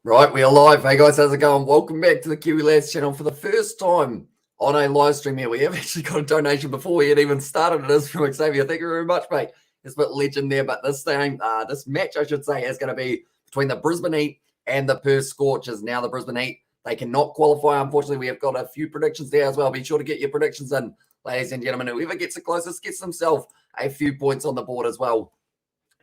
Right, we are live. Hey guys, how's it going? Welcome back to the Kiwi Lads channel for the first time on a live stream here. We have actually got a donation before we had even started. It is from Xavier. Thank you very much, mate. It's a bit legend there, but this match, I should say, is going to be between the Brisbane Heat and the Perth Scorchers. Now, the Brisbane Heat, they cannot qualify. Unfortunately, we have got a few predictions there as well. Be sure to get your predictions in, ladies and gentlemen. Whoever gets the closest gets themselves a few points on the board as well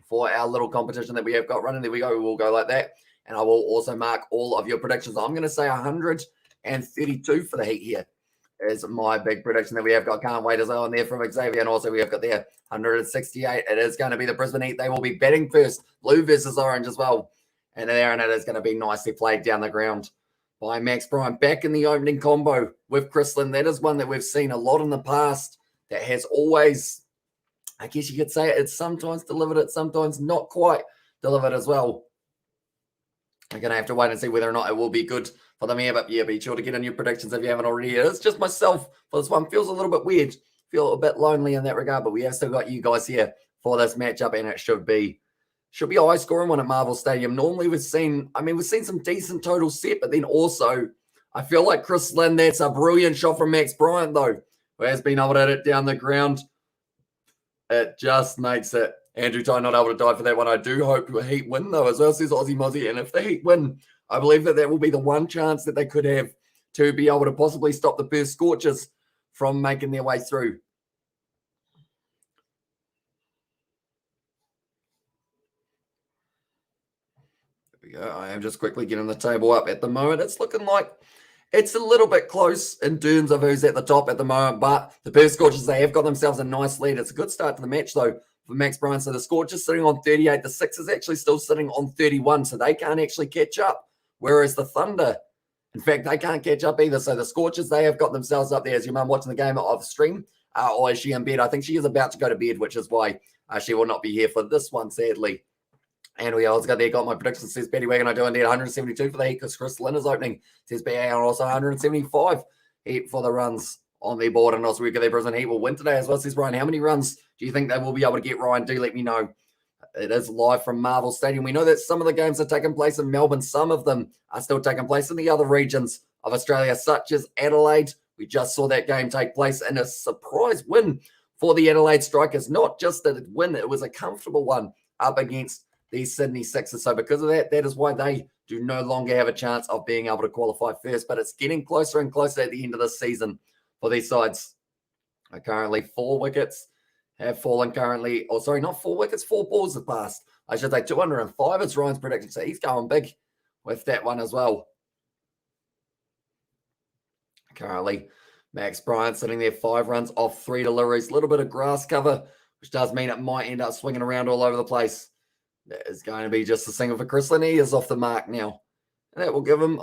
for our little competition that we have got running. There we go. We'll go like that. And I will also mark all of your predictions. I'm going to say 132 for the Heat here is my big prediction that we have got. Can't wait as well on there from Xavier. And also we have got there 168. It is going to be the Brisbane Heat. They will be batting first. Blue versus orange as well. And it is going to be nicely played down the ground by Max Bryant. Back in the opening combo with Chris Lynn. That is one that we've seen a lot in the past that has always, I guess you could say it's sometimes delivered it, sometimes not quite delivered as well. We're going to have to wait and see whether or not it will be good for them here. But yeah, be sure to get in your predictions if you haven't already. It's just myself for this one. Feels a little bit weird. Feel a bit lonely in that regard. But we have still got you guys here for this matchup. And it should be a high scoring one at Marvel Stadium. Normally we've seen some decent total set. But then also, I feel like Chris Lynn, that's a brilliant shot from Max Bryant, though, who has been able to hit it down the ground. It just makes it. Andrew Ty not able to die for that one. I do hope the Heat win, though, as well, says Aussie Mozzie. And if the Heat win, I believe that will be the one chance that they could have to be able to possibly stop the Perth Scorchers from making their way through. There we go. I am just quickly getting the table up at the moment. It's looking like it's a little bit close in terms of who's at the top at the moment, but the Perth Scorchers, they have got themselves a nice lead. It's a good start to the match, though, for Max Bryant. So the Scorchers sitting on 38. The Sixers actually still sitting on 31, so they can't actually catch up, whereas the Thunder, in fact, they can't catch up either. So the Scorchers, they have got themselves up there. As your mum watching the game off stream, or is she in bed? I think she is about to go to bed, which is why she will not be here for this one, sadly. And we also got my prediction, says Betty Wagon. I do indeed 172 for the Heat because Chris Lynn is opening, says BA, and also 175 Heat for the runs on their board. And also we got their Brisbane Heat will win today as well, says Ryan. How many runs do you think they will be able to get, Ryan? Do let me know. It is live from Marvel Stadium. We know that some of the games are taking place in Melbourne. Some of them are still taking place in the other regions of Australia, such as Adelaide. We just saw that game take place in a surprise win for the Adelaide Strikers. Not just a win, it was a comfortable one up against these Sydney Sixers. So because of that, that is why they do no longer have a chance of being able to qualify first. But it's getting closer and closer at the end of the season for these sides. Currently, 4 wickets have fallen currently. Oh, sorry, not 4 wickets, 4 balls have passed. I should say 205 is Ryan's prediction. So he's going big with that one as well. Currently, Max Bryant sitting there 5 runs off 3 deliveries. A little bit of grass cover, which does mean it might end up swinging around all over the place. That is going to be just a single for Chris Lynn. He is off the mark now. And that will give him,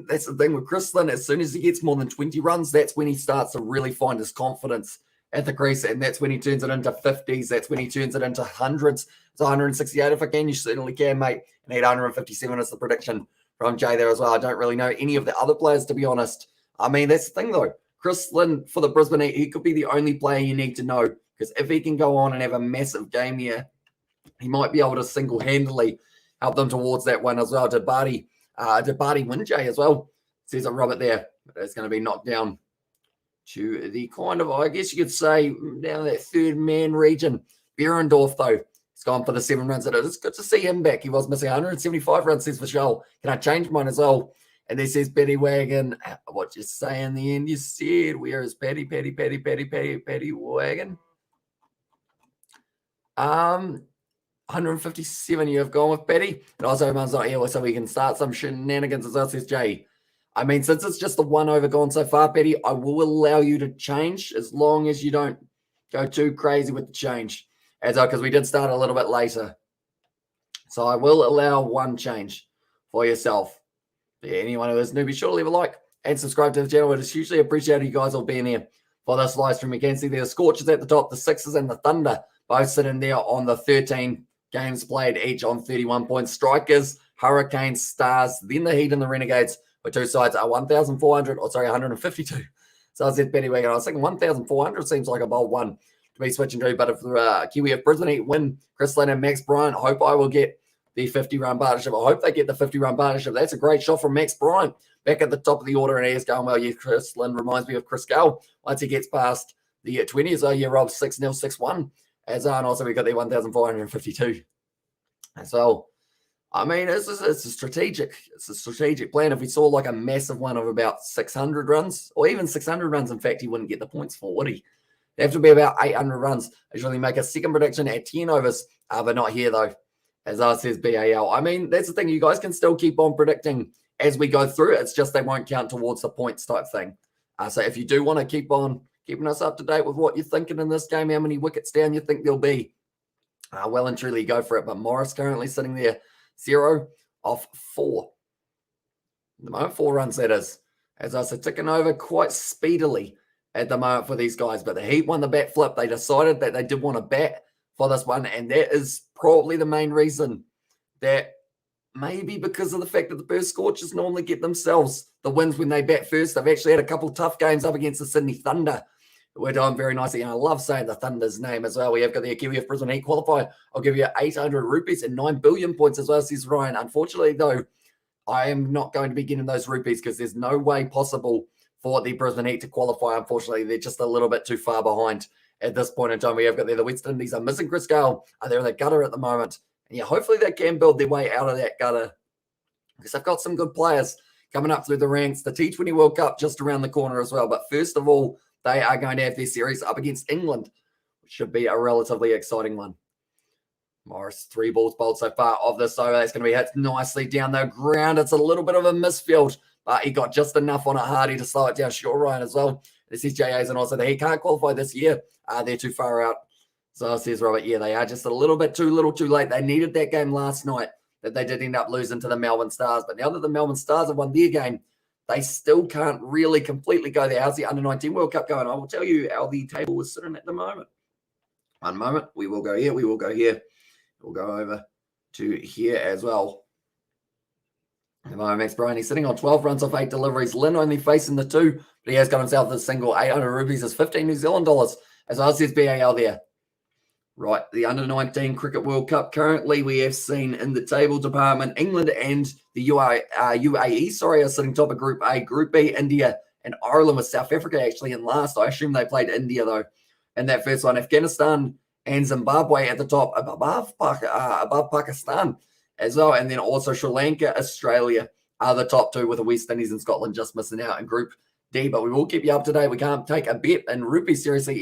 that's the thing with Chris Lynn. As soon as he gets more than 20 runs, that's when he starts to really find his confidence at the crease. And that's when he turns it into 50s. That's when he turns it into hundreds. It's 168 if I can. You certainly can, mate. And 857 is the prediction from Jay there as well. I don't really know any of the other players, to be honest. That's the thing, though. Chris Lynn for the Brisbane Heat, he could be the only player you need to know. Because if he can go on and have a massive game here, he might be able to single-handedly help them towards that one as well. Did Barty win, Jay, as well? Says it, Robert, there. But it's going to be knocked down to the kind of, I guess you could say, down that third-man region. Behrendorff, though, he's gone for the 7 runs. It's good to see him back. He was missing 175 runs, says Vishal. Can I change mine as well? And then says Betty Wagon. What you say in the end? You said, where is Patty Wagon? 157 you have gone with, Betty. And also, everyone's not here, so we can start some shenanigans as well, says Jay. Since it's just the one over gone so far, Betty, I will allow you to change as long as you don't go too crazy with the change. Because we did start a little bit later. So I will allow one change for yourself. Yeah, anyone who is new, be sure to leave a like and subscribe to the channel. It is hugely appreciated you guys all being here for this live stream. You can see there the Scorchers at the top, the Sixers and the Thunder both sitting there on the 13 games played, each on 31 points. Strikers, Hurricanes, Stars, then the Heat and the Renegades, with 2 sides are 152. So I said Betty Wagon. I was thinking 1,400 seems like a bold one to be switching to. But if Kiwi of Brisbane Heat win, Chris Lynn and Max Bryant, hope I will get the 50-run partnership. I hope they get the 50-run partnership. That's a great shot from Max Bryant back at the top of the order, and he is going well. Yeah, Chris Lynn reminds me of Chris Gale once he gets past the 20s. Oh, yeah, Rob, 6-0, 6-1. And also we got the 1,452. And so, I mean, it's a strategic plan. If we saw like a massive one of about 600 runs, or even 600 runs, in fact, he wouldn't get the points for, would he? They have to be about 800 runs. I usually make a second prediction at 10 overs, but not here, though, as I says BAL. I mean, that's the thing. You guys can still keep on predicting as we go through it. It's just they won't count towards the points type thing. So if you do want to keep on keeping us up to date with what you're thinking in this game, how many wickets down you think there'll be, well and truly go for it. But Morris currently sitting there 0 off 4. At the moment, 4 runs, that is. As I said, ticking over quite speedily at the moment for these guys. But the Heat won the bat flip. They decided that they did want to bat for this one, and that is probably the main reason. That maybe because of the fact that the Perth Scorchers normally get themselves the wins when they bat first. They've actually had a couple tough games up against the Sydney Thunder. We're doing very nicely, and I love saying the Thunder's name as well. We have got the Kiwi of Brisbane Heat qualifier. I'll give you 800 rupees and 9 billion points as well, says Ryan. Unfortunately, though, I am not going to be getting those rupees because there's no way possible for the Brisbane Heat to qualify. Unfortunately, they're just a little bit too far behind at this point in time. We have got there the West Indies are missing Chris Gale. They're in the gutter at the moment. And yeah, hopefully they can build their way out of that gutter because they've got some good players coming up through the ranks. The T20 World Cup just around the corner as well. But first of all, they are going to have their series up against England, which should be a relatively exciting one. Morris, 3 balls bowled so far of this over. That's going to be hit nicely down the ground. It's a little bit of a misfield, but he got just enough on it, Hardy, to slow it down. Sure, Ryan, as well. This is JA's, and also he can't qualify this year. They're too far out. So says Robert, yeah, they are just a little bit too late. They needed that game last night that they did end up losing to the Melbourne Stars. But now that the Melbourne Stars have won their game, they still can't really completely go there. How's the Under-19 World Cup going? I will tell you how the table is sitting at the moment. One moment. We will go here. We will go here. We'll go over to here as well. Max Bryant, he's sitting on 12 runs off 8 deliveries. Lynn only facing the 2, but he has got himself the single. 800 rupees is 15 New Zealand dollars. As well as his BAL there. Right, the Under-19 Cricket World Cup. Currently, we have seen in the table department, England and the UAE, are sitting top of Group A. Group B, India and Ireland, with South Africa actually in last. I assume they played India, though, in that first one. Afghanistan and Zimbabwe at the top, above Pakistan as well. And then also Sri Lanka, Australia are the top 2, with the West Indies and Scotland just missing out in Group D. But we will keep you up to date. We can't take a bet in rupees seriously.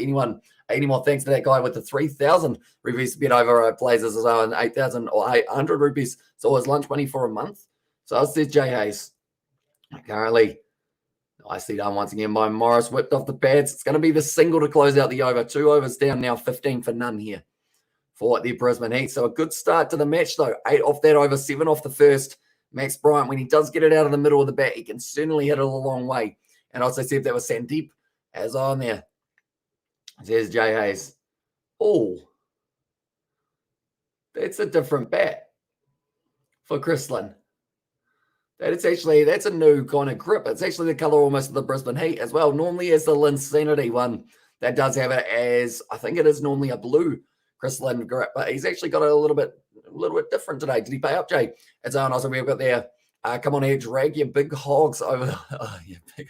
Any more thanks to that guy with the 3,000 rupees bet over Blazers as well, and 8,000 or 800 rupees. So it was lunch money for a month. So it says Jay Hayes. Currently, nicely done once again by Morris. Whipped off the pads. It's going to be the single to close out the over. 2 overs down now, 15 for none here for the Brisbane Heat. So a good start to the match, though. 8 off that over, 7 off the first. Max Bryant, when he does get it out of the middle of the bat, he can certainly hit it a long way. And also see if that was Sandeep as on there. There's Jay Hayes. Oh, that's a different bat for Chris Lynn. That's a new kind of grip. It's actually the color almost of the Brisbane Heat as well. Normally, as the Linsanity one, that does have it as, I think it is normally a blue Chris Lynn grip, but he's actually got it a little bit different today. Did he pay up, Jay? It's on. Also, we've got there. Come on here, drag your big hogs over. Big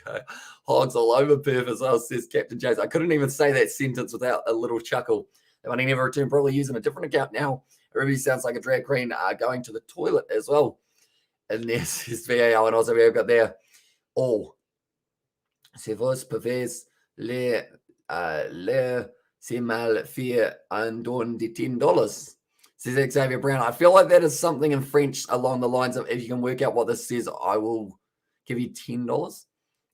hogs all over Perth as well, says Captain James. I couldn't even say that sentence without a little chuckle. The money never returned, probably using a different account now. It really sounds like a drag queen going to the toilet as well. And there's his VAR, and also we've got there. Oh, c'est vos pavés les c'est mal fait un don de $10. Says Xavier Brown. I feel like that is something in French along the lines of, if you can work out what this says, I will give you $10.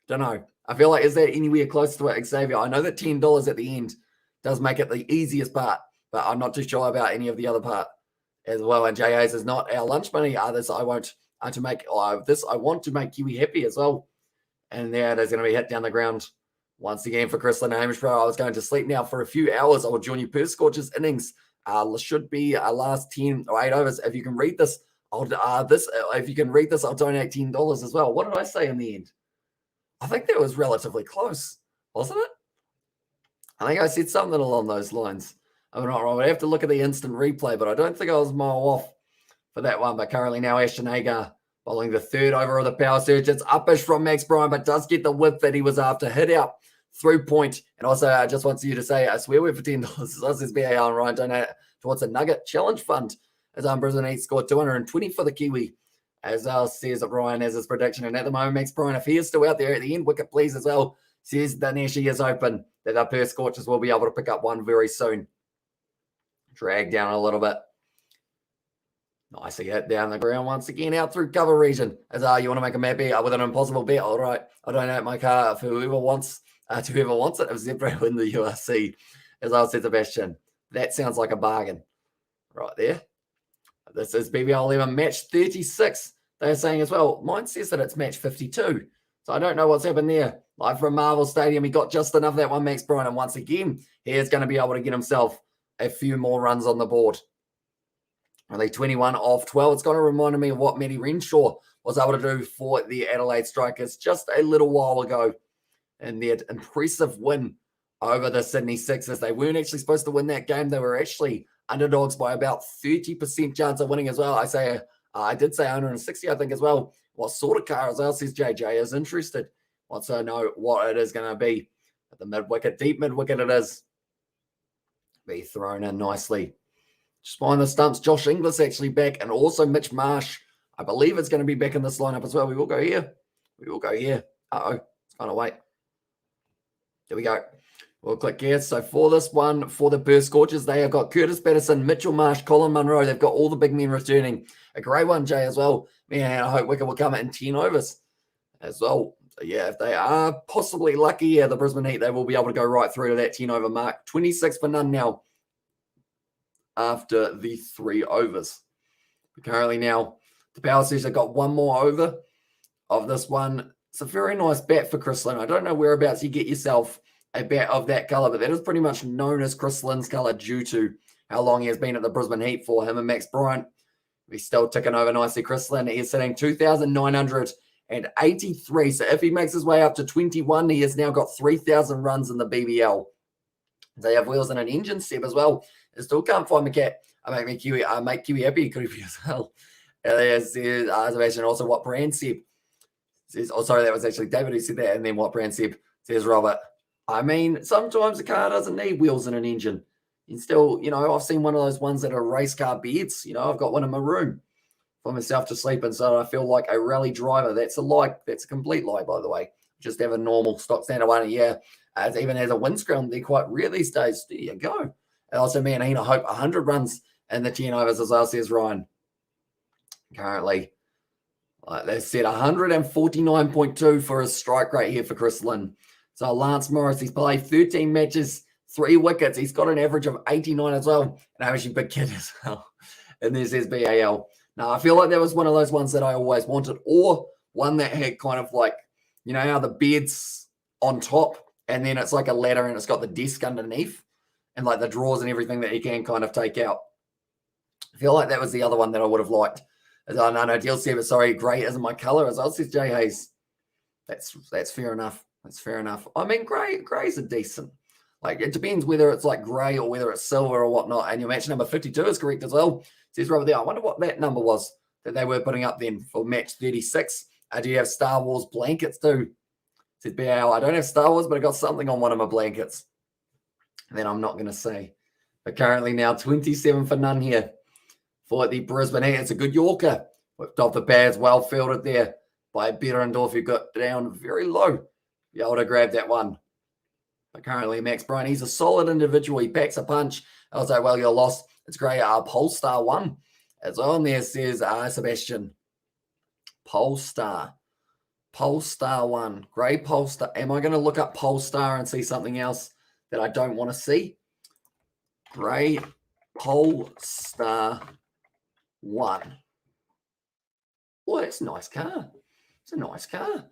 Don't know. I feel like, is that anywhere close to it, Xavier? I know that $10 at the end does make it the easiest part, but I'm not too sure about any of the other part as well. And Jay Hayes is not our lunch money. This I won't to make this. I want to make Kiwi happy as well. And there it is going to be hit down the ground once again for Chris Lynn. Hamish Pro. I was going to sleep now for a few hours. I will join you. Perth Scorchers innings should be last 10 or 8 overs. If you can read this, I'll donate $10 as well. What did I say in the end? I think that was relatively close, wasn't it? I think I said something along those lines. I'm not wrong. I have to look at the instant replay, but I don't think I was a mile off for that one. But currently now Ashton Agar bowling the third over of the power surge. It's uppish from Max Bryan, but does get the whip that he was after. Hit out through point. And also, I just want you to say, I swear we're for $10. This is BAL and Ryan donate towards a Nugget Challenge Fund. As Brisbane Heat scored 220 for the Kiwi. As says Ryan as his prediction. And at the moment, Max Bryan, if he is still out there at the end, wicket please as well, says that Nashi is open, that our Perth Scorchers will be able to pick up one very soon. Drag down a little bit. Nicely hit down the ground once again out through cover region. As you want to make a mad bet with an impossible bet? All right, I donate my car for whoever wants it. If Zebra win the URC, as I said, Sebastian, that sounds like a bargain right there. This is BBL 11 match 36. They're saying as well. Mine says that it's match 52. So I don't know what's happened there. Live from Marvel Stadium, he got just enough of that one, Max Bryan. And once again, he is going to be able to get himself a few more runs on the board. Only 21 off 12. It's going to remind me of what Matty Renshaw was able to do for the Adelaide Strikers just a little while ago in their impressive win over the Sydney Sixers. They weren't actually supposed to win that game. They were actually underdogs by about 30% chance of winning as well. I did say 160, I think, as well. What sort of car as well, says JJ, is interested. Wants to know what it is going to be. At the mid-wicket, deep mid-wicket it is. Be thrown in nicely. Just behind the stumps, Josh Inglis actually back, and also Mitch Marsh. I believe it's going to be back in this lineup as well. We will go here. Uh-oh, it's going to wait. There we go. We'll click here. So for this one, for the Perth Scorchers, they have got Curtis Patterson, Mitchell Marsh, Colin Munro. They've got all the big men returning. A great one, Jay, as well. Man, I hope wicket will come in 10 overs as well. So yeah, if they are possibly lucky, the Brisbane Heat, they will be able to go right through to that 10 over mark. 26 for none now after the 3 overs. But currently now, the power surge have got one more over of this one. It's a very nice bat for Chris Lynn. I don't know whereabouts you get yourself a bat of that colour, but that is pretty much known as Chris Lynn's colour due to how long he has been at the Brisbane Heat for. Him and Max Bryant, he's still ticking over nicely. Chris Lynn, he is sitting 2,983. So if he makes his way up to 21, he has now got 3,000 runs in the BBL. They have wheels and an engine step as well. I still can't find the cat. I make Kiwi happy. Could be as well. Sebastian, also what brand Seb says. Oh, sorry, that was actually David who said that. And then what brand Seb says, Robert. I mean, sometimes a car doesn't need wheels and an engine. And still, I've seen one of those ones that are race car beds. I've got one in my room for myself to sleep in, so I feel like a rally driver. That's a lie. That's a complete lie, by the way. Just have a normal stock standard one. Yeah, it even has a windscreen. They're quite rare these days. There you go. And also, man, I hope 100 runs in the 10 overs as well, says Ryan. Currently, like they said, 149.2 for his strike rate here for Chris Lynn. So Lance Morris, he's played 13 matches, 3 wickets. He's got an average of 89 as well. And actually big kid as well. And this is BAL. Now, I feel like that was one of those ones that I always wanted, or one that had kind of like, how the bed's on top and then it's like a ladder and it's got the desk underneath and like the drawers and everything that you can kind of take out. I feel like that was the other one that I would have liked. No, Deal Saber, sorry, grey isn't my colour as well, says Jay Hayes. That's fair enough. That's fair enough. I mean, greys are decent. Like, it depends whether it's like grey or whether it's silver or whatnot. And your match number 52 is correct as well. Says Robert there. I wonder what that number was that they were putting up then for match 36. Do you have Star Wars blankets too? Says BAL. I don't have Star Wars, but I got something on one of my blankets. And then I'm not going to say. But currently now 27 for none here for the Brisbane Heat. It's a good Yorker. Whipped off the pads, well fielded there by Behrendorff, who got down very low. Be able to grab that one. But currently, Max Bryan, he's a solid individual. He packs a punch. I was like, well, you're lost. It's great. Polestar 1. As on there says Sebastian. Polestar 1. Grey Polestar. Am I going to look up Polestar and see something else that I don't want to see? Grey Polestar 1. Well, that's a nice car. It's a nice car.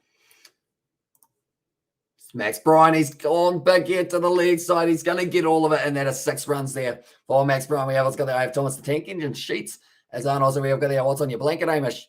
Max Bryan, he's gone big here to the leg side. He's going to get all of it, and that is 6 runs there for Max Bryan. We have got there. I have Thomas the Tank Engine sheets. As also we have got there. What's on your blanket, Amish?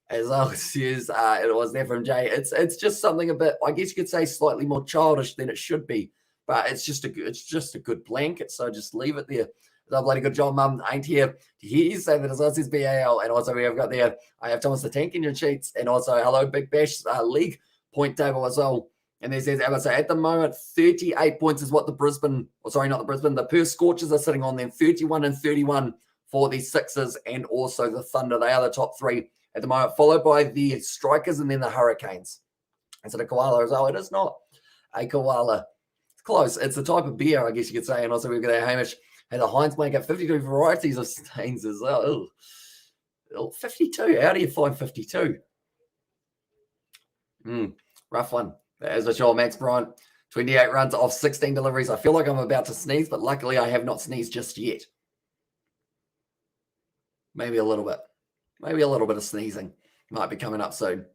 As says it was there from Jay. It's just something a bit, I guess you could say, slightly more childish than it should be, but it's just a good blanket. So just leave it there. A bloody good job, Mum. Ain't here to hear you say that as well as BAL. And also we have got there, I have Thomas the Tank in your sheets. And also, hello, Big Bash League point table as well. And there says, so at the moment, 38 points is what the Perth Scorchers are sitting on then, 31 and 31 for the Sixers and also the Thunder. They are the top three at the moment, followed by the Strikers and then the Hurricanes. Is it a koala as well? It is not a koala. It's close. It's a type of beer, I guess you could say. And also we've got our Hamish and the Heinz blanket, 52 varieties of stains as well. Ooh. 52. How do you find 52? Rough one. As a show, Max Bryant, 28 runs off 16 deliveries. I feel like I'm about to sneeze, but luckily I have not sneezed just yet. Maybe a little bit. Maybe a little bit of sneezing might be coming up soon.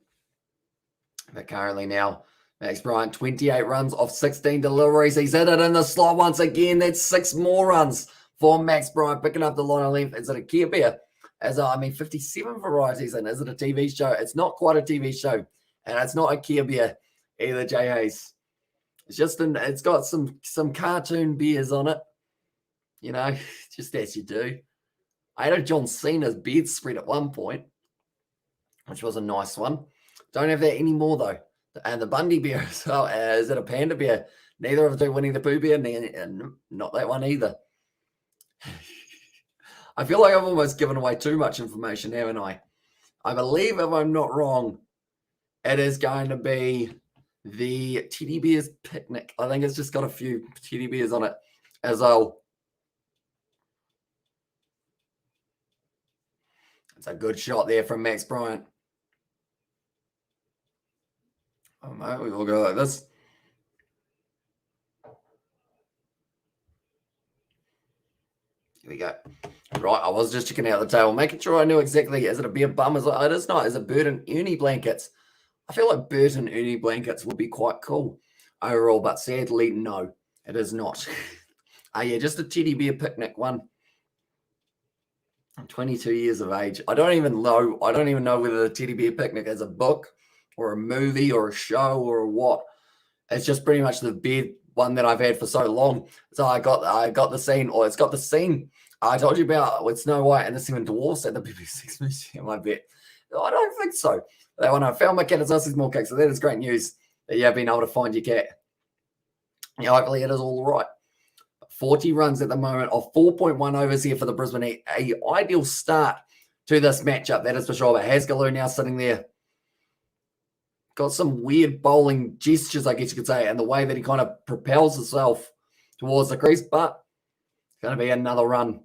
But currently now, Max Bryant, 28 runs off 16 deliveries. He's hit it in the slot once again. That's 6 more runs for Max Bryant, picking up the line of length. Is it a Kia Bear? 57 varieties in. Is it a TV show? It's not quite a TV show. And it's not a Kia Bear either, Jay Hayes. It's just it's got some cartoon beers on it. You know, just as you do. I had a John Cena's beard spread at one point, which was a nice one. Don't have that anymore, though. And the Bundy beer as well. Is it a Panda beer? Neither of the two Winnie the Pooh beer. And not that one either. I feel like I've almost given away too much information, haven't I? I believe, if I'm not wrong, it is going to be the Teddy Bears Picnic. I think it's just got a few Teddy Bears on it as well. It's a good shot there from Max Bryant. Oh, mate, we all go like this. Here we go. Right, I was just checking out the table, making sure I knew exactly, is it a beer bum? It is not. Is it Bird and Ernie blankets? I feel like Bird and Ernie blankets would be quite cool overall, but sadly, no, it is not. Yeah, just a teddy bear picnic one. I'm 22 years of age. I don't even know whether the Teddy Bear Picnic is a book or a movie or a show or what. It's just pretty much the bed one that I've had for so long. So I got the scene, or it's got the scene I told you about with Snow White and the Seven Dwarfs at the BBC Museum, I bet. I don't think so. That one, I found my cat as us more cake, so that is great news that you have been able to find your cat. Yeah, hopefully it is all right. 40 runs at the moment of 4.1 overs here for the Brisbane Heat. A ideal start to this matchup, that is for sure. But Hasgaloo now sitting there. Got some weird bowling gestures, I guess you could say, and the way that he kind of propels himself towards the crease. But it's going to be another run.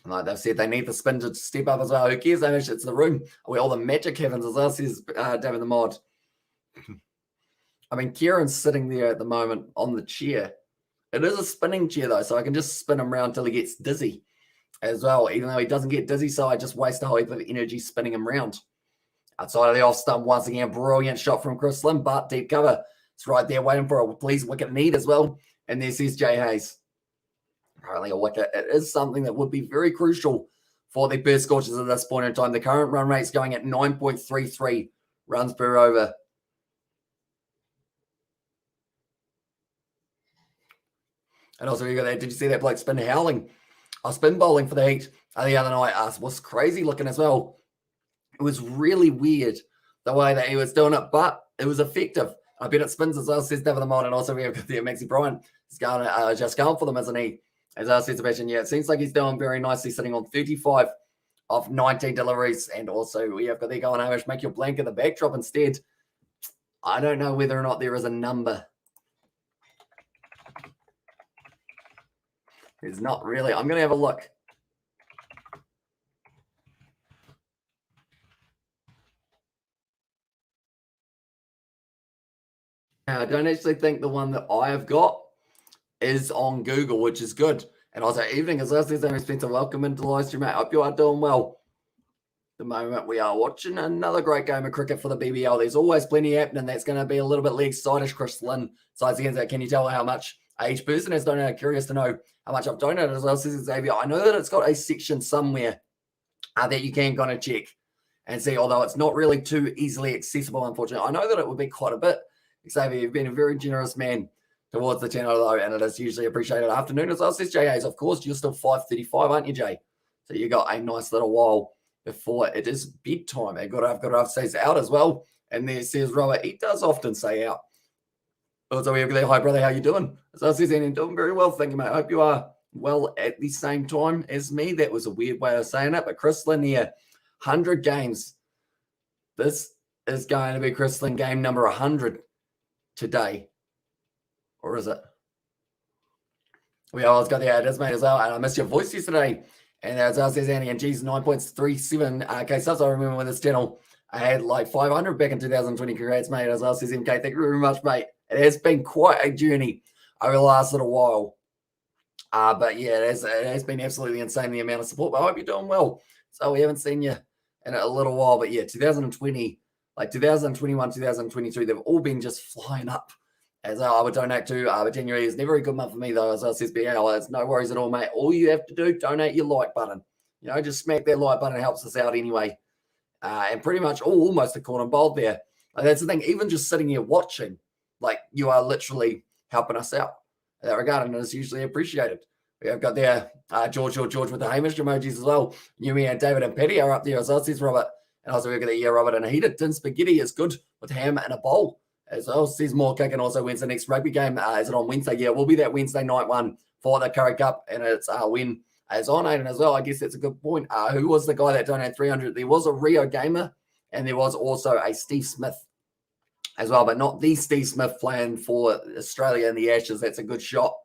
And like they've said, they need the spin to step up as well. Who cares? It's the room where all the magic happens as well, says David the Mod. I mean, Kieran's sitting there at the moment on the chair. It is a spinning chair, though, so I can just spin him around until he gets dizzy as well, even though he doesn't get dizzy, so I just waste a whole heap of energy spinning him around. Outside of the off stump, once again, brilliant shot from Chris Slim, but deep cover. It's right there waiting for a please wicket need as well. And there says Jay Hayes. Apparently a wicket. It is something that would be very crucial for the Perth Scorchers at this point in time. The current run rate's going at 9.33 runs per over. And also, you got that. Did you see that bloke spin howling? Spin bowling for the Heat the other night. Was crazy looking as well. It was really weird the way that he was doing it, but it was effective. I bet it spins as well, says David the Mod. And also, we have got the Maxi Bryant. He's going, just going for them, isn't he? As I said, Sebastian, yeah, it seems like he's doing very nicely, sitting on 35 of 19 deliveries. And also, we have got there going, Hamish, make your blanket the backdrop instead. I don't know whether or not there is a number. It's not really. I'm going to have a look. I don't actually think the one that I have got is on Google, which is good. And also, evening as well, says Amy Spencer. Welcome into the live stream, mate. Hope you are doing well. The moment we are watching another great game of cricket for the BBL. There's always plenty happening. That's going to be a little bit leg sideish. Chris Lynn sides against that. Can you tell how much each person has donated? Curious to know how much I've donated as well, says Xavier. I know that it's got a section somewhere that you can kind of check and see, although it's not really too easily accessible, unfortunately. I know that it would be quite a bit. Xavier, you've been a very generous man towards the channel, though, and it is usually appreciated. Afternoon as well, says J.A.'s. Of course, you're still 5:35, aren't you, Jay? So you got a nice little while before it is bedtime. And Good says out as well. And there says Robert, he does often say out. Also, we have there. Hi, brother, how you doing? So says Andy, doing very well, thank you, mate. I hope you are well at the same time as me. That was a weird way of saying it, but Chris Lynn here, 100 games. This is going to be Chris Lynn game number 100 today. Or is it? We always got the address, mate, as well. And I missed your voice yesterday. And as I says, Andy, and geez, 9.37. Okay, so I remember when this channel, I had like 500 back in 2020. Congrats, mate. As I says, MK, thank you very much, mate. It has been quite a journey over the last little while. But yeah, it has been absolutely insane, the amount of support. But I hope you're doing well. So we haven't seen you in a little while. But yeah, 2020, like 2021, 2022, they've all been just flying up. As I would donate to, but January is never a good month for me, though. As I says, it's no worries at all, mate. All you have to do, donate your like button. You know, just smack that like button. It helps us out anyway. And pretty much almost a corner bold there. Like, that's the thing. Even just sitting here watching, like, you are literally helping us out in that regard, and it's usually appreciated. We have got there George with the Hamish emojis as well. Yumi and David and Petty are up there as well, says Robert. And also we've got the Robert and a heated tin spaghetti is good with ham and a bowl. As well, says more kick, and also when's the next rugby game? Is it on Wednesday? Yeah, it will be that Wednesday night one for the Curry Cup, and it's when is on Aiden as well. I guess that's a good point. Who was the guy that donated 300? There was a Rio gamer, and there was also a Steve Smith as well, but not the Steve Smith playing for Australia in the Ashes. That's a good shot.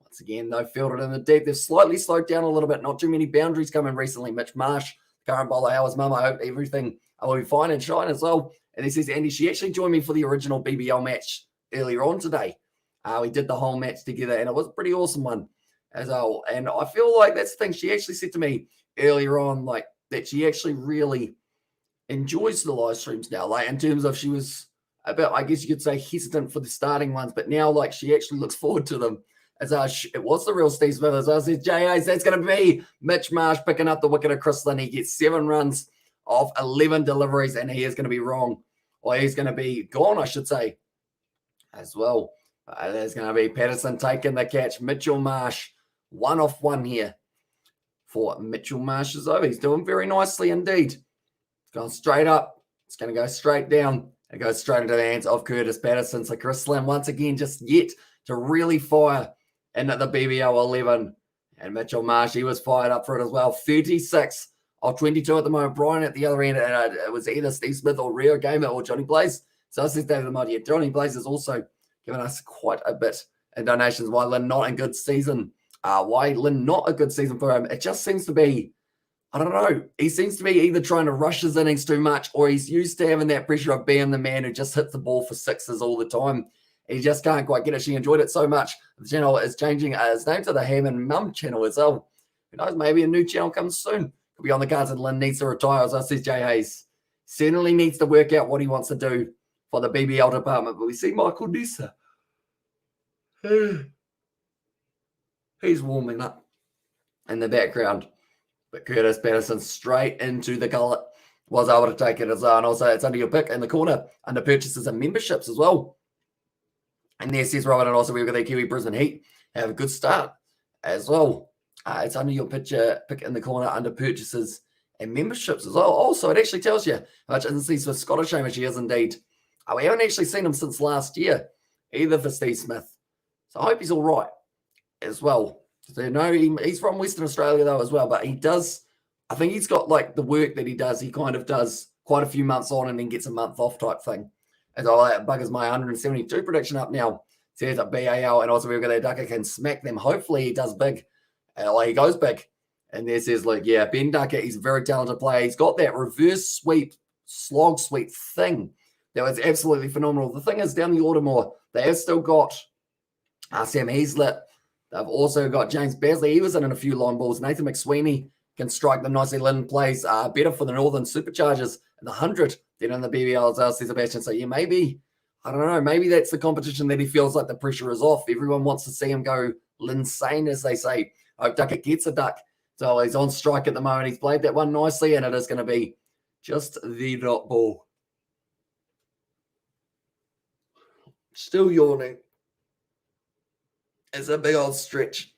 Once again, though, fielded in the deep. They've slightly slowed down a little bit. Not too many boundaries coming recently. Mitch Marsh, current bowler, how is mum? I hope everything will be fine and shine as well. And he says, Andy, she actually joined me for the original BBL match earlier on today. We did the whole match together, and it was a pretty awesome one as well. And I feel like that's the thing. She actually said to me earlier on, like, that she actually really enjoys the live streams now. Like, in terms of she was about, I guess you could say, hesitant for the starting ones, but now, like, she actually looks forward to them. As it was the real Steve Smith. As I said, J.A.'s, that's going to be Mitch Marsh picking up the wicket of Chris Lynn. He gets 7 runs off 11 deliveries, and he is going to be wrong. Or he's going to be gone, I should say, as well. There's going to be Patterson taking the catch. Mitchell Marsh, 1 off 1 here for Mitchell Marsh is over. He's doing very nicely indeed. It's going straight up. It's going to go straight down. It goes straight into the hands of Curtis Patterson. So Chris Lynn, once again, just yet to really fire into the BBL 11. And Mitchell Marsh, he was fired up for it as well. 36 of 22 at the moment. Brian at the other end, and it was either Steve Smith or Rio Gamer or Johnny Blaze. So this is David Lamont. Johnny Blaze has also given us quite a bit in donations. Why Lynn not a good season? Why Lynn not a good season for him? It just seems to be, I don't know. He seems to be either trying to rush his innings too much, or he's used to having that pressure of being the man who just hits the ball for sixes all the time. He just can't quite get it. She enjoyed it so much. The channel is changing its name to the Ham and Mum channel as well. Who knows? Maybe a new channel comes soon. Could be on the cards, and Lynn needs to retire. As I said, Jay Hayes certainly needs to work out what he wants to do for the BBL department. But we see Michael Nessa. He's warming up in the background. But Curtis Patterson straight into the gullet. Was able to take it as well. And also it's under your pick in the corner under purchases and memberships as well. And there says Robert, and also we've got the Kiwi Brisbane Heat. Have a good start as well. It's under your pick in the corner under purchases and memberships as well. Also, it actually tells you how much instances for Scottish Hamish he is indeed. We haven't actually seen him since last year, either for Steve Smith. So I hope he's all right as well. So, he's from Western Australia though as well, but he does, I think he's got like the work that he does. He kind of does quite a few months on and then gets a month off type thing. As all that buggers my 172 prediction up now. Says at BAL, and also we've got that Ducker can smack them. Hopefully he does big. He goes big. And there says, like, yeah, Ben Ducker, he's a very talented player. He's got that reverse sweep, slog sweep thing that was absolutely phenomenal. The thing is, down the Aldermore, they have still got Sam Heaslett. They've also got James Basley. He was in a few long balls. Nathan McSweeney can strike them nicely. Lynn plays better for the Northern Superchargers in the 100 than in the BBL as well, says Sebastian. So, yeah, maybe, I don't know, maybe that's the competition that he feels like the pressure is off. Everyone wants to see him go insane, as they say. I hope Ducker gets a duck. So he's on strike at the moment. He's played that one nicely, and it is going to be just the dot ball. Still yawning. It's a big old stretch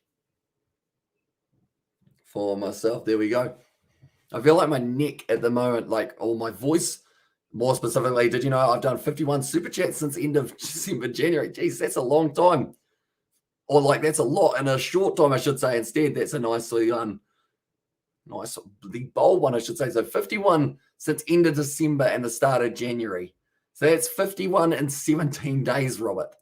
for myself. There we go. I feel like my neck at the moment, like, or my voice more specifically, did you know I've done 51 super chats since the end of December, January? Jeez, that's a long time. Or like that's a lot in a short time, I should say. Instead, that's a nicely nice big bold one, I should say. So 51 since end of December and the start of January. So that's 51 in 17 days, Robert.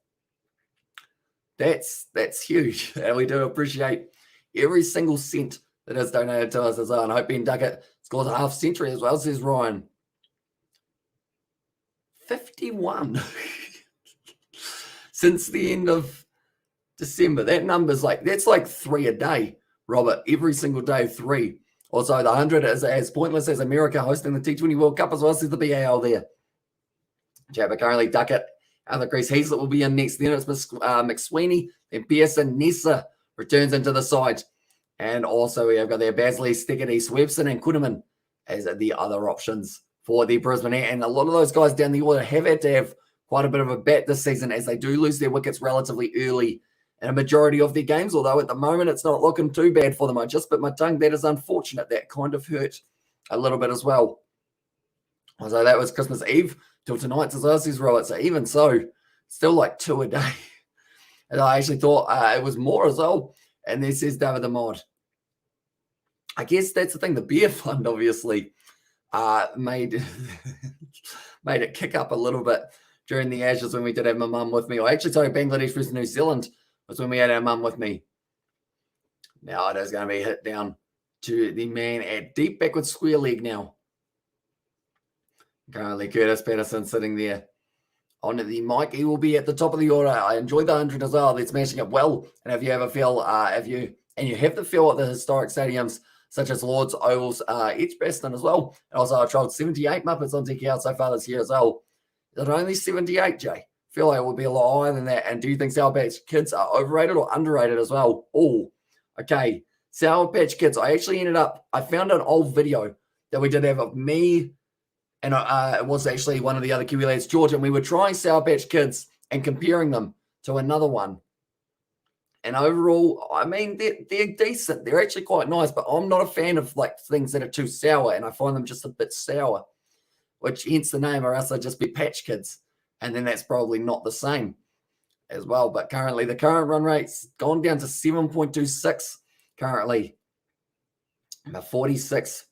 That's huge. And we do appreciate every single cent that is donated to us as well. And I hope Ben Duckett scores a half century as well, says Ryan. 51 since the end of December. That number's that's like 3 a day, Robert. Every single day, 3. Also, the 100 is as pointless as America hosting the T20 World Cup as well, says the BAL there. Jabba currently Duckett out of the crease. Heaslett will be in next. Then it's McSweeney. Then Pearson. Nessa returns into the side. And also we have got there Basley, Stickety, Swebson, and Kuhneman as the other options for the Brisbane Heat. And a lot of those guys down the order have had to have quite a bit of a bat this season as they do lose their wickets relatively early in a majority of their games, although at the moment it's not looking too bad for them. I just bit my tongue. That is unfortunate. That kind of hurt a little bit as well. So that was Christmas Eve till tonight, as well, says Robert. So even so, still like 2 a day. And I actually thought it was more as well. And this says David the Mod. I guess that's the thing. The beer fund obviously made it kick up a little bit during the Ashes when we did have my mum with me. Or actually, sorry, Bangladesh versus New Zealand was when we had our mum with me. Now it is going to be hit down to the man at deep backward square leg now. Currently, Curtis Patterson sitting there on the mic. He will be at the top of the order. I enjoyed the 100 as well. They're smashing it well. And if you have a feel, have the feel at the historic stadiums such as Lords, Ovals, Edgbaston as well. And also I tried 78 Muppets on TK out so far this year as well. Is it only 78, Jay? Feel like it will be a lot higher than that. And do you think Sour Patch Kids are overrated or underrated as well? Oh, okay. Sour Patch Kids. I found an old video that we did have of me, and it was actually one of the other Kiwi lads, George, and we were trying Sour Patch Kids and comparing them to another one. And overall, I mean, they're decent. They're actually quite nice, but I'm not a fan of like things that are too sour, and I find them just a bit sour, which hence the name, or else they'd just be Patch Kids. And then that's probably not the same as well. But currently, the current run rate's gone down to 7.26 currently. About 46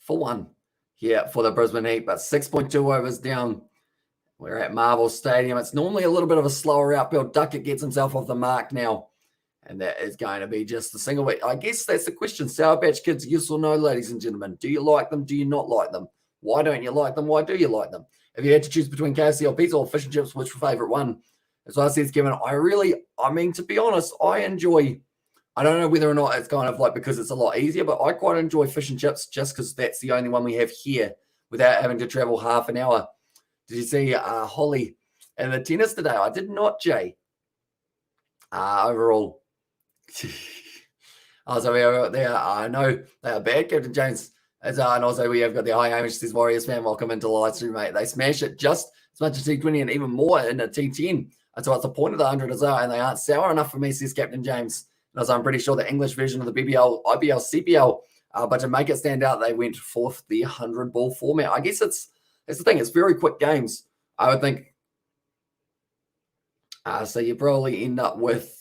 for 1 here for the Brisbane Heat, but 6.2 overs down. We're at Marvel Stadium. It's normally a little bit of a slower outfield. Duckett gets himself off the mark now. And that is going to be just a single way. I guess that's the question. Sour Patch Kids, yes or no, ladies and gentlemen? Do you like them? Do you not like them? Why don't you like them? Why do you like them? If you had to choose between KFC or pizza or fish and chips, which your favorite one? As I said, Kevin, to be honest, I don't know whether or not it's kind of like because it's a lot easier, but I quite enjoy fish and chips just because that's the only one we have here without having to travel half an hour. Did you see Holly and the tennis today? I did not, Jay. Overall. Also, we are there. I know they are bad, Captain James. And also, we have got the High Hamish says Warriors fan. Welcome into the live stream, mate. They smash it just as much as T20 and even more in a T10. That's what's the point of the 100 as well. And they aren't sour enough for me, says Captain James. And also, I'm pretty sure the English version of the BBL, IBL, CBL, but to make it stand out, they went for the 100 ball format. I guess that's the thing. It's very quick games, I would think. So you probably end up with,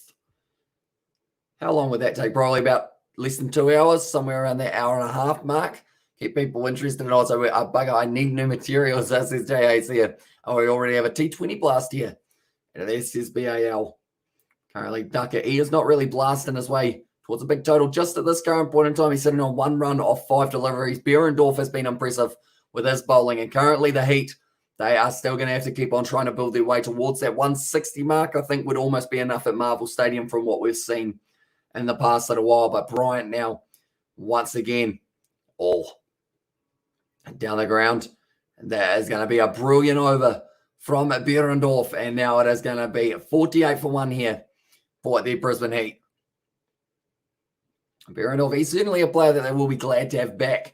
how long would that take? Probably about less than 2 hours, somewhere around the hour and a half mark. Keep people interested. And also, bugger, I need new materials. That says JAC here. Oh, we already have a T20 blast here. And this is BAL. Currently, Duckett. He is not really blasting his way towards a big total. Just at this current point in time, he's sitting on 1 run off 5 deliveries. Behrendorff has been impressive with his bowling. And currently, the Heat, they are still going to have to keep on trying to build their way towards that 160 mark. I think would almost be enough at Marvel Stadium from what we've seen in the past little while. But Bryant now, once again, down the ground. And that is going to be a brilliant over from Behrendorff. And now it is going to be 48 for 1 here for the Brisbane Heat. Behrendorff, he's certainly a player that they will be glad to have back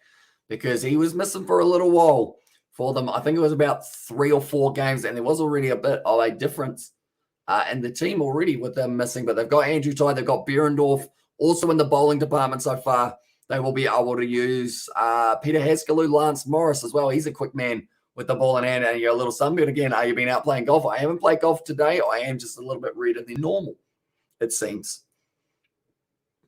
because he was missing for a little while for them. I think it was about 3 or 4 games, and there was already a bit of a difference in the team already with them missing, but they've got Andrew Tye, they've got Behrendorff, also in the bowling department so far. They will be able to use Peter Haskell, Lance Morris as well. He's a quick man with the ball in hand, and you're a little sunburn again. Are you been out playing golf? I haven't played golf today. I am just a little bit redder than normal, it seems,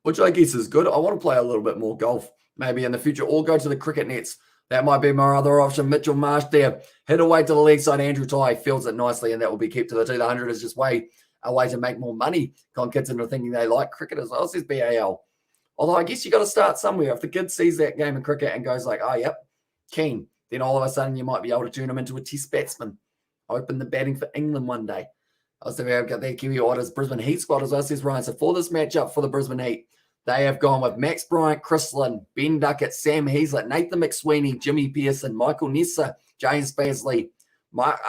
which I guess is good. I want to play a little bit more golf maybe in the future, or go to the cricket nets. That might be my other option. Mitchell Marsh there. Hit away to the leg side. Andrew Tye fields it nicely, and that will be kept to the 200 is just a way to make more money. Con kids into thinking they like cricket as well, says BAL. Although I guess you got to start somewhere. If the kid sees that game of cricket and goes like, oh, yep, keen, then all of a sudden you might be able to turn him into a test batsman. Open the batting for England one day. Also, we've got their Kiwi orders Brisbane Heat squad as well, says Ryan. So for this matchup for the Brisbane Heat, they have gone with Max Bryant, Chris Lynn, Ben Duckett, Sam Heaslett, Nathan McSweeney, Jimmy Pearson, Michael Nessa, James Basley, Mark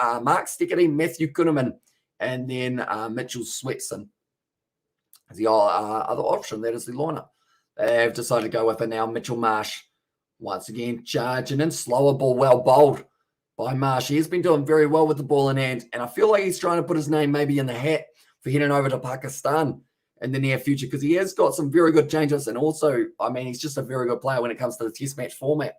Stickery, Matthew Kuhneman, and then Mitchell Swetson. As the other option, that is the lineup. They have decided to go with it now. Mitchell Marsh, once again, charging in. Slower ball, well bowled by Marsh. He has been doing very well with the ball in hand, and I feel like he's trying to put his name maybe in the hat for heading over to Pakistan in the near future, because he has got some very good changes, and also, I mean, he's just a very good player when it comes to the test match format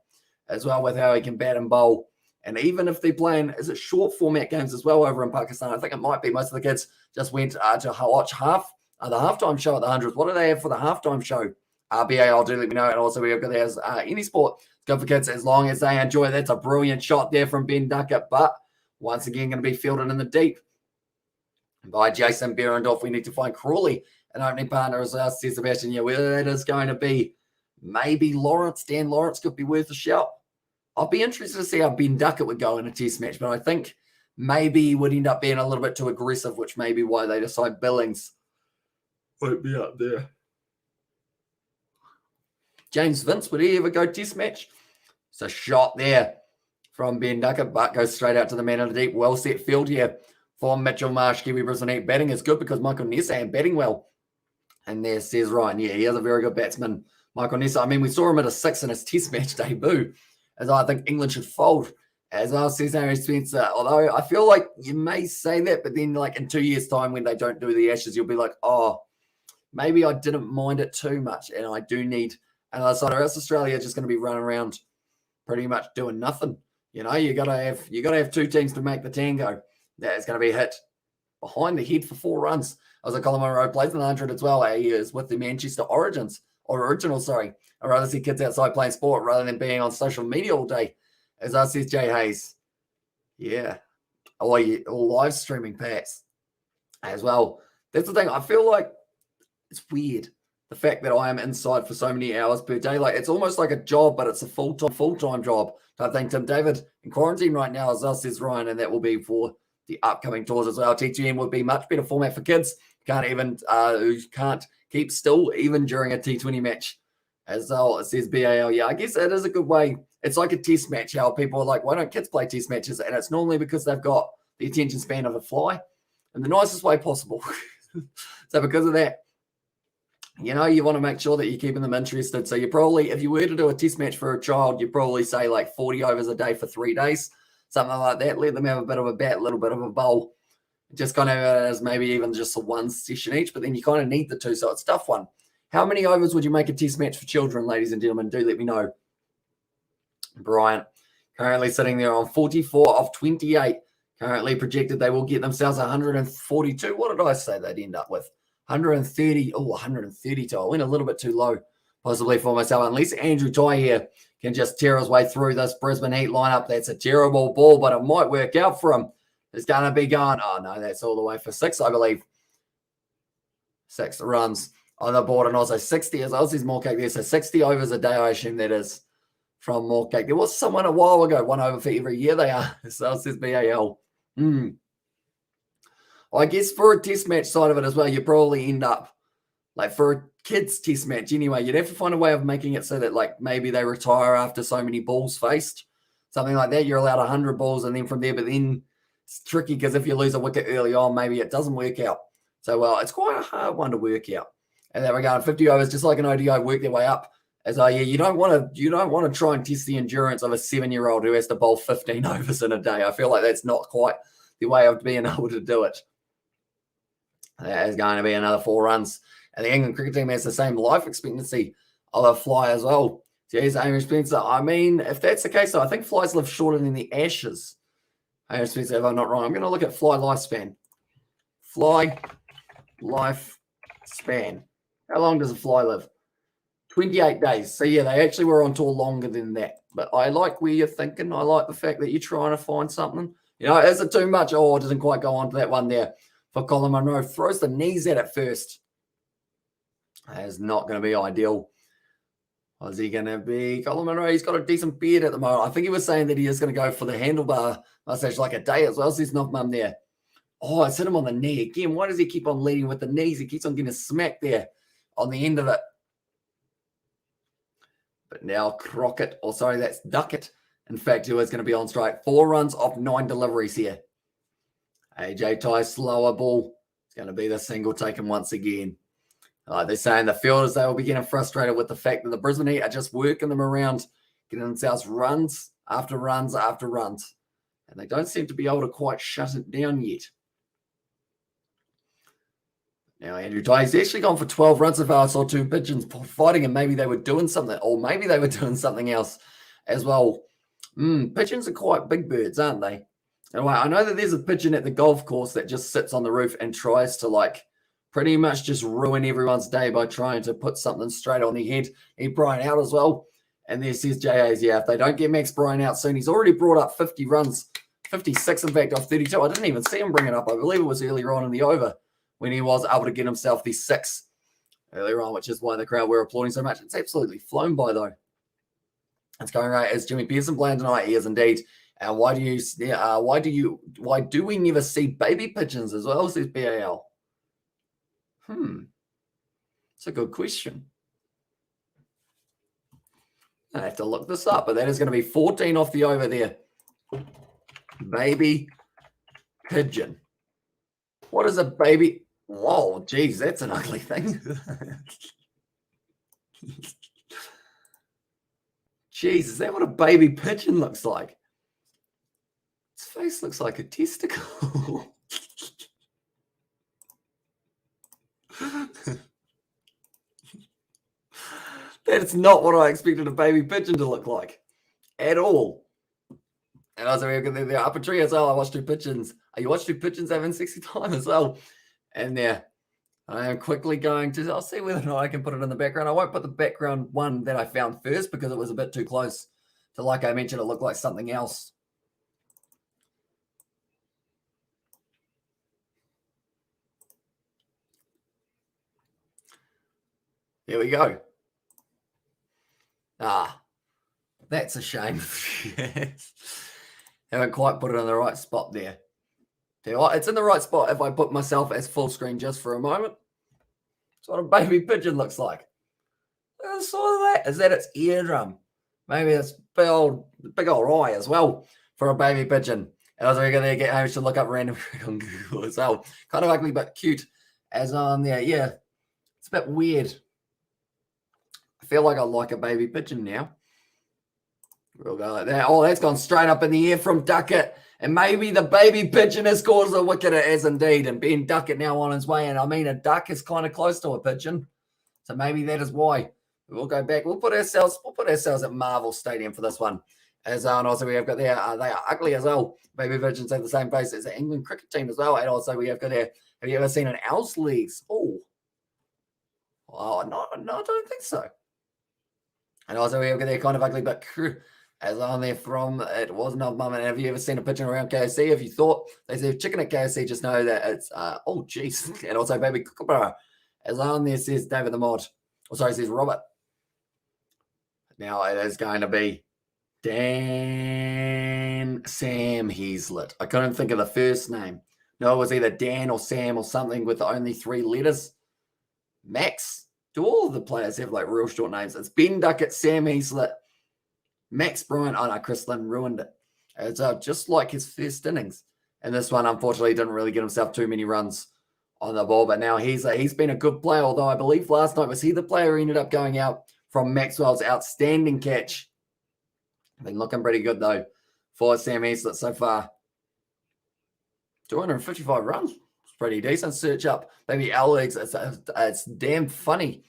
as well, with how he can bat and bowl. And even if they're playing, is it short format games as well over in Pakistan? I think it might be. Most of the kids just went to watch the halftime show at the 100th. What do they have for the halftime show? BAL, do let me know. And also, we've got there's any sport. It's good for kids as long as they enjoy it. That's a brilliant shot there from Ben Duckett, but once again, going to be fielded in the deep by Jason Behrendorff. We need to find Crawley, an opening partner, as well, says Sebastian. Yeah, whether that is going to be maybe Lawrence, Dan Lawrence could be worth a shout. I'll be interested to see how Ben Duckett would go in a test match, but I think maybe he would end up being a little bit too aggressive, which may be why they decide Billings won't be up there. James Vince, would he ever go test match? It's a shot there from Ben Duckett, but goes straight out to the man in the deep. Well set field here for Mitchell Marsh. Kiwi Brisbane Heat batting is good because Michael Nessa batting well. And there says Ryan, yeah, he is a very good batsman. Michael Nessa, I mean, we saw him at a 6 in his test match debut, as I think England should fold. As well, says Harry Spencer, although I feel like you may say that, but then like in 2 years' time when they don't do the Ashes, you'll be like, oh, maybe I didn't mind it too much, and I do need another side. Or else Australia just going to be running around pretty much doing nothing. You know, you gotta have two teams to make the tango. That is going to be hit behind the head for 4 runs. I was a Colin Monroe plays in the 100 as well. He is with the Manchester Originals. I'd rather see kids outside playing sport rather than being on social media all day. As I says Jay Hayes. Yeah. Or live streaming packs as well. That's the thing. I feel like it's weird. The fact that I am inside for so many hours per day. Like it's almost like a job, but it's a full-time job. I think Tim David in quarantine right now, as well, says Ryan, and that will be for the upcoming tours as well. TTM would be much better format for kids. Who can't keep still even during a T20 match. As well, it says BAL. Yeah, I guess it is a good way. It's like a test match, how people are like, why don't kids play test matches? And it's normally because they've got the attention span of a fly in the nicest way possible. So because of that, you know, you want to make sure that you're keeping them interested. So you probably, if you were to do a test match for a child, you'd probably say like 40 overs a day for 3 days, something like that. Let them have a bit of a bat, a little bit of a bowl. Just kind of as maybe even just a 1 session each, but then you kind of need the 2, so it's a tough one. How many overs would you make a test match for children, ladies and gentlemen? Do let me know. Bryant currently sitting there on 44 of 28. Currently projected they will get themselves 142. What did I say they'd end up with? 130. Oh, 132. I went a little bit too low, possibly for myself. Unless Andrew Tye here can just tear his way through this Brisbane Heat lineup. That's a terrible ball, but it might work out for him. It's going to be going. Oh, no, that's all the way for 6, I believe. 6 runs on the board, and also 60 as Aussie's Moorcake there. So 60 overs a day, I assume that is from Moorcake. There was someone a while ago, 1 over for every year they are. So it says BAL. I guess for a test match side of it as well, you probably end up, like for a kids test match anyway, you'd have to find a way of making it so that like maybe they retire after so many balls faced. Something like that. You're allowed 100 balls and then from there, but then it's tricky because if you lose a wicket early on, maybe it doesn't work out. So, well, it's quite a hard one to work out. And then we're going 50 overs, just like an ODI, work their way up. As you don't want to try and test the endurance of a 7-year-old who has to bowl 15 overs in a day. I feel like that's not quite the way of being able to do it. That is going to be another 4 runs. And the England cricket team has the same life expectancy of a fly as well. So here's Amy Spencer. I mean, if that's the case, though, I think flies live shorter than the Ashes. Amy Spencer, if I'm not wrong, I'm going to look at fly lifespan. Fly lifespan. How long does a fly live? 28 days. So, yeah, they actually were on tour longer than that. But I like where you're thinking. I like the fact that you're trying to find something. You know, is it too much? Oh, it doesn't quite go on to that one there. For Colin Munro, throws the knees at it first. That is not going to be ideal. Is he going to be Colin Munro? He's got a decent beard at the moment. I think he was saying that he is going to go for the handlebar mustache like a day as well. So he's not mum there. Oh, it's hit him on the knee again. Why does he keep on leading with the knees? He keeps on getting smacked there on the end of it. But now Crockett, or sorry, that's Duckett. In fact, who is going to be on strike. 4 runs off 9 deliveries here. AJ Ty, slower ball. It's going to be the single taken once again. They're saying the fielders, they will be getting frustrated with the fact that the Brisbane Heat are just working them around, getting themselves runs after runs after runs. And they don't seem to be able to quite shut it down yet. Now, Andrew Ty, he's actually gone for 12 runs so far. I saw 2 pigeons fighting, and maybe they were doing something, or maybe they were doing something else as well. Pigeons are quite big birds, aren't they? Anyway, I know that there's a pigeon at the golf course that just sits on the roof and tries to, like, pretty much just ruin everyone's day by trying to put something straight on their head. He Brian out as well. And there says J.A.'s, yeah, if they don't get Max Bryan out soon, he's already brought up 50 runs, 56 in fact, off 32. I didn't even see him bring it up. I believe it was earlier on in the over when he was able to get himself the 6 earlier on, which is why the crowd were applauding so much. It's absolutely flown by, though. It's going right as Jimmy Pearson playing tonight. He is indeed. And why do we never see baby pigeons as well, says BAL? It's a good question. I have to look this up, but that is going to be 14 off the over there. Baby pigeon. What is a baby? Whoa, geez, that's an ugly thing. Jeez, is that what a baby pigeon looks like? Its face looks like a testicle. That's not what I expected a baby pigeon to look like at all. And also, they're up a tree as well. I watched 2 pigeons. You watched 2 pigeons having sexy time as well. And there, I am quickly going to, I'll see whether or not I can put it in the background. I won't put the background one that I found first because it was a bit too close to, like I mentioned, it looked like something else. Here we go. That's a shame. Haven't quite put it in the right spot there. It's in the right spot if I put myself as full screen just for a moment. That's what a baby pigeon looks like. I saw that. Is that its eardrum? Maybe it's big old eye as well for a baby pigeon. And I was going to get home to look up random on Google as well. Kind of ugly but cute as on there. Yeah, it's a bit weird. I feel like I like a baby pigeon now. We'll go like that. Oh, that's gone straight up in the air from Duckett. And maybe the baby pigeon has caused a wicket, it has indeed. And Ben Duckett now on his way. And I mean, a duck is kind of close to a pigeon. So maybe that is why. We'll go back. We'll put ourselves at Marvel Stadium for this one. As and also we have got there, they are ugly as well. Baby pigeons have the same face as the England cricket team as well. And also we have got there, have you ever seen an owl's legs? Oh, no, I don't think so. And also we have got there kind of ugly, but as on there from, it was not mum. And have you ever seen a pigeon around KFC? If you thought they say chicken at KFC, just know that it's, oh, geez. And also baby kookaburra. As on there says David the Mod. Oh, sorry, says Robert. Now it is going to be Dan Sam Heaslett. I couldn't think of the first name. No, it was either Dan or Sam or something with only 3 letters. Max. Do all of the players have like real short names? It's Ben Duckett, Sam Heaslett, Max Bryan. Oh no, Chris Lynn ruined it. It's just like his first innings. And this one, unfortunately, didn't really get himself too many runs on the ball. But now he's been a good player, although I believe last night was he the player who ended up going out from Maxwell's outstanding catch. Been looking pretty good, though, for Sam Heaslett so far. 255 runs. pretty decent. Search up maybe Alex. It's damn funny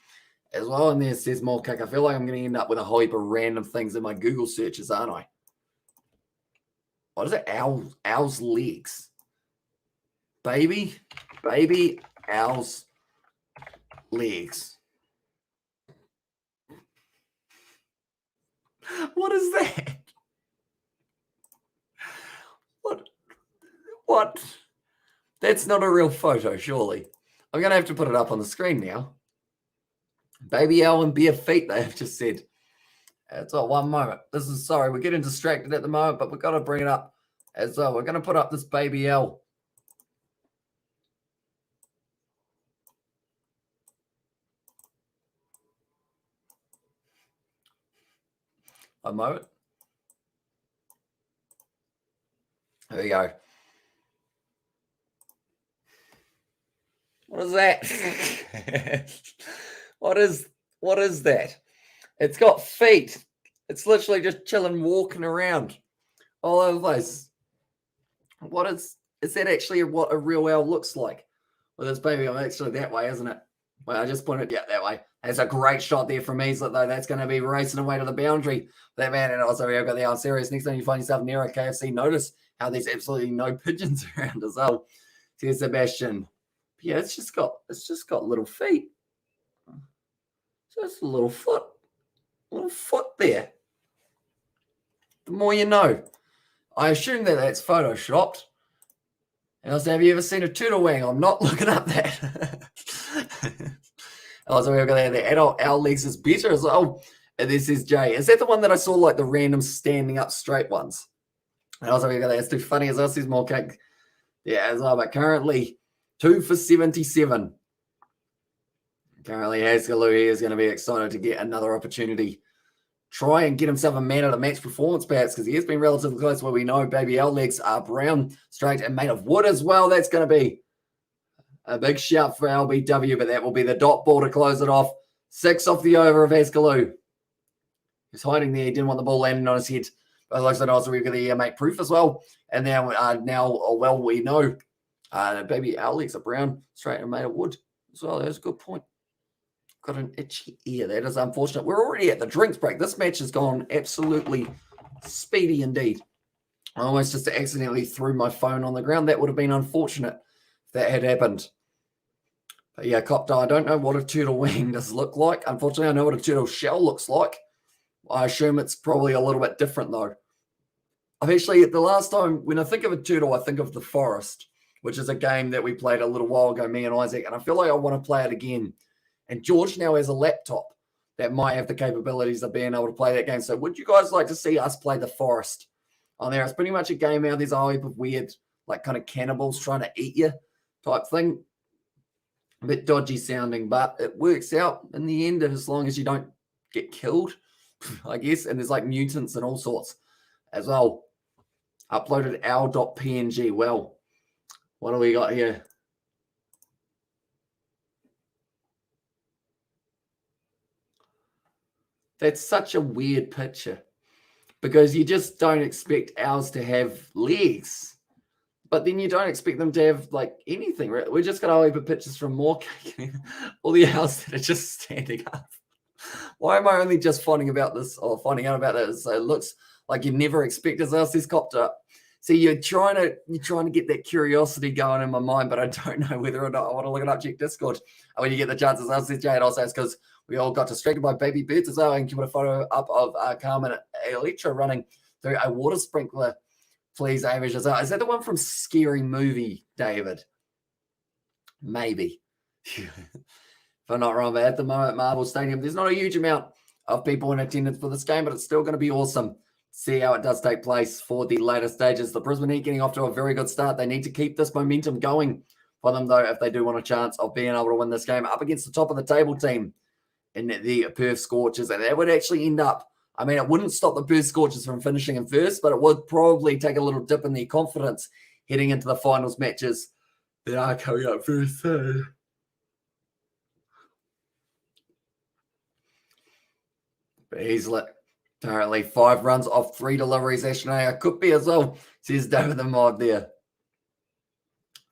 as well. And there says more kick. I feel like I'm going to end up with a whole heap of random things in my Google searches, aren't I? What is it? Owl's legs. Baby owl's legs. What is that? What? That's not a real photo, surely. I'm going to have to put it up on the screen now. Baby owl and bare feet, they have just said. It's all one moment. Sorry, we're getting distracted at the moment, but we've got to bring it up as well. We're going to put up this baby owl. A moment. There we go. What is that? What is that? It's got feet. It's literally just chilling, walking around all over the place. Is that actually what a real owl looks like? Well, this baby, I'm actually that way, isn't it? Well, I just pointed, yeah, that way. That's a great shot there from Easlet, though. That's going to be racing away to the boundary. That man, and also we've got the owl series. Next time you find yourself near a KFC, notice how there's absolutely no pigeons around as well. Here's Sebastian. Yeah, it's just got little feet. Just a little foot there. The more you know. I assume that that's photoshopped. And also, have you ever seen a turtle wing? I'm not looking up that. Also, we've got the adult owl legs is better as well. And this is Jay. Is that the one that I saw, like the random standing up straight ones? And also, we've got that. It's too funny as well. Says more cake. Yeah, as well. But currently, 2 for 77. Currently, Haskelloo here is going to be excited to get another opportunity. Try and get himself a man of the match performance, perhaps, because he has been relatively close. Where we know baby owl legs are brown, straight, and made of wood as well. That's going to be a big shout for LBW, but that will be the dot ball to close it off. 6 off the over of Haskelloo. He's hiding there. He didn't want the ball landing on his head. But it looks like also we've got the mate proof as well. And now we know baby owl legs are brown, straight, and made of wood as well. That's a good point. Got an itchy ear. That is unfortunate. We're already at the drinks break. This match has gone absolutely speedy indeed. I almost just accidentally threw my phone on the ground. That would have been unfortunate if that had happened. But yeah, Copter, I don't know what a turtle wing does look like. Unfortunately, I know what a turtle shell looks like. I assume it's probably a little bit different though. I've actually, the last time, when I think of a turtle, I think of The Forest, which is a game that we played a little while ago, me and Isaac, and I feel like I want to play it again. And George now has a laptop that might have the capabilities of being able to play that game. So would you guys like to see us play The Forest on there? It's pretty much a game now. There's a whole heap of weird, like kind of cannibals trying to eat you type thing. A bit dodgy sounding, but it works out in the end as long as you don't get killed, I guess. And there's like mutants and all sorts as well. Uploaded owl.png. Well, what do we got here? That's such a weird picture because you just don't expect owls to have legs, but then you don't expect them to have like anything. Right? We're just going to open pictures from more all the owls that are just standing up. Why am I only just finding out about this? So it looks like you never expect as else this copter. See, you're trying to get that curiosity going in my mind, but I don't know whether or not I want to look it up. Check Discord. And when you get the chances, I'll see Jay. And also, it's because we all got distracted by baby birds as well. And can you put a photo up of Carmen Electra running through a water sprinkler, please, Amish, as well. Is that the one from Scary Movie, David? Maybe. If I'm not wrong, but at the moment, Marble Stadium, there's not a huge amount of people in attendance for this game, but it's still going to be awesome. See how it does take place for the later stages. The Brisbane Heat getting off to a very good start. They need to keep this momentum going for them, though, if they do want a chance of being able to win this game up against the top of the table team in the Perth Scorchers. And that would actually end up, I mean, it wouldn't stop the Perth Scorchers from finishing in first, but it would probably take a little dip in their confidence heading into the finals matches that are coming up very soon. But he's lit. Apparently 5 runs off 3 deliveries. Ashtonaya could be as well, says David the Mod there.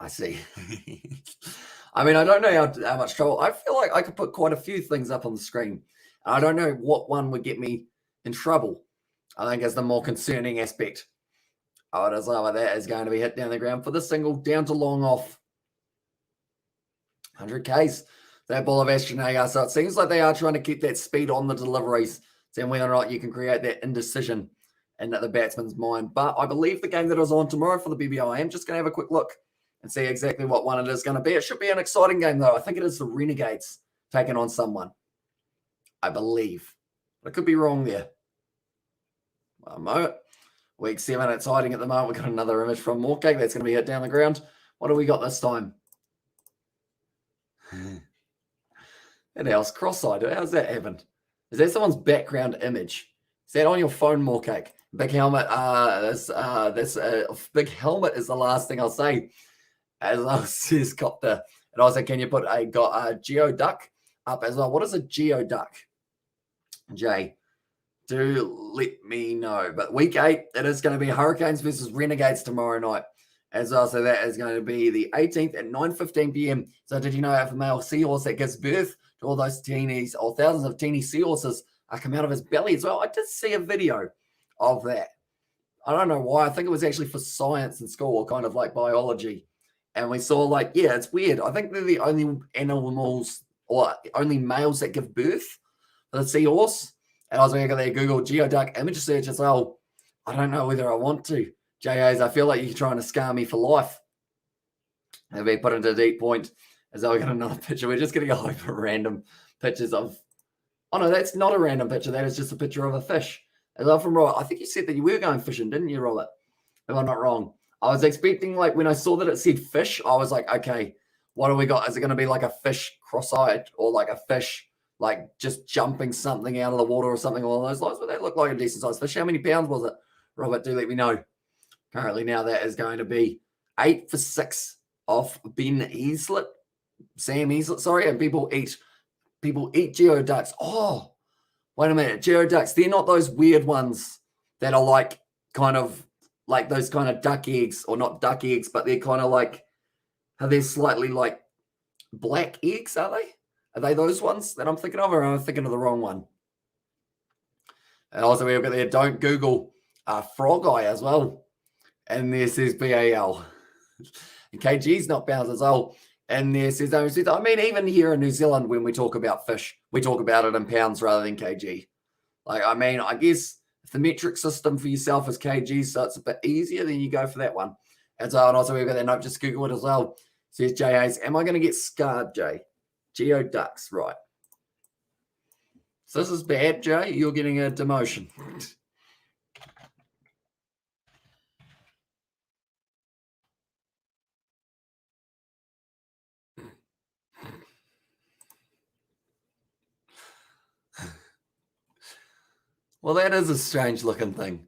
I see. I mean, I don't know how much trouble. I feel like I could put quite a few things up on the screen. I don't know what one would get me in trouble. I think is the more concerning aspect. Oh, it is like that is going to be hit down the ground for the single, down to long off. 100 Ks. That ball of Astronega. So it seems like they are trying to keep that speed on the deliveries, seeing whether or not you can create that indecision in the batsman's mind. But I believe the game that is on tomorrow for the BBL, I am just going to have a quick look and see exactly what one it is going to be. It should be an exciting game, though. I think it is the Renegades taking on someone, I believe. I could be wrong there. One moment. Week 7, it's hiding at the moment. We've got another image from Moorcake. That's going to be hit down the ground. What do we got this time? And else cross-eyed. How's that happened? Is that someone's background image? Is that on your phone, Moorcake? Big helmet. This big helmet is the last thing I'll say. As I says, copter. And also, can you put a geoduck up as well? What is a geoduck? Jay, do let me know. But week 8, it is going to be Hurricanes versus Renegades tomorrow night as well. So that is going to be the 18th at 9:15 p.m. So did you know if a male seahorse that gives birth to all those teenies or thousands of teeny seahorses come out of his belly as well? I did see a video of that. I don't know why. I think it was actually for science in school or kind of like biology. And we saw like, yeah, it's weird. I think they're the only animals or only males that give birth for the seahorse. And I was going to go Google geoduck image search as well. I don't know whether I want to. JAs, I feel like you're trying to scar me for life. They'll be put into a deep point as though we got another picture. We're just getting a hyper random pictures of. Oh no, that's not a random picture. That is just a picture of a fish. As well from Robert. I think you said that you were going fishing, didn't you, Robert? If I'm not wrong. I was expecting, like, when I saw that it said fish, I was like, okay, what do we got? Is it going to be like a fish cross-eyed or like a fish, like, just jumping something out of the water or something along those lines? But that looked like a decent-sized fish. How many pounds was it? Robert, do let me know. Currently now that is going to be 8 for 6 off Ben Easlett. Sam Easlett, sorry. And people eat geoducks. Oh, wait a minute. Geoducks, they're not those weird ones that are like kind of like those kind of duck eggs, or not duck eggs, but they're kind of like, are they slightly like black eggs, are they? Are they those ones that I'm thinking of, or am I thinking of the wrong one? And also we've got there, don't Google frog eye as well. And there says BAL. And KG's not pounds as well. And there says, I mean, even here in New Zealand, when we talk about fish, we talk about it in pounds rather than kg. Like, I mean, I guess if the metric system for yourself is kg, so it's a bit easier, then you go for that one. And so, and also we've got that note, just Google it as well. Says JAs, am I going to get scarred, Jay? Geoducks, right. So this is bad, Jay. You're getting a demotion. Well, that is a strange looking thing.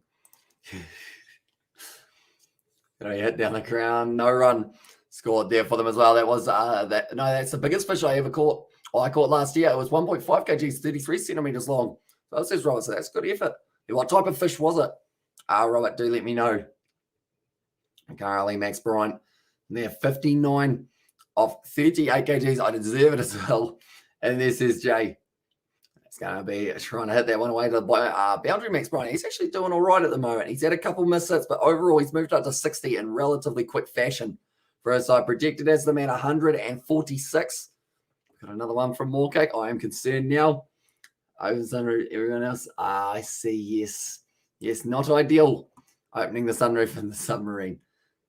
Hit down the ground, no run scored there for them as well. That was that's the biggest fish I ever caught. Well, I caught last year. It was 1.5 kgs, 33 centimeters long. So that says Robert, so that's good effort. What type of fish was it? Robert, do let me know. Currently, Max Bryant, there 59 of 38 kgs. I deserve it as well. And this is Jay. It's going to be trying to hit that one away to the boundary. Max Bryant, he's actually doing all right at the moment. He's had a couple miss hits, but overall he's moved up to 60 in relatively quick fashion for his side. Projected as the man 146. Got another one from Moorcake. I am concerned now. Everyone else. I see. Yes. Yes, not ideal. Opening the sunroof in the submarine.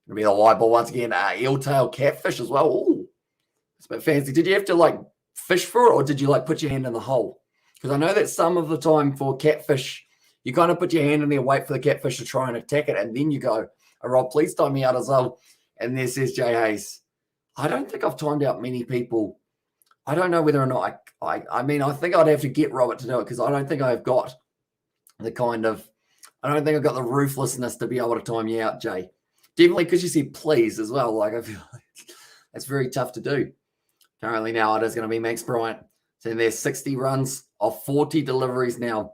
Going to be the wide ball once again. Eel-tail catfish as well. Ooh, it's a bit fancy. Did you have to like fish for it, or did you like put your hand in the hole? Because I know that some of the time for catfish, you kind of put your hand in there, wait for the catfish to try and attack it, and then you go, oh, Rob, please time me out as well. And there says Jay Hayes. I don't think I've timed out many people. I don't know whether or not I mean, I think I'd have to get Robert to do it, because I don't think I've got the I don't think I've got the ruthlessness to be able to time you out, Jay. Definitely because you said please as well. Like, I feel like that's very tough to do. Currently now it is going to be Max Bryant. So there's 60 runs of 40 deliveries now.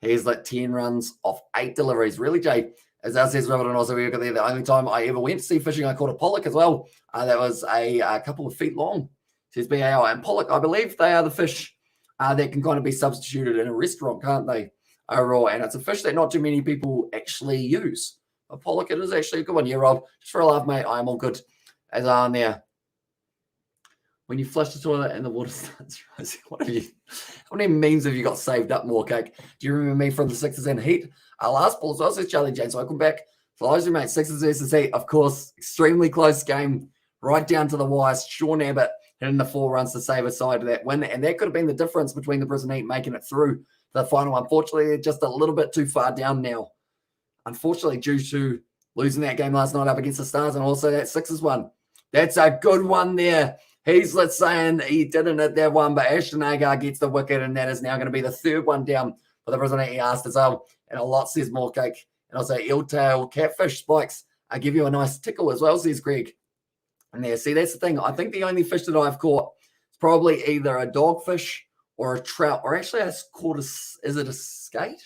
He's like 10 runs off 8 deliveries. Really, Jay, As I says Robert, and also we got there. The only time I ever went to see fishing, I caught a pollock as well. That was a couple of feet long. Says BAL. And pollock, I believe they are the fish that can kind of be substituted in a restaurant, can't they? Overall, and it's a fish that not too many people actually use. A pollock, it is actually a good one. Yeah, Rob, just for a laugh, mate. I'm all good. As I'm there. When you flush the toilet and the water starts rising, what have you? How many memes have you got saved up, more cake? Do you remember me from the Sixers and Heat? Our last ball as well, says Charlie James. Welcome back. For those who mate, Sixers versus Heat, of course, extremely close game, right down to the wire. Sean Abbott hitting the 4 runs to save a side of that win, and that could have been the difference between the Brisbane Heat making it through the final. Unfortunately, they're just a little bit too far down now. Unfortunately, due to losing that game last night up against the Stars, and also that Sixers one. That's a good one there. He's saying he didn't hit that one, but Ashton Agar gets the wicket, and that is now going to be the 3rd one down for the Brisbane Heat. He asked as well, and a lot says more cake. And also eel-tail catfish spikes. I give you a nice tickle as well, says Greg. And there, see, that's the thing. I think the only fish that I've caught is probably either a dogfish or a trout, or actually I caught is it a skate?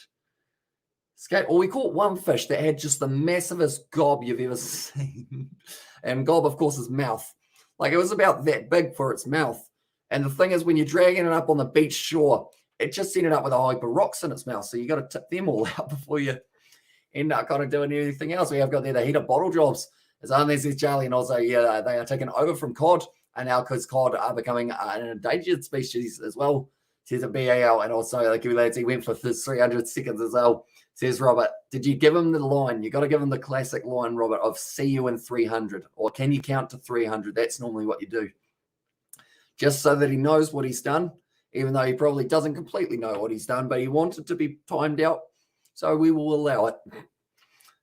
Skate. Or we caught one fish that had just the massivest gob you've ever seen. And gob, of course, is mouth. Like, it was about that big for its mouth. And the thing is, when you're dragging it up on the beach shore, it just ended up with a heap of rocks in its mouth. So you got to tip them all out before you end up kind of doing anything else. We have got there the heater bottle jobs. As only says Charlie, and also, yeah, they are taken over from cod. And now because cod are becoming an endangered species as well. Says a BAL, and also, like, he went for 300 seconds as well. Says Robert, did you give him the line? You got to give him the classic line, Robert, of see you in 300. Or can you count to 300? That's normally what you do. Just so that he knows what he's done, even though he probably doesn't completely know what he's done, but he wanted to be timed out. So we will allow it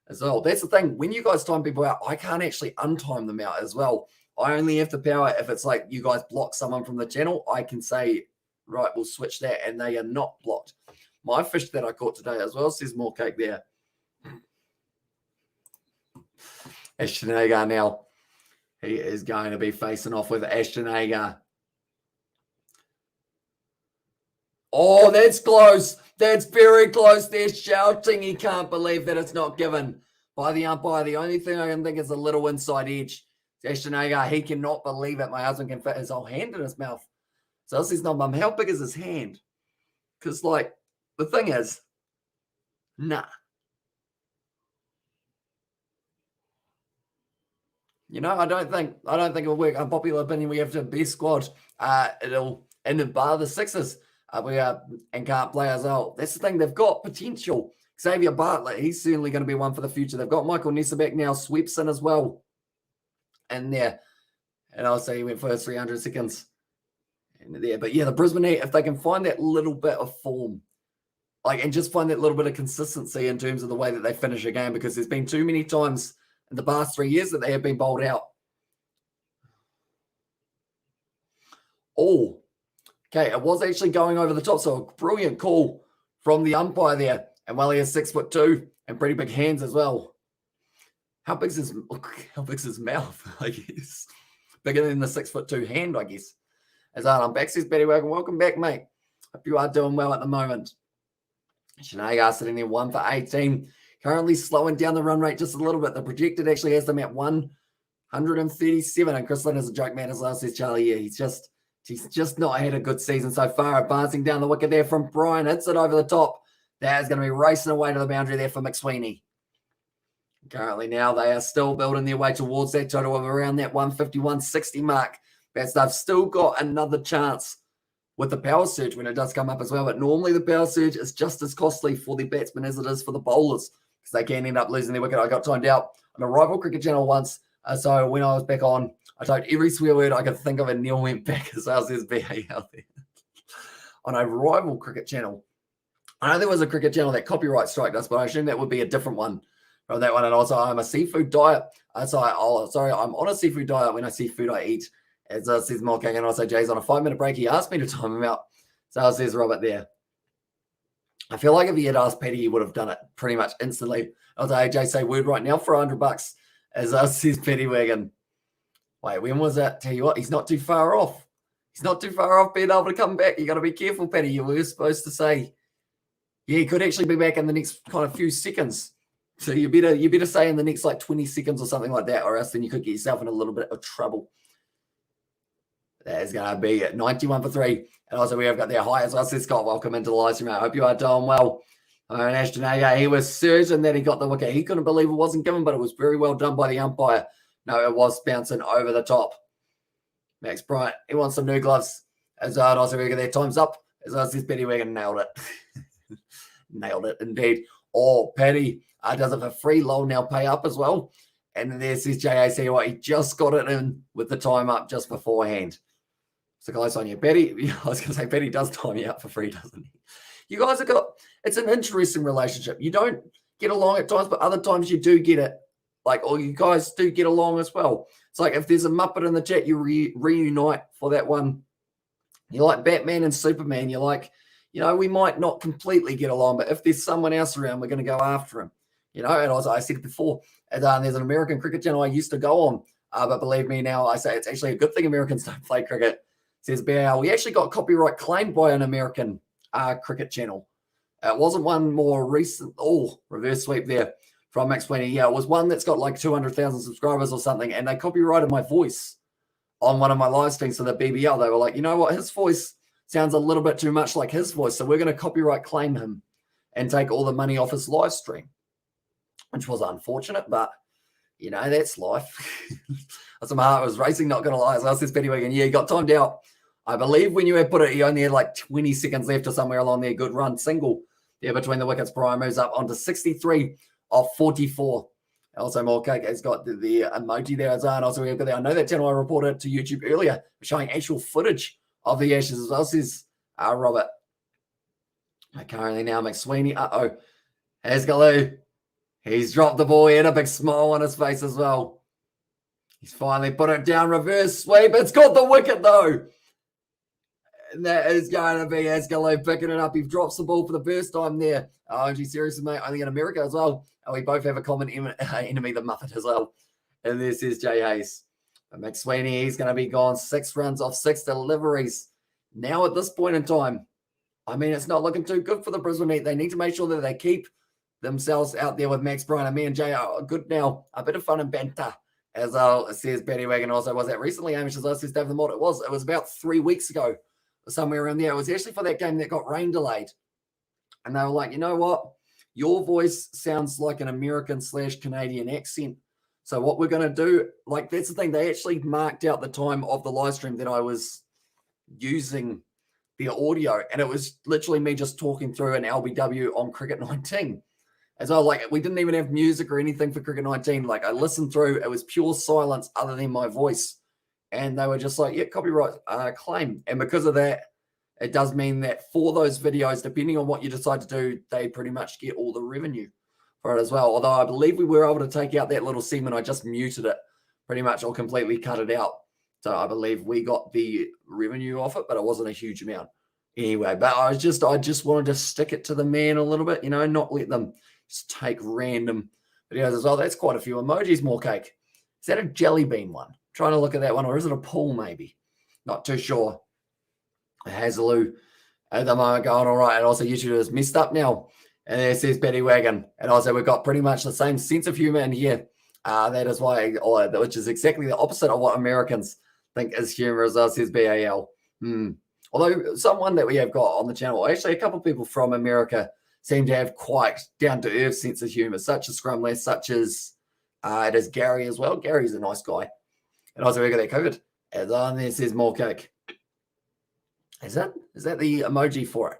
as well. That's the thing. When you guys time people out, I can't actually untime them out as well. I only have the power if it's like you guys block someone from the channel. I can say, right, we'll switch that, and they are not blocked. My fish that I caught today as well, says more cake there. Ashton Agar now. He is going to be facing off with Ashton Agar. Oh, that's close. That's very close. They're shouting. He can't believe that it's not given by the umpire. The only thing I can think is a little inside edge. Ashton Agar, he cannot believe it. My husband can fit his whole hand in his mouth. So this is not, Mum, how big is his hand? Because, like, the thing is, nah. You know, I don't think it'll work. Unpopular opinion, we have to be squad. It'll in the bar the Sixers. We are and can't play as well. That's the thing. They've got potential. Xavier Bartlett, he's certainly going to be one for the future. They've got Michael Nessa back now, sweeps in as well. And there. And I'll say he went for 300 seconds. And there. But yeah, the Brisbane Heat, if they can find that little bit of form, like, and just find that little bit of consistency in terms of the way that they finish a game, because there's been too many times in the past 3 years that they have been bowled out. Oh, okay, it was actually going over the top, so a brilliant call from the umpire there. And while he has 6'2" and pretty big hands as well. How big's his mouth, I guess? Bigger than the 6'2" hand, I guess. As I'm back, says Betty Wagon. Welcome back, mate. Hope you are doing well at the moment. Shanagar sitting there 1 for 18. Currently slowing down the run rate just a little bit. The projected actually has them at 137. And Chris Lynn is a joke man as well, says Charlie. Yeah, he's just not had a good season so far. Advancing down the wicket there from Brian. Hits it over the top. That is going to be racing away to the boundary there for McSweeney. Currently now they are still building their way towards that total of around that 150-160 mark. But they've still got another chance with the power surge when it does come up as well. But normally the power surge is just as costly for the batsmen as it is for the bowlers, because they can end up losing their wicket. I got timed out on a rival cricket channel once. So when I was back on, I typed every swear word I could think of, and Neil went back as well as BA out there. On a rival cricket channel. I know there was a cricket channel that copyright striked us, but I assume that would be a different one from that one. And also, I'm a seafood diet. I'm on a seafood diet. When I see food, I eat. As says Molkang, and also Jay's on a 5-minute break. He asked me to time him out. So says Robert there. I feel like if he had asked Paddy, he would have done it pretty much instantly. I'll say, Jay, say word right now for $100. As says Paddy Wagon. Wait, when was that? Tell you what, he's not too far off. He's not too far off being able to come back. You got to be careful, Paddy. You were supposed to say, yeah, he could actually be back in the next kind of few seconds. So you better say in the next like 20 seconds or something like that, or else then you could get yourself in a little bit of trouble. That is going to be 91 for 3. And also we have got their high as well. Says Scott, welcome into the live stream. I hope you are doing well. And Ashton Agar, he was certain that he got the wicket. He couldn't believe it wasn't given, but it was very well done by the umpire. No, it was bouncing over the top. Max Bryant, he wants some new gloves. As also we get their time's up. As I says, Petty Wagon nailed it. Nailed it indeed. Oh, Petty does it for free. Lol now pay up as well. And then there says JAC, what he just got it in with the time up just beforehand. So guys on you, Petty. I was going to say Petty does time you out for free, doesn't he? You guys have got, it's an interesting relationship. You don't get along at times, but other times you do get it. Like, or you guys do get along as well. It's like if there's a Muppet in the chat, you reunite for that one. You like Batman and Superman. You're like, we might not completely get along, but if there's someone else around, we're going to go after him. And as I said before, there's an American cricket channel I used to go on. But believe me now, I say it's actually a good thing Americans don't play cricket. Says BAL, we actually got copyright claimed by an American cricket channel. It wasn't one more recent. Oh, reverse sweep there from Max Sweeney. Yeah, it was one that's got like 200,000 subscribers or something, and they copyrighted my voice on one of my live streams for the BBL. They were like, you know what, his voice sounds a little bit too much like his voice, so we're going to copyright claim him and take all the money off his live stream, which was unfortunate, but that's life. So my heart was racing, not going to lie. So I says Petty Wigan, yeah, you got timed out. I believe when you had put it, you only had like 20 seconds left or somewhere along there. Good run, single there between the wickets. Brian moves up onto 63 of 44. Also, Morcake has got the emoji there as well. And also, we've got there. I know that channel I reported to YouTube earlier showing actual footage of the Ashes as well, says Robert. Currently now, McSweeney. Hasgaloo. He's dropped the ball. He had a big smile on his face as well. He's finally put it down. Reverse sweep. It's got the wicket, though. And that is going to be Hasgaloo picking it up. He drops the ball for the first time there. OMG seriously, mate. Only in America as well. And we both have a common enemy, the Muppet, as well. And this is Jay Hayes. But McSweeney, he's going to be gone. 6 runs off 6 deliveries. Now at this point in time, I mean, it's not looking too good for the Brisbane Heat. They need to make sure that they keep themselves out there with Max Bryan. And me and Jay are good now. A bit of fun and banter, as says Betty Wagon. Also, was that recently, Amish, as says David the Mod? It was about 3 weeks ago, somewhere around there. It was actually for that game that got rain delayed. And they were like, you know what? Your voice sounds like an American/Canadian accent. So what we're going to do, like, that's the thing. They actually marked out the time of the live stream that I was using the audio. And it was literally me just talking through an LBW on Cricket 19. As well, like, we didn't even have music or anything for Cricket 19. Like, I listened through, it was pure silence other than my voice. And they were just like, yeah, copyright claim. And because of that, it does mean that for those videos, depending on what you decide to do, they pretty much get all the revenue for it as well. Although I believe we were able to take out that little segment. I just muted it pretty much or completely cut it out. So I believe we got the revenue off it, but it wasn't a huge amount. Anyway, but I just wanted to stick it to the man a little bit, not let them just take random videos as well. That's quite a few emojis, more cake. Is that a jelly bean one? I'm trying to look at that one, or is it a pool maybe? Not too sure. Hasgaloo at the moment going all right. And also YouTube is messed up now. And there says Betty Wagon. And also we've got pretty much the same sense of humor in here. That is why, which is exactly the opposite of what Americans think is humor as well, says BAL. Although someone that we have got on the channel, actually a couple of people from America seem to have quite down-to-earth sense of humor, such as Scrumless, such as it is Gary as well. Gary's a nice guy. And also we got that COVID. And there says more cake. Is that the emoji for it?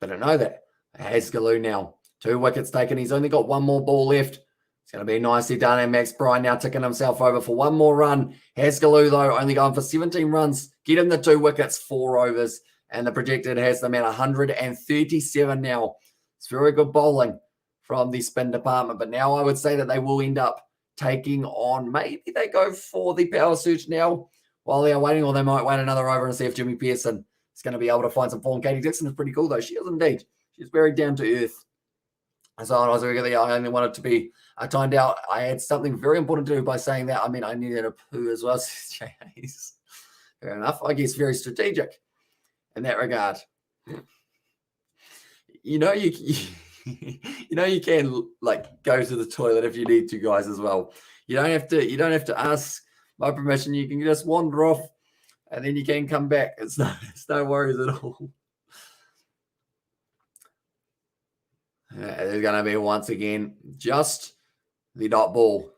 But I know that. Hasgaloo now. 2 wickets taken. He's only got 1 more ball left. It's going to be nicely done. And Max Bryan now ticking himself over for 1 more run. Hasgaloo, though, only going for 17 runs. Get him the 2 wickets, 4 overs. And the projected has them at 137 now. It's very good bowling from the spin department. But now I would say that they will end up taking on, maybe they go for the power surge now while they're waiting, or they might wait another over and see if Jimmy Pearson is going to be able to find some form. Katie Dixon is pretty cool, though. She is indeed. She's very down to earth. So I only wanted to be timed out. I had something very important to do by saying that. I mean, I needed a poo as well. Fair enough. I guess very strategic in that regard. You can like go to the toilet if you need to, guys, as well. You don't have to ask my permission. You can just wander off and then you can come back. It's no worries at all. There's going to be once again just the dot ball.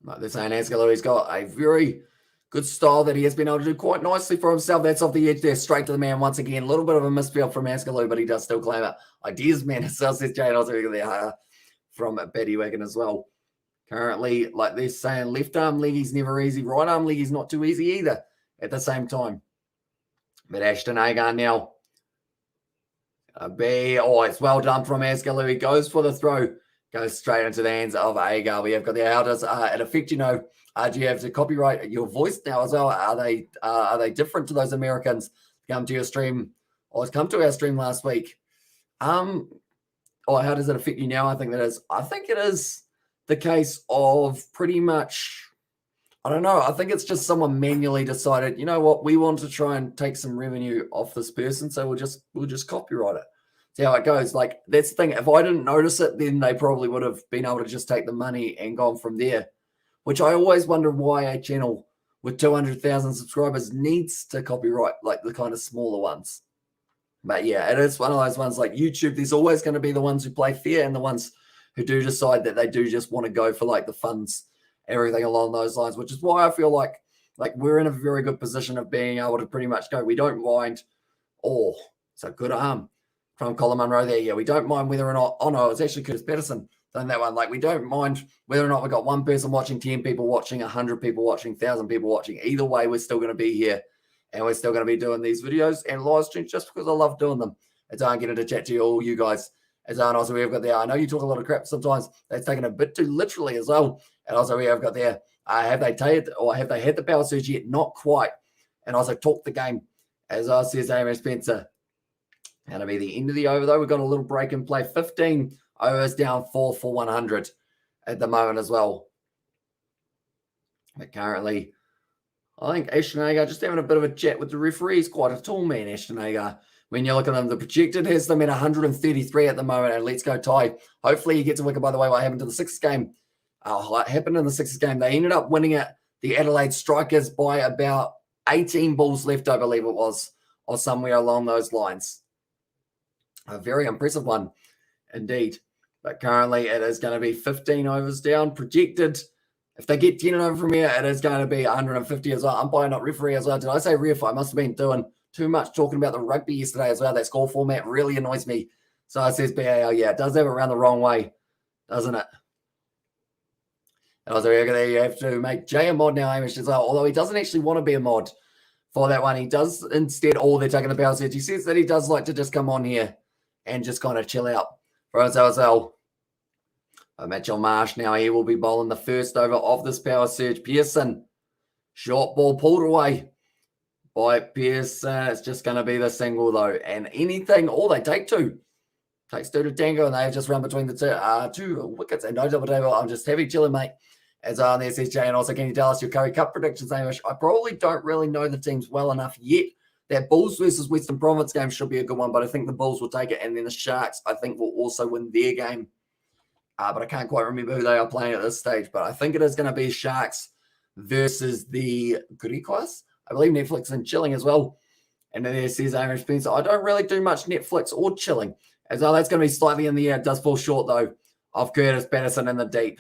Like they're saying, Ascalou, he's got a very good style that he has been able to do quite nicely for himself. That's off the edge there, straight to the man once again. A little bit of a misfield from Ascalou, but he does still claim it. Ideas, man, says Jane also there from Betty Wagon as well. Currently, like they're saying, left arm leggy's never easy. Right arm leggy's not too easy either at the same time. But Ashton Agar now. It's well done from Ascalou. He goes for the throw. Goes straight into the hands of Agar. We have got the outers at effect. Do you have to copyright your voice now as well? Are they different to those Americans? Come to your stream, or come to our stream last week. How does it affect you now? I think it is the case of pretty much. I don't know. I think it's just someone manually decided, you know what, we want to try and take some revenue off this person, so we'll just copyright it. See how it goes. Like, that's the thing. If I didn't notice it, then they probably would have been able to just take the money and gone from there, which I always wonder why a channel with 200,000 subscribers needs to copyright like the kind of smaller ones. But yeah, it is one of those ones like YouTube. There's always going to be the ones who play fair and the ones who do decide that they do just want to go for like the funds, everything along those lines, which is why I feel like we're in a very good position of being able to pretty much go. We don't mind. Oh, it's a good arm from Colin Munro there. Yeah, we don't mind whether or not. Oh no, it's actually Curtis Patterson done that one. Like, we don't mind whether or not we've got one person watching, 10 people watching, 100 people watching, 1,000 people watching. Either way, we're still going to be here and we're still going to be doing these videos and live streams just because I love doing them. As I'm getting to chat to all you guys. As also we have got there. I know you talk a lot of crap sometimes. That's taken a bit too literally as well. And also we have got there. Have they had the power surge yet? Not quite. And also talk the game. As I says, Amos Spencer. That'll be the end of the over though. We've got a little break in play. 15 overs down 4 for 100 at the moment as well. But currently, I think Ashton Agar just having a bit of a chat with the referee. He's quite a tall man, Ashton Agar. When you look at them, the projected has them at 133 at the moment, and let's go tie. Hopefully he gets a wicket. By the way, what happened to the sixth game? What happened in the sixth game? They ended up winning it, the Adelaide Strikers, by about 18 balls left, I believe it was, or somewhere along those lines. A very impressive one indeed. But currently it is going to be 15 overs down. Projected, if they get 10 over from here, it is going to be 150 as well. Umpire, not referee as well. Did I say ref? I must have been doing too much talking about the rugby yesterday as well. That score format really annoys me. So it says BAL. Yeah, it does have it around the wrong way, doesn't it? And also, there you have to make Jay a mod now, Amish, as well. Although he doesn't actually want to be a mod for that one. He does instead, they're taking the power surge. He says that he does like to just come on here and just kind of chill out for us as well. Mitchell Marsh now, he will be bowling the first over of this power surge. Pearson, short ball pulled away by Pearson. It's just going to be the single though. And anything, they take two. Takes two to tango, and they have just run between the two wickets and no double table. I'm just heavy chilling, mate. As on there says Jay, and also can you tell us your Curry Cup predictions, Amish? I probably don't really know the teams well enough yet. That Bulls versus Western Province game should be a good one, but I think the Bulls will take it, and then the Sharks, I think, will also win their game. But I can't quite remember who they are playing at this stage, but I think it is going to be Sharks versus the Griquas. I believe Netflix and chilling as well. And then there says Amish Spencer, I don't really do much Netflix or chilling. As well, that's going to be slightly in the air. It does fall short, though, of Curtis Patterson in the deep.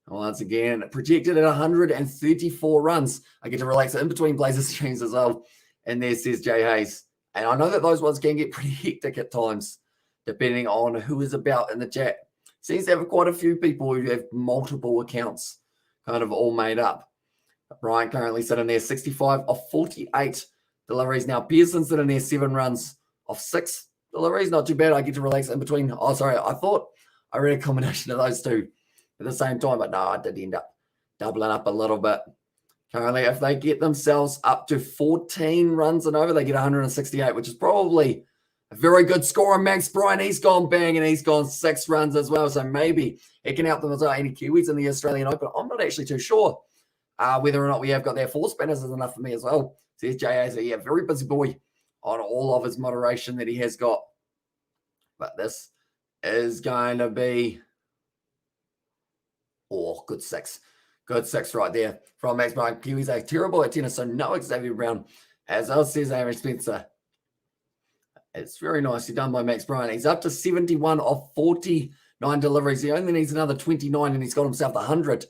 Once again, projected at 134 runs. I get to relax it in between Blazer streams as well. And there says Jay Hayes. And I know that those ones can get pretty hectic at times, depending on who is about in the chat. Seems to have quite a few people who have multiple accounts kind of all made up. Brian currently sitting there 65 of 48 deliveries. Now Pearson sitting there 7 runs of 6 deliveries. Not too bad. I get to relax in between. Oh, sorry. I thought I read a combination of those two at the same time, but no, I did end up doubling up a little bit. Currently, if they get themselves up to 14 runs and over, they get 168, which is probably a very good score on Max Bryan. He's gone bang and he's gone 6 runs as well. So maybe it can help them as well. Any Kiwis in the Australian Open? I'm not actually too sure whether or not we have got their 4 spinners is enough for me as well. Says J.A. So, yeah, very busy boy on all of his moderation that he has got. But this is going to be, good 6. Good 6 right there from Max Bryan. Kiwis are terrible at tennis, so no Xavier Brown. As else says Aaron Spencer. It's very nicely done by Max Bryan. He's up to 71 of 49 deliveries. He only needs another 29, and he's got himself 100.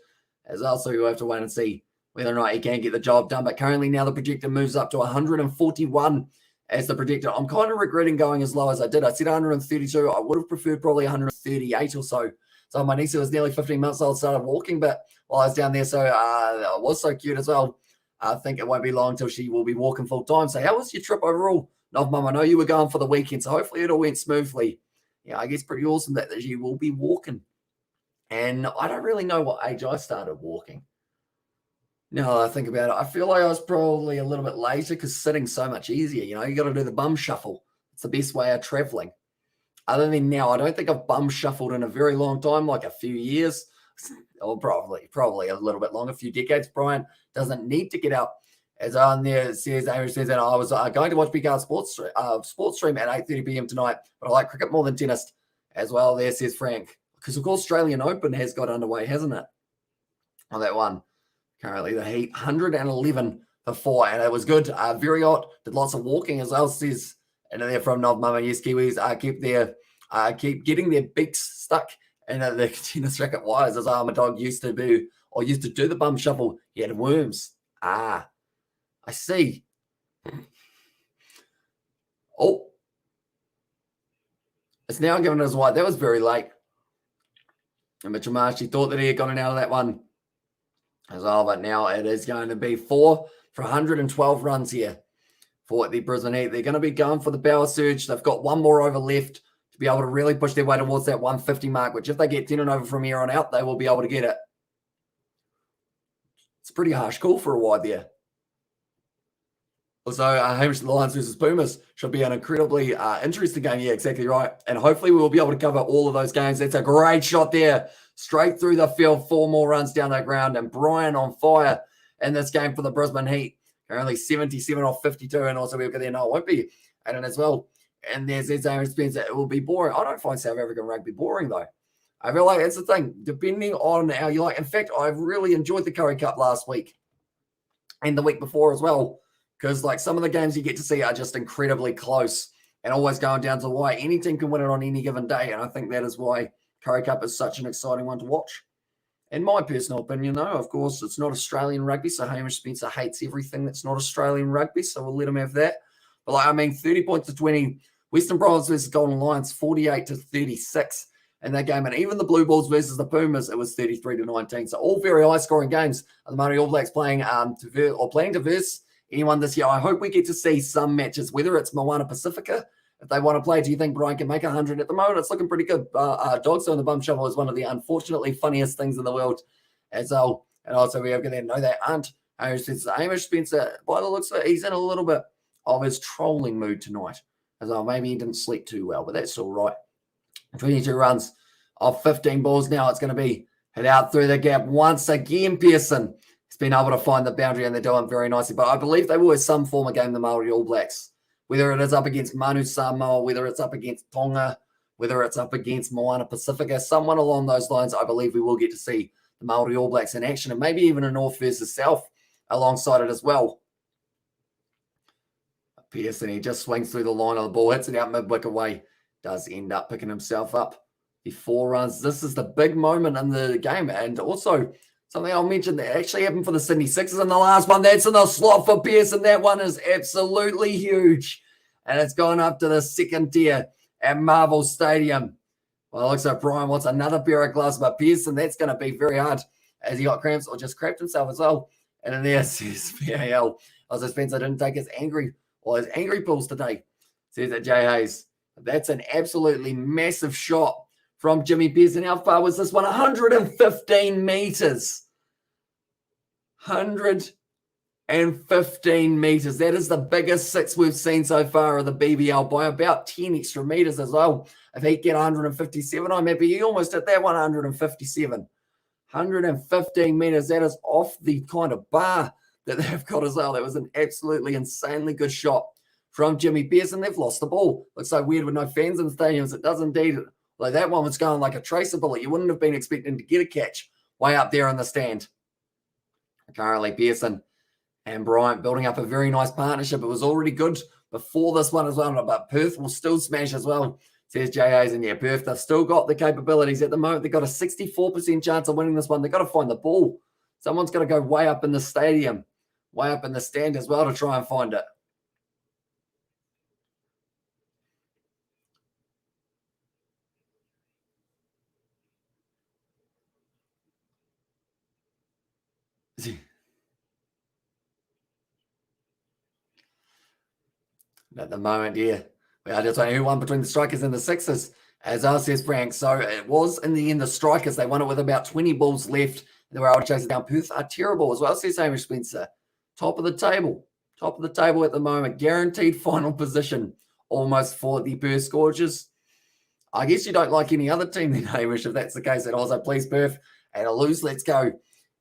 As also, you'll have to wait and see whether or not he can get the job done. But currently now the projector moves up to 141 as the predictor. I'm kind of regretting going as low as I did. I said 132. I would have preferred probably 138 or so. So my niece, who was nearly 15 months old, started walking, but while I was down there, so it was so cute as well. I think it won't be long until she will be walking full time. So how was your trip overall? Nov Mum, I know you were going for the weekend, so hopefully it all went smoothly. Yeah, I guess pretty awesome that she will be walking. And I don't really know what age I started walking. Now that I think about it, I feel like I was probably a little bit later because sitting's so much easier. You know, you got to do the bum shuffle. It's the best way of traveling. Other than now, I don't think I've bum shuffled in a very long time, like a few years, or probably a little bit longer, a few decades. Brian doesn't need to get out. As on there says, Amy says that I was going to watch Big Bash sports stream at 8:30 p.m. tonight, but I like cricket more than tennis as well. There says Frank, because of course Australian Open has got underway, hasn't it? On that one, currently the Heat 111 for 4, and it was good. Very hot. Did lots of walking as well. Says and there from Nov Mama. Yes, Kiwis keep getting their beaks stuck in the tennis racket wires. As my dog used to do the bum shuffle. He had worms. I see. Oh, it's now given us white. That was very late. And Mitchell Marsh, he thought that he had gotten out of that one as well, but now it is going to be 4 for 112 runs here for the Brisbane Heat. They're going to be going for the power surge. They've got one more over left to be able to really push their way towards that 150 mark, which if they get 10 and over from here on out, they will be able to get it. It's a pretty harsh call for a wide there. Also, Hamish Lions versus Pumas should be an incredibly interesting game. Yeah, exactly right. And hopefully we will be able to cover all of those games. That's a great shot there. Straight through the field, 4 more runs down that ground. And Brian on fire in this game for the Brisbane Heat. Currently 77 off 52. And also we'll get there. No, it won't be. And as well. And there's Aaron Spencer. It will be boring. I don't find South African rugby boring, though. I feel like that's the thing. Depending on how you like. In fact, I've really enjoyed the Curry Cup last week. And the week before as well. Because like some of the games you get to see are just incredibly close and always going down to why any team can win it on any given day. And I think that is why Curry Cup is such an exciting one to watch. In my personal opinion, though, of course, it's not Australian rugby. So Hamish Spencer hates everything that's not Australian rugby. So we'll let him have that. But 30 points to 20. Western Province versus Golden Lions, 48 to 36 in that game. And even the Blue Bulls versus the Pumas, it was 33 to 19. So all very high scoring games. The Māori All Blacks playing planning to verse anyone this year. I hope we get to see some matches, whether it's Moana Pacifica. If they want to play, do you think Brian can make 100 at the moment? It's looking pretty good. Dogs on the bum shuffle is one of the unfortunately funniest things in the world as well. And also we are going to know that Hamish Spencer, by the looks of it, he's in a little bit of his trolling mood tonight. As well, maybe he didn't sleep too well, but that's all right. 22 runs off 15 balls now. It's going to be hit out through the gap once again, Pearson. He's been able to find the boundary and they're doing very nicely. But I believe they will have some form of game, the Māori All Blacks. Whether it is up against Manu Samoa, whether it's up against Tonga, whether it's up against Moana Pacifica, someone along those lines, I believe we will get to see the Māori All Blacks in action and maybe even a North versus South alongside it as well. Pearson, he just swings through the line of the ball, hits it out mid-wicket away, does end up picking himself up. The 4 runs. This is the big moment in the game. And also, something I'll mention that actually happened for the Sydney Sixers in the last one. That's in the slot for Pearson. That one is absolutely huge. And it's gone up to the second tier at Marvel Stadium. Well, it looks like Brian wants another pair of gloves, but Pearson, that's going to be very hard as he got cramps or just crapped himself as well. And then there says PAL. Also, Spencer didn't take his angry pills today. Says that Jay Hayes. That's an absolutely massive shot from Jimmy Pearson. How far was this one? 115 meters. 115 meters. That is the biggest 6 we've seen so far of the BBL by about 10 extra meters as well. If he get 157, I'm happy. He almost hit that 157. 115 meters. That is off the kind of bar that they've got as well. That was an absolutely insanely good shot from Jimmy Pearson. They've lost the ball. Looks so weird with no fans in stadiums. It does indeed. Like that one was going like a tracer bullet. You wouldn't have been expecting to get a catch way up there in the stand. Currently, Pearson and Bryant building up a very nice partnership. It was already good before this one as well, but Perth will still smash as well, says Jay Hayes. And yeah, Perth, they've still got the capabilities at the moment. They've got a 64% chance of winning this one. They've got to find the ball. Someone's got to go way up in the stadium, way up in the stand as well to try and find it. At the moment, yeah, we are just waiting who won between the Strikers and the Sixers, as us, says Frank. So it was in the end the Strikers. They won it with about 20 balls left. They were able to chase it down. Perth are terrible as well, says Hamish Spencer. Top of the table at the moment. Guaranteed final position almost for the Perth Scorchers. I guess you don't like any other team then, Hamish, if that's the case. And also, please Perth and a lose, let's go.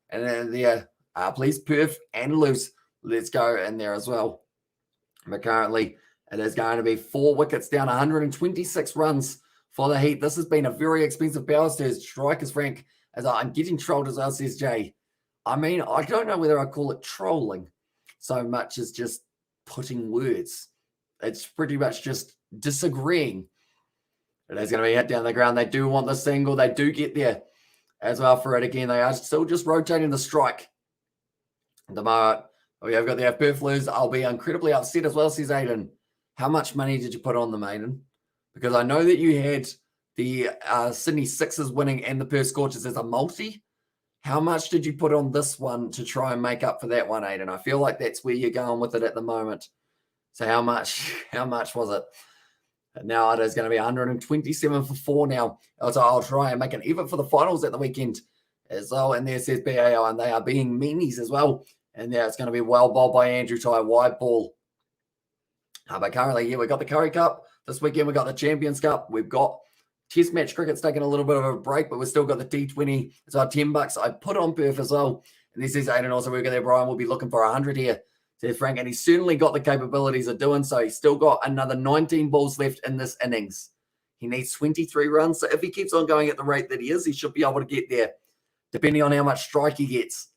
And then there, please Perth and lose, let's go in there as well. But currently, it is going to be 4 wickets down, 126 runs for the Heat. This has been a very expensive power stage. Strikers, Frank, as I'm getting trolled as well, says Jay. I mean, I don't know whether I call it trolling so much as just putting words. It's pretty much just disagreeing. It is going to be hit down the ground. They do want the single. They do get there as well for it again. They are still just rotating the strike. The moment we have got the Perth lose, I'll be incredibly upset as well, says Aiden. How much money did you put on them, Aiden? Because I know that you had the Sydney Sixers winning and the Perth Scorchers as a multi. How much did you put on this one to try and make up for that one, Aiden? I feel like that's where you're going with it at the moment. So how much was it? Now it is going to be 127 for 4 now. So I'll try and make an effort for the finals at the weekend as well. And there says BAO, and they are being meanies as well. And there it's going to be well bowled by Andrew Ty, wide ball. But currently, yeah, we've got the Curry Cup. This weekend, we've got the Champions Cup. We've got Test match cricket's taking a little bit of a break, but we've still got the T20. It's our $10. I put on Perth as well. And this is Aiden also. We're there, Brian. We'll be looking for 100 here, says Frank. And he's certainly got the capabilities of doing so. He's still got another 19 balls left in this innings. He needs 23 runs. So if he keeps on going at the rate that he is, he should be able to get there, depending on how much strike he gets.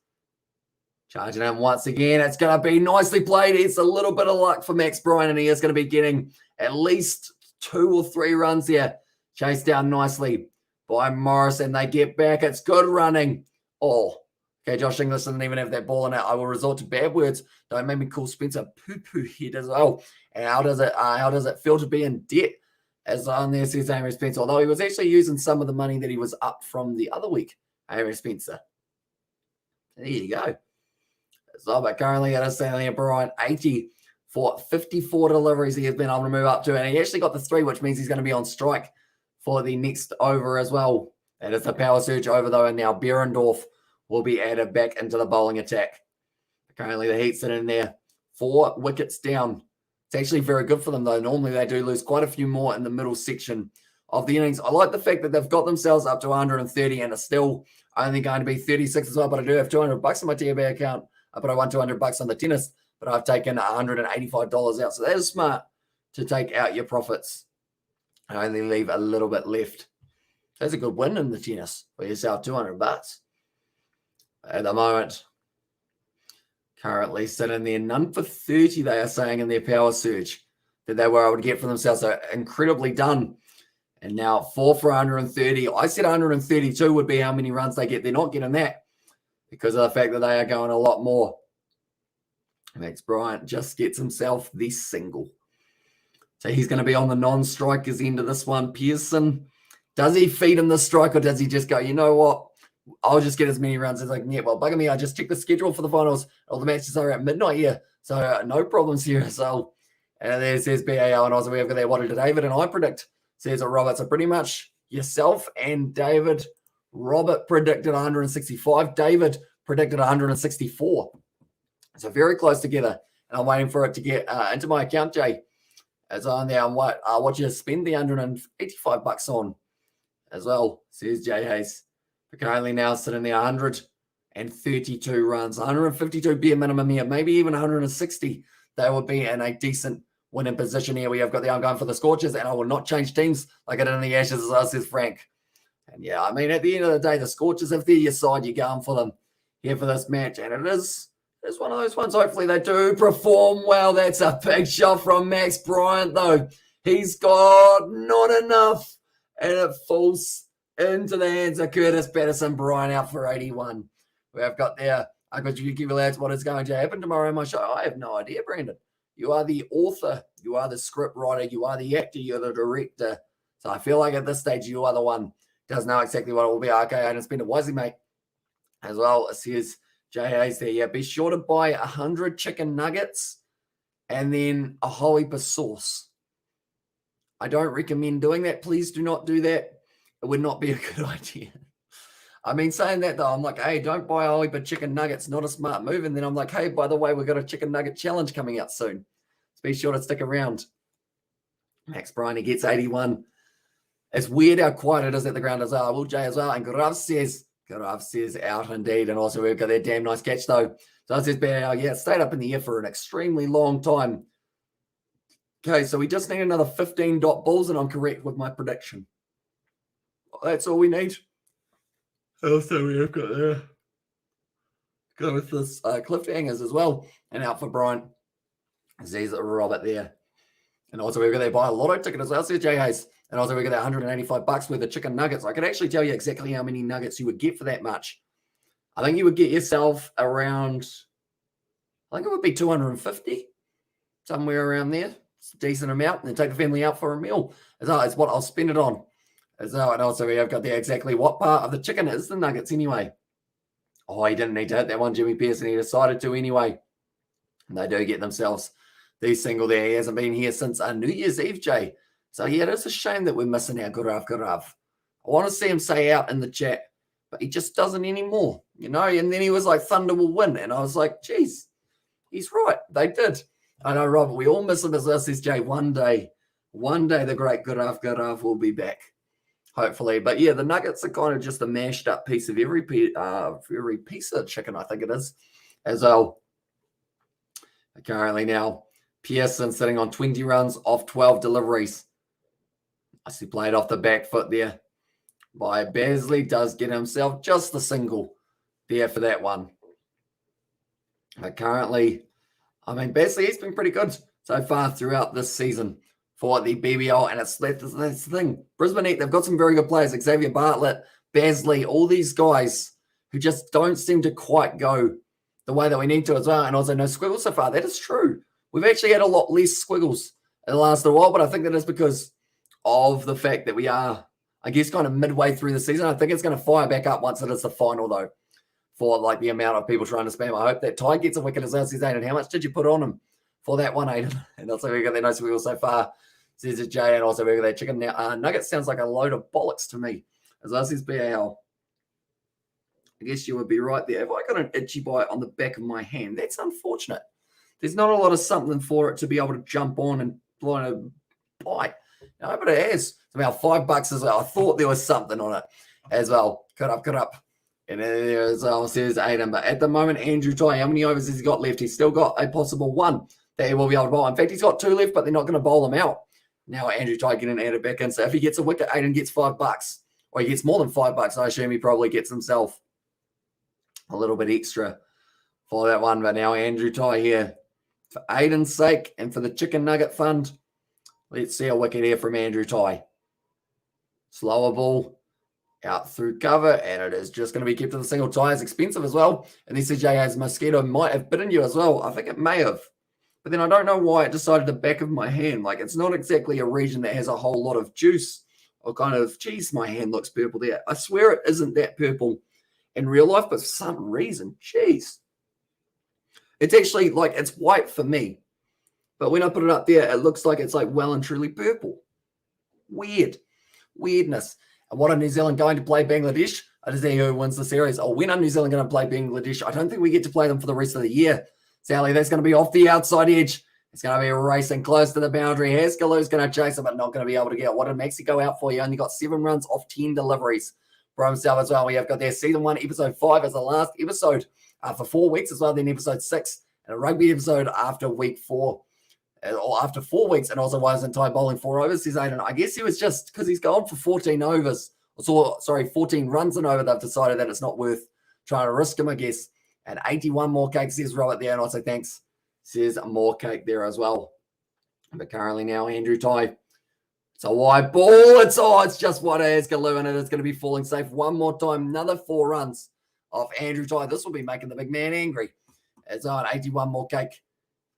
Charging him once again. It's going to be nicely played. It's a little bit of luck for Max Bryan, and he is going to be getting at least 2 or 3 runs here. Chased down nicely by Morris, and they get back. It's good running. Oh, okay, Josh Inglis didn't even have that ball in it. I will resort to bad words. Don't make me call Spencer poo-poo head as well. And how does it feel to be in debt? As on there says Amy Spencer, although he was actually using some of the money that he was up from the other week, Amy Spencer. There you go. So, but currently it is standing there, Brian, 80 for 54 deliveries he has been able to move up to. And he actually got the 3, which means he's going to be on strike for the next over as well. That is the power surge over, though, and now Berendorf will be added back into the bowling attack. Currently, the Heat's in there, 4 wickets down. It's actually very good for them, though. Normally, they do lose quite a few more in the middle section of the innings. I like the fact that they've got themselves up to 130 and are still only going to be 36 as well, but I do have $200 in my TAB account. But I won $200 on the tennis, but I've taken $185 out. So that is smart to take out your profits and only leave a little bit left. That's a good win in the tennis for yourself, $200. At the moment, currently sitting there, none for 30, they are saying in their power surge that they were able to get for themselves. So incredibly done. And now 4 for 130. I said 132 would be how many runs they get. They're not getting that because of the fact that they are going a lot more. Max Bryant just gets himself the single. So he's going to be on the non-strikers end of this one. Pearson, does he feed him the strike or does he just go, you know what? I'll just get as many runs as I can get. Well, bugger me, I just checked the schedule for the finals. All the matches are at midnight here. So no problems here. So, and there says BAL, and also we have got that water to David, and I predict, says Robert. So pretty much yourself and David. Robert predicted 165. David predicted 164. So very close together. And I'm waiting for it to get into my account, Jay. As on there, what you spend the $185 on as well, says Jay Hayes. We're currently now sitting there 100 and 32 runs. 152 bare minimum here, maybe even 160. They would be in a decent winning position here. We have got I'm going for the Scorchers, and I will not change teams like I did in the Ashes, as well, says Frank. And yeah, I mean, at the end of the day, the Scorchers, if they're your side, you're going for them here for this match. And it's one of those ones. Hopefully they do perform well. That's a big shot from Max Bryant, though. He's got not enough, and it falls into the hands of Curtis Patterson. Bryant out for 81. We have got there. I got you, give lads, what is going to happen tomorrow on my show? I have no idea, Brandon. You are the author. You are the script writer. You are the actor. You're the director. So I feel like at this stage, you are the one does know exactly what it will be. Okay, and it's been a wisely, mate. As well, it says J.A.'s there. Yeah, be sure to buy 100 chicken nuggets and then a whole heap of sauce. I don't recommend doing that. Please do not do that. It would not be a good idea. I mean, saying that, though, I'm like, hey, don't buy a whole heap of chicken nuggets. Not a smart move. And then I'm like, hey, by the way, we've got a chicken nugget challenge coming out soon. So be sure to stick around. Max Bryant, he gets 81. It's weird how quiet it is at the ground as well. Will Jay as well. And Gaurav says out indeed. And also we've got that damn nice catch, though. So it says, yeah, stayed up in the air for an extremely long time. Okay, so we just need another 15 dot balls, and I'm correct with my prediction. That's all we need. Also, we have got there. Go with this cliffhangers as well. And out for Bryant. There's Robert there. And also we've got that buy a lotto ticket as well. Says Jay Hayes. And also we got that $185 worth of chicken nuggets. I could actually tell you exactly how many nuggets you would get for that much. I think you would get yourself around, I think it would be 250, somewhere around there. It's a decent amount. And then take the family out for a meal. It's what I'll spend it on. And also we have got there exactly what part of the chicken is the nuggets anyway. Oh, he didn't need to hit that one, Jimmy Pearson. He decided to anyway. And they do get themselves the single there. He hasn't been here since New Year's Eve, Jay. So, yeah, it's a shame that we're missing out Gaurav. I want to see him say out in the chat, but he just doesn't anymore, you know. And then he was like, Thunder will win. And I was like, geez, he's right. They did. I know, Robert, we all miss him as well, says Jay. One day the great Gaurav will be back, hopefully. But, yeah, the nuggets are kind of just a mashed up piece of every piece of chicken, I think it is, as well. Currently now, Pearson sitting on 20 runs off 12 deliveries. Nicely played off the back foot there by Basley. Does get himself just the single there for that one. But currently, I mean, Basley, he's been pretty good so far throughout this season for the BBL. And that's the thing. Brisbane Heat, they've got some very good players. Xavier Bartlett, Basley, all these guys who just don't seem to quite go the way that we need to as well. And also no squiggles so far. That is true. We've actually had a lot less squiggles in the last little while, but I think that is because of the fact that we are, I guess, kind of midway through the season. I think it's going to fire back up once it is the final, though, for like the amount of people trying to spam. I hope that Ty gets a wicket as well, says Aiden. How much did you put on him for that one, Aiden? And also we got that no squiggles so far, says Jay. And also we got that chicken now. Nugget sounds like a load of bollocks to me, as well, says BAL. I guess you would be right there. Have I got an itchy bite on the back of my hand? That's unfortunate. There's not a lot of something for it to be able to jump on and blow a bite. No, but it has. It's about $5 as well. I thought there was something on it as well. Cut up. And there as well, says Aiden. But at the moment, Andrew Ty, how many overs has he got left? He's still got a possible one that he will be able to bowl. In fact, he's got 2 left, but they're not going to bowl him out. Now Andrew Ty getting added back in. So if he gets a wicket, Aiden gets $5. Or he gets more than $5. I assume he probably gets himself a little bit extra for that one. But now Andrew Ty here, for Aiden's sake and for the Chicken Nugget Fund, let's see a wicket here from Andrew Ty. Slower ball out through cover, and it is just going to be kept to the single. Ty is expensive as well. And this CJ's mosquito might have bitten you as well. I think it may have. But then I don't know why it decided the back of my hand. Like, it's not exactly a region that has a whole lot of juice or kind of, geez, my hand looks purple there. I swear it isn't that purple in real life, but for some reason, geez. It's actually like, it's white for me. But when I put it up there, it looks like it's like well and truly purple. Weirdness. And what are New Zealand going to play Bangladesh? I just see who wins the series. Oh, when are New Zealand going to play Bangladesh? I don't think we get to play them for the rest of the year. Sally, that's going to be off the outside edge. It's going to be racing close to the boundary. Haskalou's going to chase it, but not going to be able to get it. What did Maxi go out for? He only got 7 runs off 10 deliveries for himself as well. We have got their season 1, episode 5 as the last episode for 4 weeks as well. Then episode 6 and a rugby episode after week 4. Or after 4 weeks, and also why his entire bowling 4 overs, says Aiden. I guess he was just because he's gone for 14 overs. 14 runs and over. They've decided that it's not worth trying to risk him, I guess. And 81 more cake, says Robert there. And also thanks, says more cake there as well. But currently now, Andrew Ty. It's a wide ball. It's just what it is, Galoo, and it is going to be falling safe one more time. Another 4 runs of Andrew Ty. This will be making the big man angry. It's on 81 more cake.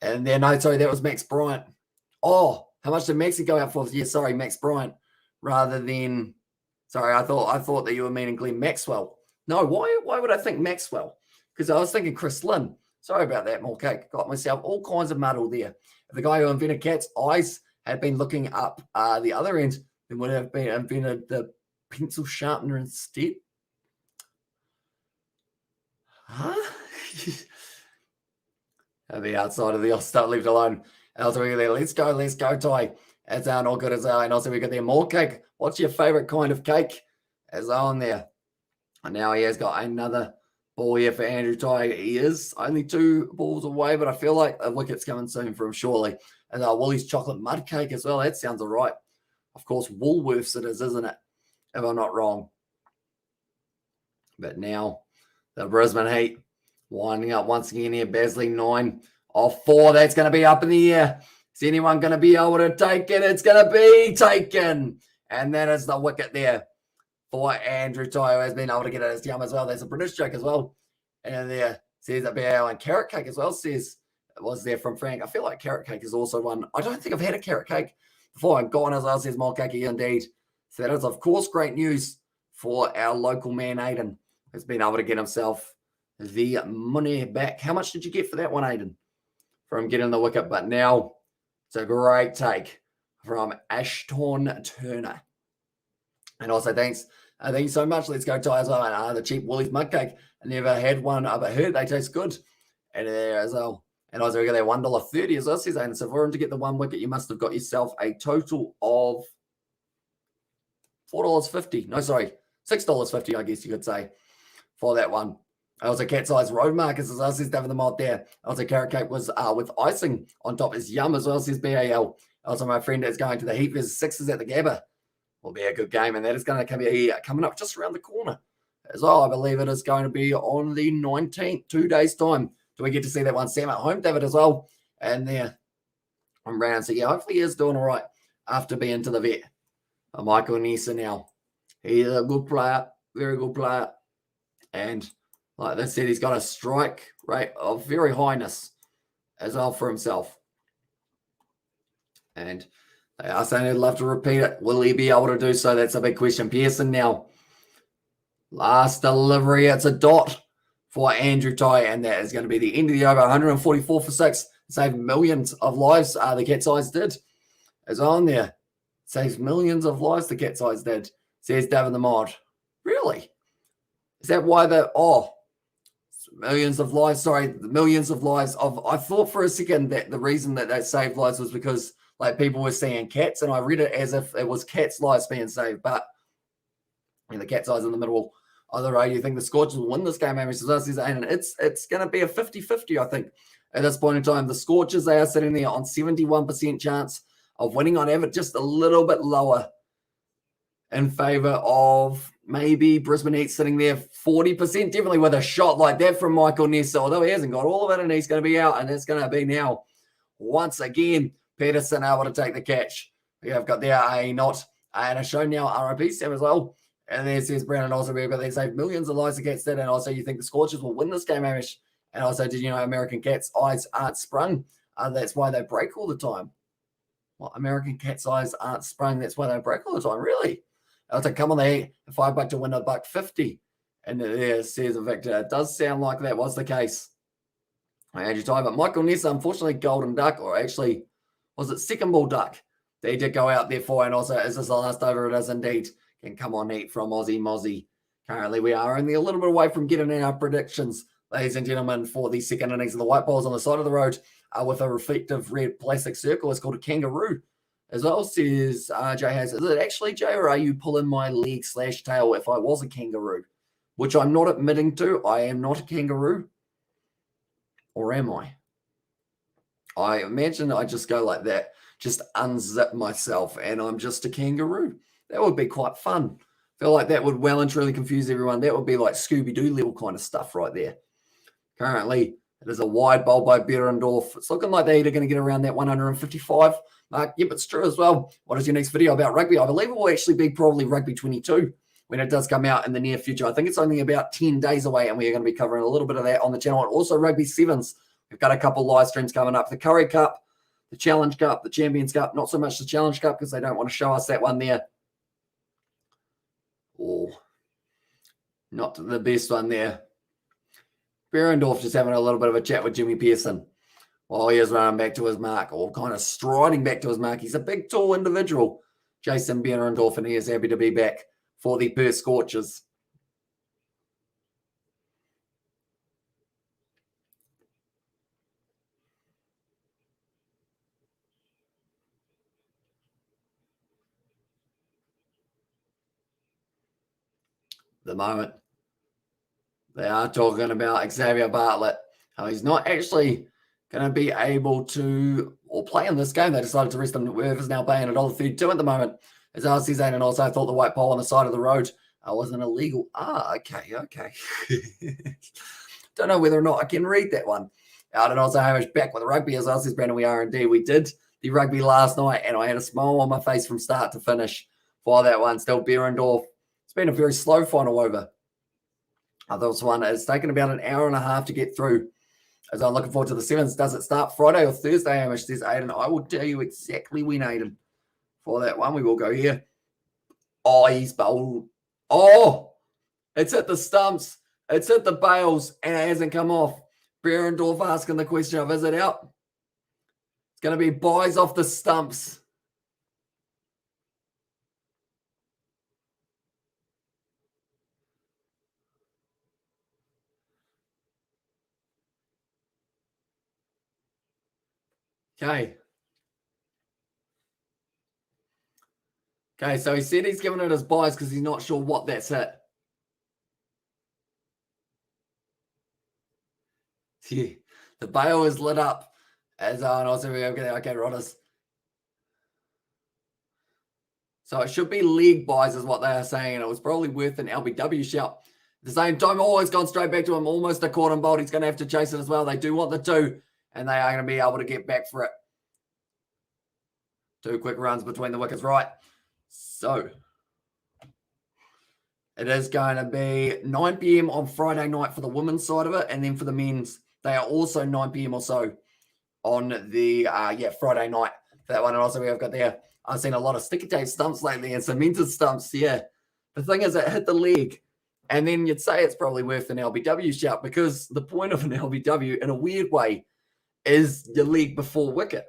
And then, no, sorry, that was Max Bryant. Oh, how much did Maxie go out for? Yeah, sorry, Max Bryant. Rather than, sorry, I thought that you were meaning Glenn Maxwell. No, why would I think Maxwell? Because I was thinking Chris Lynn. Sorry about that, more cake. Got myself all kinds of muddle there. If the guy who invented cat's eyes had been looking up the other end, then would have been invented the pencil sharpener instead. Huh? At the outside of the start left alone. Also, let's go, Ty. That's all good as well. And also, we got there more cake. What's your favorite kind of cake? As on there. And now he has got another ball here for Andrew Ty. He is only 2 balls away, but I feel like a wicket's coming soon for him, surely. And Woolies chocolate mud cake as well. That sounds all right. Of course, Woolworths it is, isn't it? If I'm not wrong. But now, the Brisbane Heat winding up once again here. Basley 9 off 4. That's going to be up in the air. Is anyone going to be able to take it? It's going to be taken. And that is the wicket there for Andrew Ty, who has been able to get it his yum as well. There's a British joke as well. And there says that BAL and carrot cake as well. Says it was there from Frank. I feel like carrot cake is also one. I don't think I've had a carrot cake before. I'm gone as well, says more cakey indeed. So that is, of course, great news for our local man, Aiden, who's been able to get himself the money back. How much did you get for that one, Aiden? From getting the wicket. But now it's a great take from Ashton Turner. And also thank you so much. Let's go, Ty, as well. And the cheap Woolies mud cake. I never had one, but heard they taste good. And there as well. And also we got that $1.30 as well, says Aiden. So for him to get the 1 wicket, you must have got yourself a total of $4.50. No, sorry, $6.50, I guess you could say, for that one. Also, Cat's Eyes Road Markers as well, says David the Mod there. Also, carrot cake was with icing on top is yum as well, says BAL. Also, my friend is going to the Heat vs Sixers at the Gabba. Will be a good game, and that is going to be coming up just around the corner as well. I believe it is going to be on the 19th, 2 days' time. Do we get to see that one? Sam at home, David, as well. And there on Brown. So, yeah, hopefully he is doing all right after being to the vet. Michael Nisa now. He's a good player, very good player. And like they said, he's got a strike rate of very highness as well for himself. And they are saying they'd love to repeat it. Will he be able to do so? That's a big question. Pearson now. Last delivery. It's a dot for Andrew Ty. And that is going to be the end of the over. 144 for 6. Saved millions of lives. The Cat's Eyes did. It's on there. Saves millions of lives, the Cat's Eyes did. Says David the Mod. Really? Is that why millions of lives, sorry, millions of lives of, I thought for a second that the reason that they saved lives was because like people were seeing cats, and I read it as if it was cats' lives being saved, but the Cat's Eyes in the middle of the road. You think the Scorchers will win this game, Amy? Says, it's going to be a 50-50, I think, at this point in time. The Scorchers, they are sitting there on 71% chance of winning on average, just a little bit lower in favour of maybe Brisbane Heat sitting there 40%, definitely with a shot like that from Michael Nessa, although he hasn't got all of it and he's going to be out, and it's going to be now once again Peterson able to take the catch. We have got there a not and a show now RIP Sam as well. And there says Brandon also, we've got they saved millions of lives against that. And also, you think the Scorchers will win this game, Amish? And also, did you know American Cat's Eyes aren't sprung? That's why they break all the time. Well, American Cat's Eyes aren't sprung. That's why they break all the time. Really? To come on the Heat, $5 to win $1.50. And there says Victor. It does sound like that was the case. Andrew Ty, but Michael Nessa, unfortunately, Golden Duck, or actually, was it Second Ball Duck? They did go out there for, and also, is this the last over? It is indeed. Can come on, Heat from Aussie Mozzie. Currently, we are only a little bit away from getting our predictions, ladies and gentlemen, for the second innings of the white balls on the side of the road with a reflective red plastic circle. It's called a kangaroo As well, says Jay Hayes, is it actually Jay, or are you pulling my leg / tail if I was a kangaroo? Which I'm not admitting to. I am not a kangaroo. Or am I? I imagine I just go like that, just unzip myself, and I'm just a kangaroo. That would be quite fun. I feel like that would well and truly confuse everyone. That would be like Scooby-Doo level kind of stuff right there. Currently, it is a wide bowl by Behrendorff. It's looking like they're either going to get around that 155 mark. Yep, it's true as well. What is your next video about rugby? I believe it will actually be probably Rugby 22 when it does come out in the near future. I think it's only about 10 days away, and we are going to be covering a little bit of that on the channel. And also Rugby Sevens. We've got a couple live streams coming up. The Curry Cup, the Challenge Cup, the Champions Cup. Not so much the Challenge Cup because they don't want to show us that one there. Oh, not the best one there. Behrendorff just having a little bit of a chat with Jimmy Pearson while he is running back to his mark, or kind of striding back to his mark. He's a big, tall individual, Jason Behrendorff, and he is happy to be back for the Perth Scorchers. The moment they are talking about Xavier Bartlett, how he's not actually going to be able to or play in this game. They decided to rest him. Whoever's now paying $1.32 at the moment. As RC Zane, and also I thought the white pole on the side of the road wasn't illegal. Okay. Don't know whether or not I can read that one. And also Hamish back with the rugby. As us, Brandon, we are indeed. We did the rugby last night, and I had a smile on my face from start to finish for that one. Still Behrendorff. It's been a very slow final over. This one has taken about an hour and a half to get through. As I'm looking forward to the sevens. Does it start Friday or Thursday, Hamish? Says Aiden. I will tell you exactly when, Aiden. For that one, we will go here. Oh, he's bowled. Oh, it's at the stumps. It's at the bails, and it hasn't come off. Behrendorff asking the question of, is it out? It's going to be buys off the stumps. Okay. Okay, so he said he's giving it his buys because he's not sure what that's at. Yeah, the bail is lit up. As also we okay, Rodders. So it should be leg buys is what they are saying, and it was probably worth an LBW shout. At the same time, it's gone straight back to him, almost a caught and bolt. He's going to have to chase it as well. They do want the 2, and they are going to be able to get back for it. 2 quick runs between the wickets, right? So it is going to be 9 p.m. on Friday night for the women's side of it, and then for the men's, they are also 9 p.m. or so on the Friday night for that one. And also we have got there, I've seen a lot of sticky tape stumps lately and cemented stumps. Yeah, the thing is, it hit the leg, and then you'd say it's probably worth an LBW shout, because the point of an LBW in a weird way is your leg before wicket.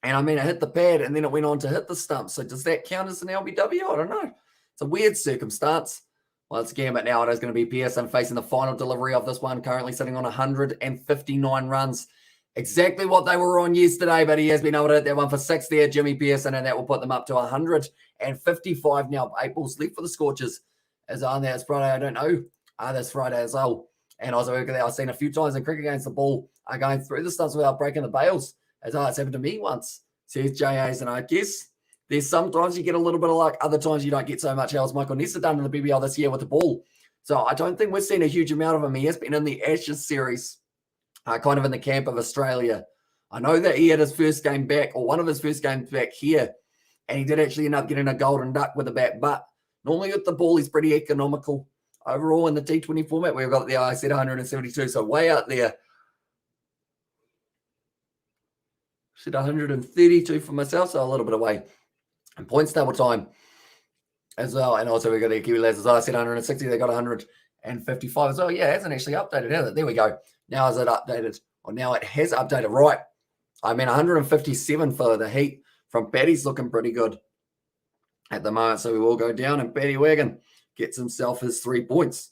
And I mean, it hit the pad and then it went on to hit the stump. So does that count as an LBW? I don't know. It's a weird circumstance. Once again, but now it is going to be Pearson facing the final delivery of this one, currently sitting on 159 runs. Exactly what they were on yesterday, but he has been able to hit that one for 6 there, Jimmy Pearson, and that will put them up to 155 now. 8 balls left for the Scorchers. As on there, it's Friday, I don't know. This Friday as well. And also, I've seen a few times in cricket games, the ball are going through the stumps without breaking the bails. As it's happened to me once, says J.A.'s, and I guess there's sometimes you get a little bit of luck, other times you don't get so much. How's Michael Nessa done in the BBL this year with the ball? So I don't think we've seen a huge amount of him. He has been in the Ashes series, kind of in the camp of Australia. I know that he had his first game back, or one of his first games back here, and he did actually end up getting a golden duck with the bat. But normally with the ball, he's pretty economical overall in the T20 format. We've got the I said 172, so way out there. Said 132 for myself, so a little bit away. And points table time as well. And also we got the Kiwi lads as well. I said 160, they got 155 as well. Yeah, it hasn't actually updated, has it? There we go. Now is it updated? Well, now it has updated. Right. I mean, 157 for the Heat from Paddy's looking pretty good at the moment. So we will go down, and Paddy Wagon gets himself his 3 points.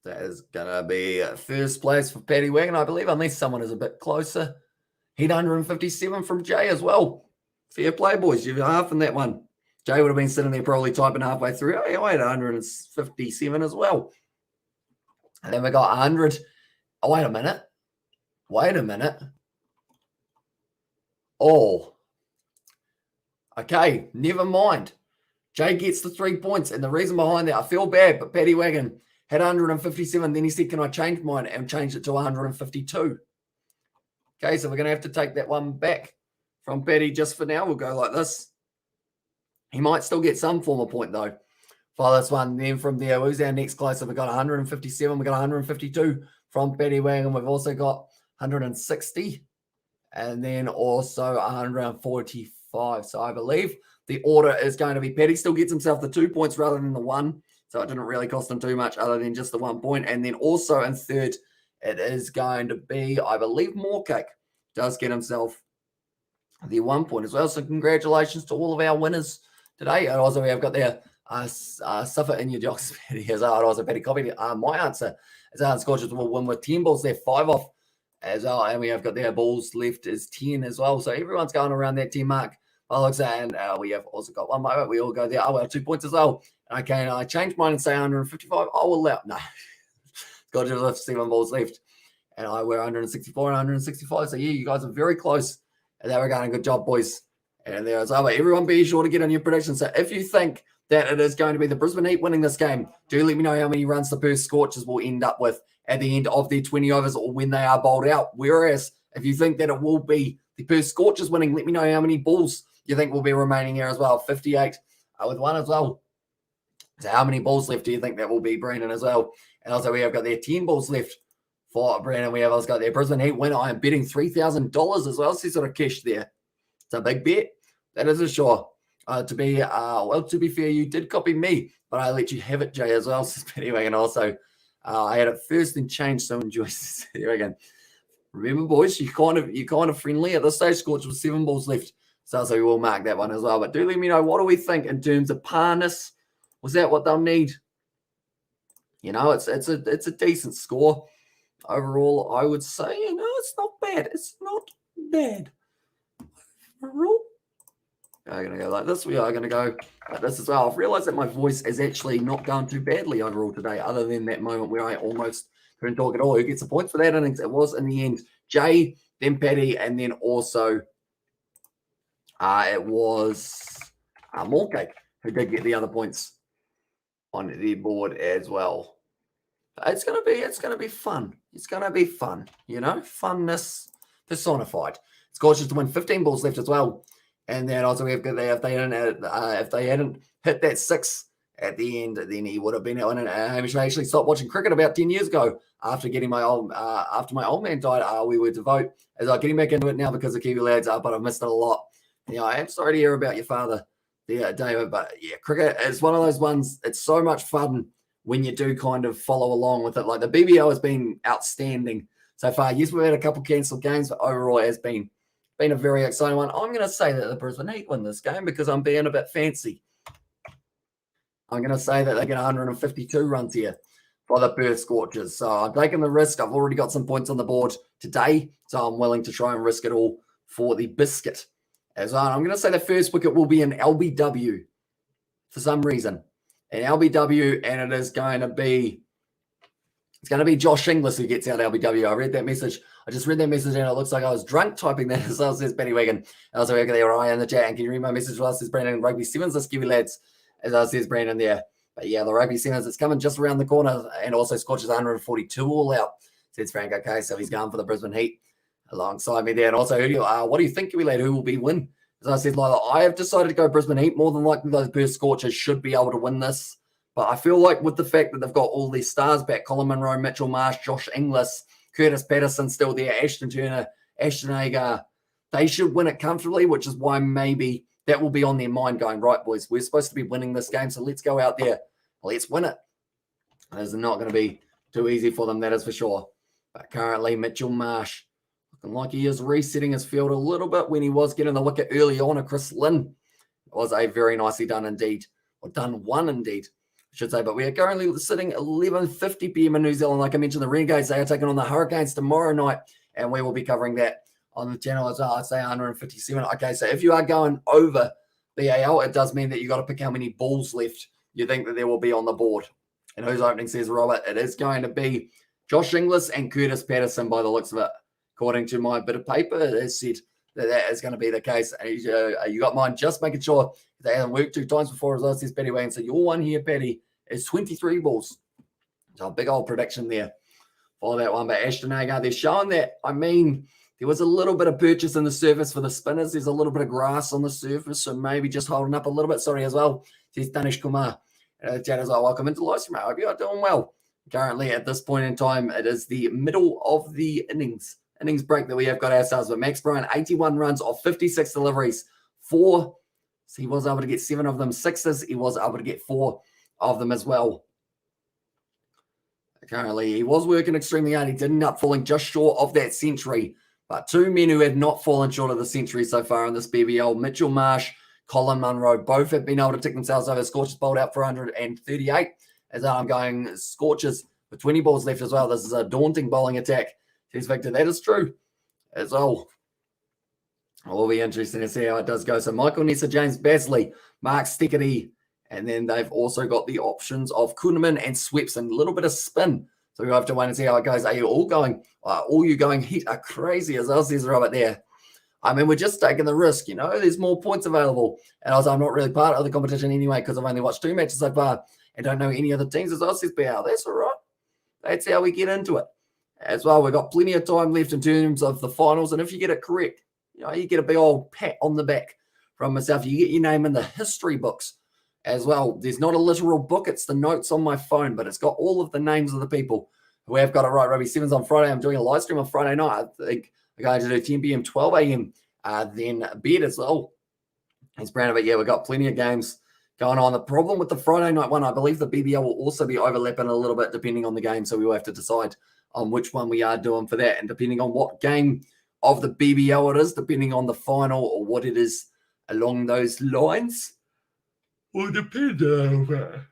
That is going to be first place for Paddy Wagon, I believe, unless someone is a bit closer. Heat 157 from Jay as well. Fair play, boys. You're half in that one. Jay would have been sitting there probably typing halfway through. Hey, I had 157 as well. And then we got 100. Oh, wait a minute. Wait a minute. Oh. Okay, never mind. Jay gets the 3 points. And the reason behind that, I feel bad, but Paddy Wagon had 157. Then he said, can I change mine? And changed it to 152. Okay, so we're going to have to take that one back from Paddy just for now. We'll go like this. He might still get some form of point, though, for this one. Then from there, who's our next closer? We've got 157. We've got 152 from Paddy Wagon. We've also got 160. And then also 145. So I believe the order is going to be Paddy still gets himself the 2 points rather than the 1. So it didn't really cost him too much other than just the 1 point. And then also in third, it is going to be, I believe, Morecake does get himself the 1 point as well. So congratulations to all of our winners today. And also we have got there, suffer in your jocks. As I also Paddy copied my answer. As our Scorchers will win with 10 balls left, 5 off as well. And we have got their balls left is 10 as well. So everyone's going around that 10 mark. And we have also got one moment. We all go there. Oh, well, 2 points as well. Okay, and I changed mine and say 155. I will allow. No. Got to lift 7 balls left. And I wear 164 and 165. So, yeah, you guys are very close. And they were going. Good job, boys. And there is over. Everyone be sure to get on your predictions. So if you think that it is going to be the Brisbane Heat winning this game, do let me know how many runs the Perth Scorchers will end up with at the end of their 20 overs or when they are bowled out. Whereas if you think that it will be the Perth Scorchers winning, let me know how many balls you think will be remaining here as well. 58 with 1 as well. So how many balls left do you think that will be, Brandon, as well? And also we have got their 10 balls left for Brandon. We have also got their Brisbane Heat winner. I am betting $3,000 as well. See sort of cash there. It's a big bet. That is a sure. To be fair, you did copy me, but I let you have it, Jay, as well. So anyway, and also I had it first and changed. So enjoy this here again. Remember, boys, you're kind of friendly at this stage. Scorch with 7 balls left. So we will mark that one as well. But do let me know, what do we think in terms of parness? Was that what they'll need? You know, it's a decent score overall. I would say, it's not bad. It's not bad overall. I'm going to go like this. We are going to go like this as well. I've realized that my voice is actually not going too badly overall today, other than that moment where I almost couldn't talk at all. Who gets the points for that innings? It was in the end Jay, then Paddy, and then also it was Morecake who did get the other points on the board as well. It's gonna be fun. It's gonna be fun. Funness personified. Scorchers to win 15 balls left as well. And then also we have got there, if they hadn't hit that 6 at the end, then he would have been out. And Hamish actually stopped watching cricket about 10 years ago after getting my old man died. We were to vote as I'm getting back into it now because the Kiwi lads are, but I've missed it a lot. I am sorry to hear about your father there, David. But yeah, cricket is one of those ones. It's so much fun when you do kind of follow along with it. Like the BBL has been outstanding so far. Yes, we've had a couple cancelled games, but overall it has been a very exciting one. I'm going to say that the Brisbane Heat win this game because I'm being a bit fancy. I'm going to say that they get 152 runs here for the Perth Scorchers. So I'm taking the risk. I've already got some points on the board today, so I'm willing to try and risk it all for the biscuit as well. I'm going to say the first wicket will be an LBW for some reason. An LBW, and it is going to be Josh Inglis who gets out LBW. I read that message. I just read that message and it looks like I was drunk typing that as well, says Paddy Wagon. Also, we got there Ryan in the chat. And can you read my message as well? Says Brandon, Rugby Sevens, let's give you lads. As well says Brandon there. But yeah, the Rugby Sevens, it's coming just around the corner. And also Scorchers 142 all out, says Frank. Okay, so he's going for the Brisbane Heat alongside me there. And also, what do you think, Kiwi lad? Who will be win? As I said, I have decided to go Brisbane Heat. More than likely, those Perth Scorchers should be able to win this. But I feel like with the fact that they've got all these stars back, Colin Munro, Mitchell Marsh, Josh Inglis, Curtis Patterson still there, Ashton Turner, Ashton Agar, they should win it comfortably, which is why maybe that will be on their mind going, right, boys, we're supposed to be winning this game, so let's go out there. Let's win it. It's not going to be too easy for them, that is for sure. But currently, Mitchell Marsh looking like he is resetting his field a little bit when he was getting the wicket early on at Chris Lynn. It was a very nicely done indeed, or done one indeed, I should say. But we are currently sitting 11:50 p.m. in New Zealand. Like I mentioned, the Renegades, they are taking on the Hurricanes tomorrow night, and we will be covering that on the channel as well. I'd say 157. Okay, so if you are going over BAL, it does mean that you got to pick how many balls left you think that there will be on the board. And who's opening, says Robert? It is going to be Josh Inglis and Curtis Patterson by the looks of it. According to my bit of paper, it is said that is going to be the case. You got mine, just making sure they haven't worked 2 times before as well, says Paddy Wayne. So your one here, Paddy, is 23 balls. So a big old prediction there for that one. But Ashton Agar, they're showing that, I mean, there was a little bit of purchase in the surface for the spinners. There's a little bit of grass on the surface, so maybe just holding up a little bit. Sorry as well, says Danish Kumar. Chat as well. Welcome into Livestream. I hope you are doing well. Currently, at this point in time, it is the middle of the innings break that we have got ourselves. But Max Bryan, 81 runs off 56 deliveries. 4. So he was able to get 7 of them. 6s. He was able to get 4 of them as well. Currently, he was working extremely hard. He did end up falling just short of that century. But 2 men who have not fallen short of the century so far in this BBL, Mitchell Marsh, Colin Munro, both have been able to tick themselves over. Scorchers bowled out for 138. As I'm going Scorchers with 20 balls left as well. This is a daunting bowling attack. Says Victor, that is true as well. It will be interesting to see how it does go. So Michael Nessa, James Basley, Mark Stickery, and then they've also got the options of Kuhneman and Swepson. A little bit of spin. So we'll have to wait and see how it goes. Are you all going? All you going Heat are crazy as well, says Robert there. I mean, we're just taking the risk, you know. There's more points available. And I'm not really part of the competition anyway because I've only watched 2 matches so far and don't know any other teams as well, says BL. That's all right. That's how we get into it. As well, we've got plenty of time left in terms of the finals. And if you get it correct, you know, you get a big old pat on the back from myself. You get your name in the history books as well. There's not a literal book. It's the notes on my phone, but it's got all of the names of the people who have got it right. Rugby Sevens on Friday. I'm doing a live stream on Friday night. I think we're going to do 10 p.m., 12 a.m. Then bed as well. It's Brown, but yeah, we've got plenty of games going on. The problem with the Friday night one, I believe the BBL will also be overlapping a little bit depending on the game. So we will have to decide on which one we are doing for that. And depending on what game of the BBL it is, depending on the final or what it is along those lines, will depend on that.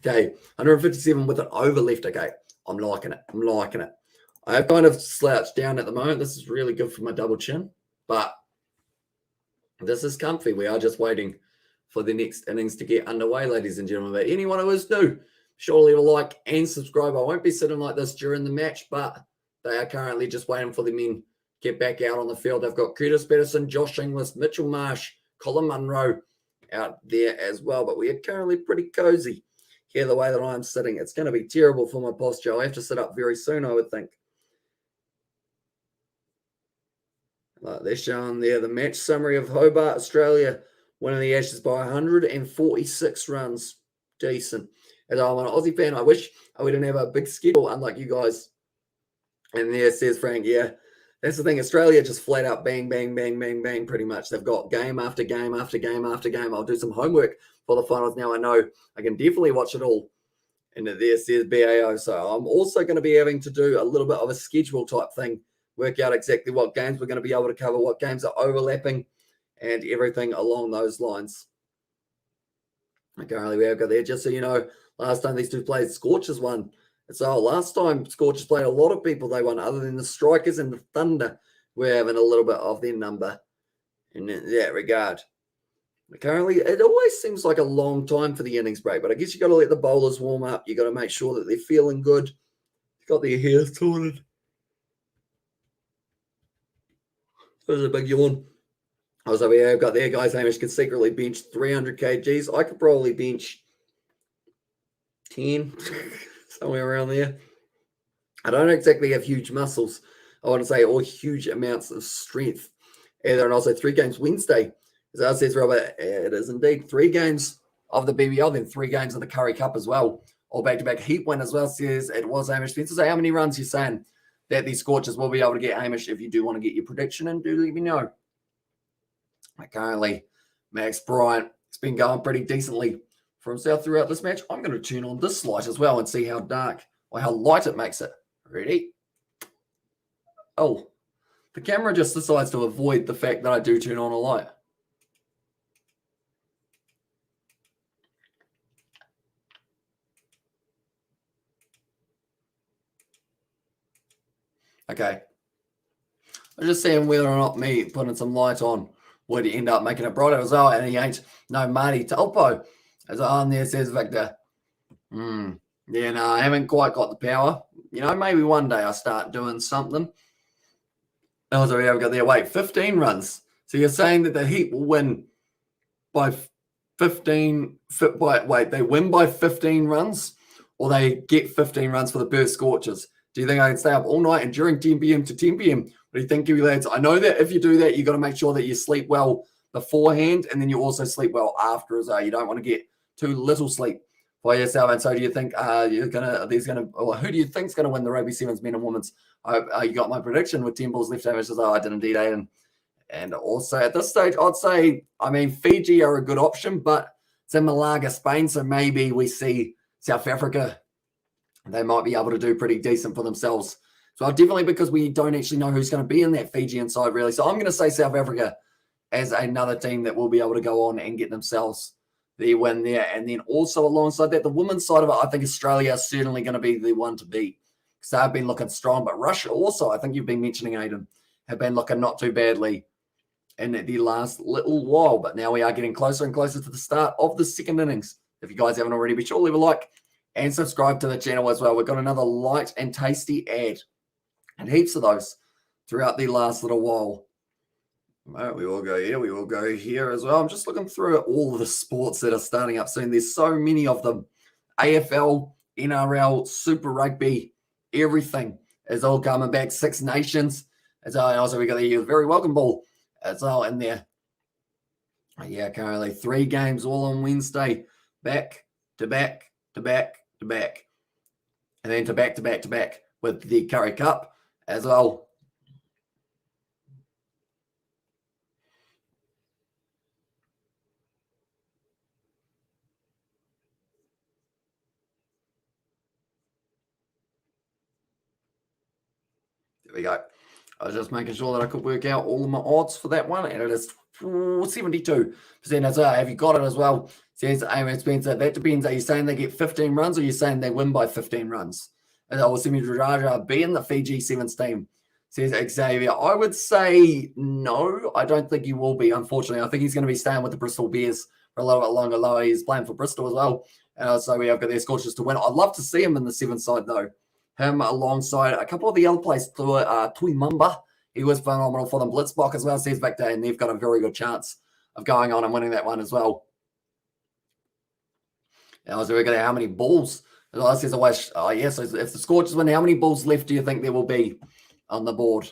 Okay, 157 with an over left. Okay, I'm liking it. I'm liking it. I have kind of slouched down at the moment. This is really good for my double chin, but this is comfy. We are just waiting for the next innings to get underway, ladies and gentlemen. But anyone who is new, surely leave a like and subscribe. I won't be sitting like this during the match, but they are currently just waiting for the men to get back out on the field. They've got Curtis Patterson, Josh Inglis, Mitchell Marsh, Colin Munro out there as well. But we are currently pretty cozy here the way that I'm sitting. It's going to be terrible for my posture. I'll have to sit up very soon, I would think. They're showing there the match summary of Hobart, Australia, winning the Ashes by 146 runs. Decent. As I'm an Aussie fan, I wish we didn't have a big schedule, unlike you guys. And there says Frank, yeah, that's the thing. Australia just flat out bang, bang, bang, bang, bang, pretty much. They've got game after game after game after game. I'll do some homework for the finals now. I know I can definitely watch it all. And there says BAO. So I'm also going to be having to do a little bit of a schedule type thing. Work out exactly what games we're going to be able to cover, what games are overlapping, and everything along those lines. Currently, we have got there, just so you know, last time these two played, Scorchers won. So last time Scorchers played, a lot of people they won, other than the Strikers and the Thunder. We're having a little bit of their number in that regard. But currently, it always seems like a long time for the innings break, but I guess you got to let the bowlers warm up. You got to make sure that they're feeling good. Got their hair sorted. There's a big yawn. I was over here. I've got there, guys. Hamish can secretly bench 300 kgs. I could probably bench 10, somewhere around there. I don't exactly have huge muscles, I want to say, or huge amounts of strength either. And also 3 games Wednesday. As I says, Robert, it is indeed 3 games of the BBL, then 3 games of the Curry Cup as well. All back-to-back Heat win as well, says it was Hamish Spencer. So how many runs you saying that these Scorchers will be able to get, Hamish? If you do want to get your prediction, and do let me know. Currently, Max Bryant has been going pretty decently for himself throughout this match. I'm going to turn on this light as well and see how dark or how light it makes it. Ready? Oh, the camera just decides to avoid the fact that I do turn on a light. Okay. I'm just seeing whether or not me putting some light on would end up making it brighter as well. And he ain't no Marty Taupo. As on there says Victor. Yeah, no, I haven't quite got the power. You know, maybe one day I'll start doing something. Also, we have got there. Wait, 15 runs. So you're saying that the Heat will win by 15? They win by 15 runs, or they get 15 runs for the Perth Scorchers? Do you think I can stay up all night and during 10 p.m. to 10 p.m.? What do you think, Kiwi lads? I know that if you do that, you got to make sure that you sleep well beforehand, and then you also sleep well after as well. You don't want to get too little sleep for yourself. And so, do you think who do you think's gonna win the Rugby Sevens men and women's? You got my prediction with 10 balls left. I did indeed, Aiden. And also at this stage, I'd say, Fiji are a good option, but it's in Malaga, Spain, so maybe we see South Africa. They might be able to do pretty decent for themselves. So definitely, because we don't actually know who's going to be in that Fijian side, really. So I'm going to say South Africa as another team that will be able to go on and get themselves the win there. And then also alongside that, the women's side of it, I think Australia is certainly going to be the one to beat, because they've been looking strong. But Russia also, I think you've been mentioning, Aiden, have been looking not too badly in the last little while. But now we are getting closer and closer to the start of the second innings. If you guys haven't already, be sure to leave a like and subscribe to the channel as well. We've got another light and tasty ad, and heaps of those throughout the last little while. We will go here. We will go here as well. I'm just looking through all of the sports that are starting up soon. There's so many of them. AFL, NRL, Super Rugby, everything is all coming back. Six Nations. As well. And also we got the very welcome ball as well in there. Yeah, currently 3 games all on Wednesday. Back to back to back to back. And then to back to back to back with the Curry Cup as well. There we go. I was just making sure that I could work out all of my odds for that one, and it is 72% as well. Have you got it as well? Says Amos Spencer. That depends. Are you saying they get 15 runs, or are you saying they win by 15 runs? And Simi Raja being the Fiji Sevens team, says Xavier. I would say no. I don't think he will be, unfortunately. I think he's going to be staying with the Bristol Bears for a little bit longer. Though he's playing for Bristol as well. So we have got their Scorchers to win. I'd love to see him in the 7th side, though. Him alongside a couple of the other players, Tui Mumba. He was phenomenal for them. Blitzbach as well, says Victor, and they've got a very good chance of going on and winning that one as well. Now, so we're going to how many balls? Says Awash, yes, if the Scorchers win, how many balls left do you think there will be on the board?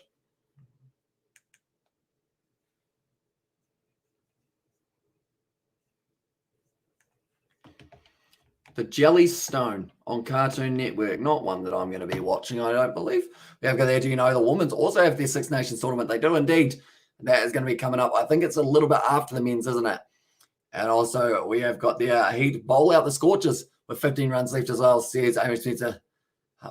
The Jellystone on Cartoon Network, not one that I'm going to be watching, I don't believe. We have got there, do you know, the women's also have their Six Nations tournament. They do indeed. That is going to be coming up. I think it's a little bit after the men's, isn't it? And also we have got the Heat bowl out the Scorchers with 15 runs left as well. Says Amy Spencer,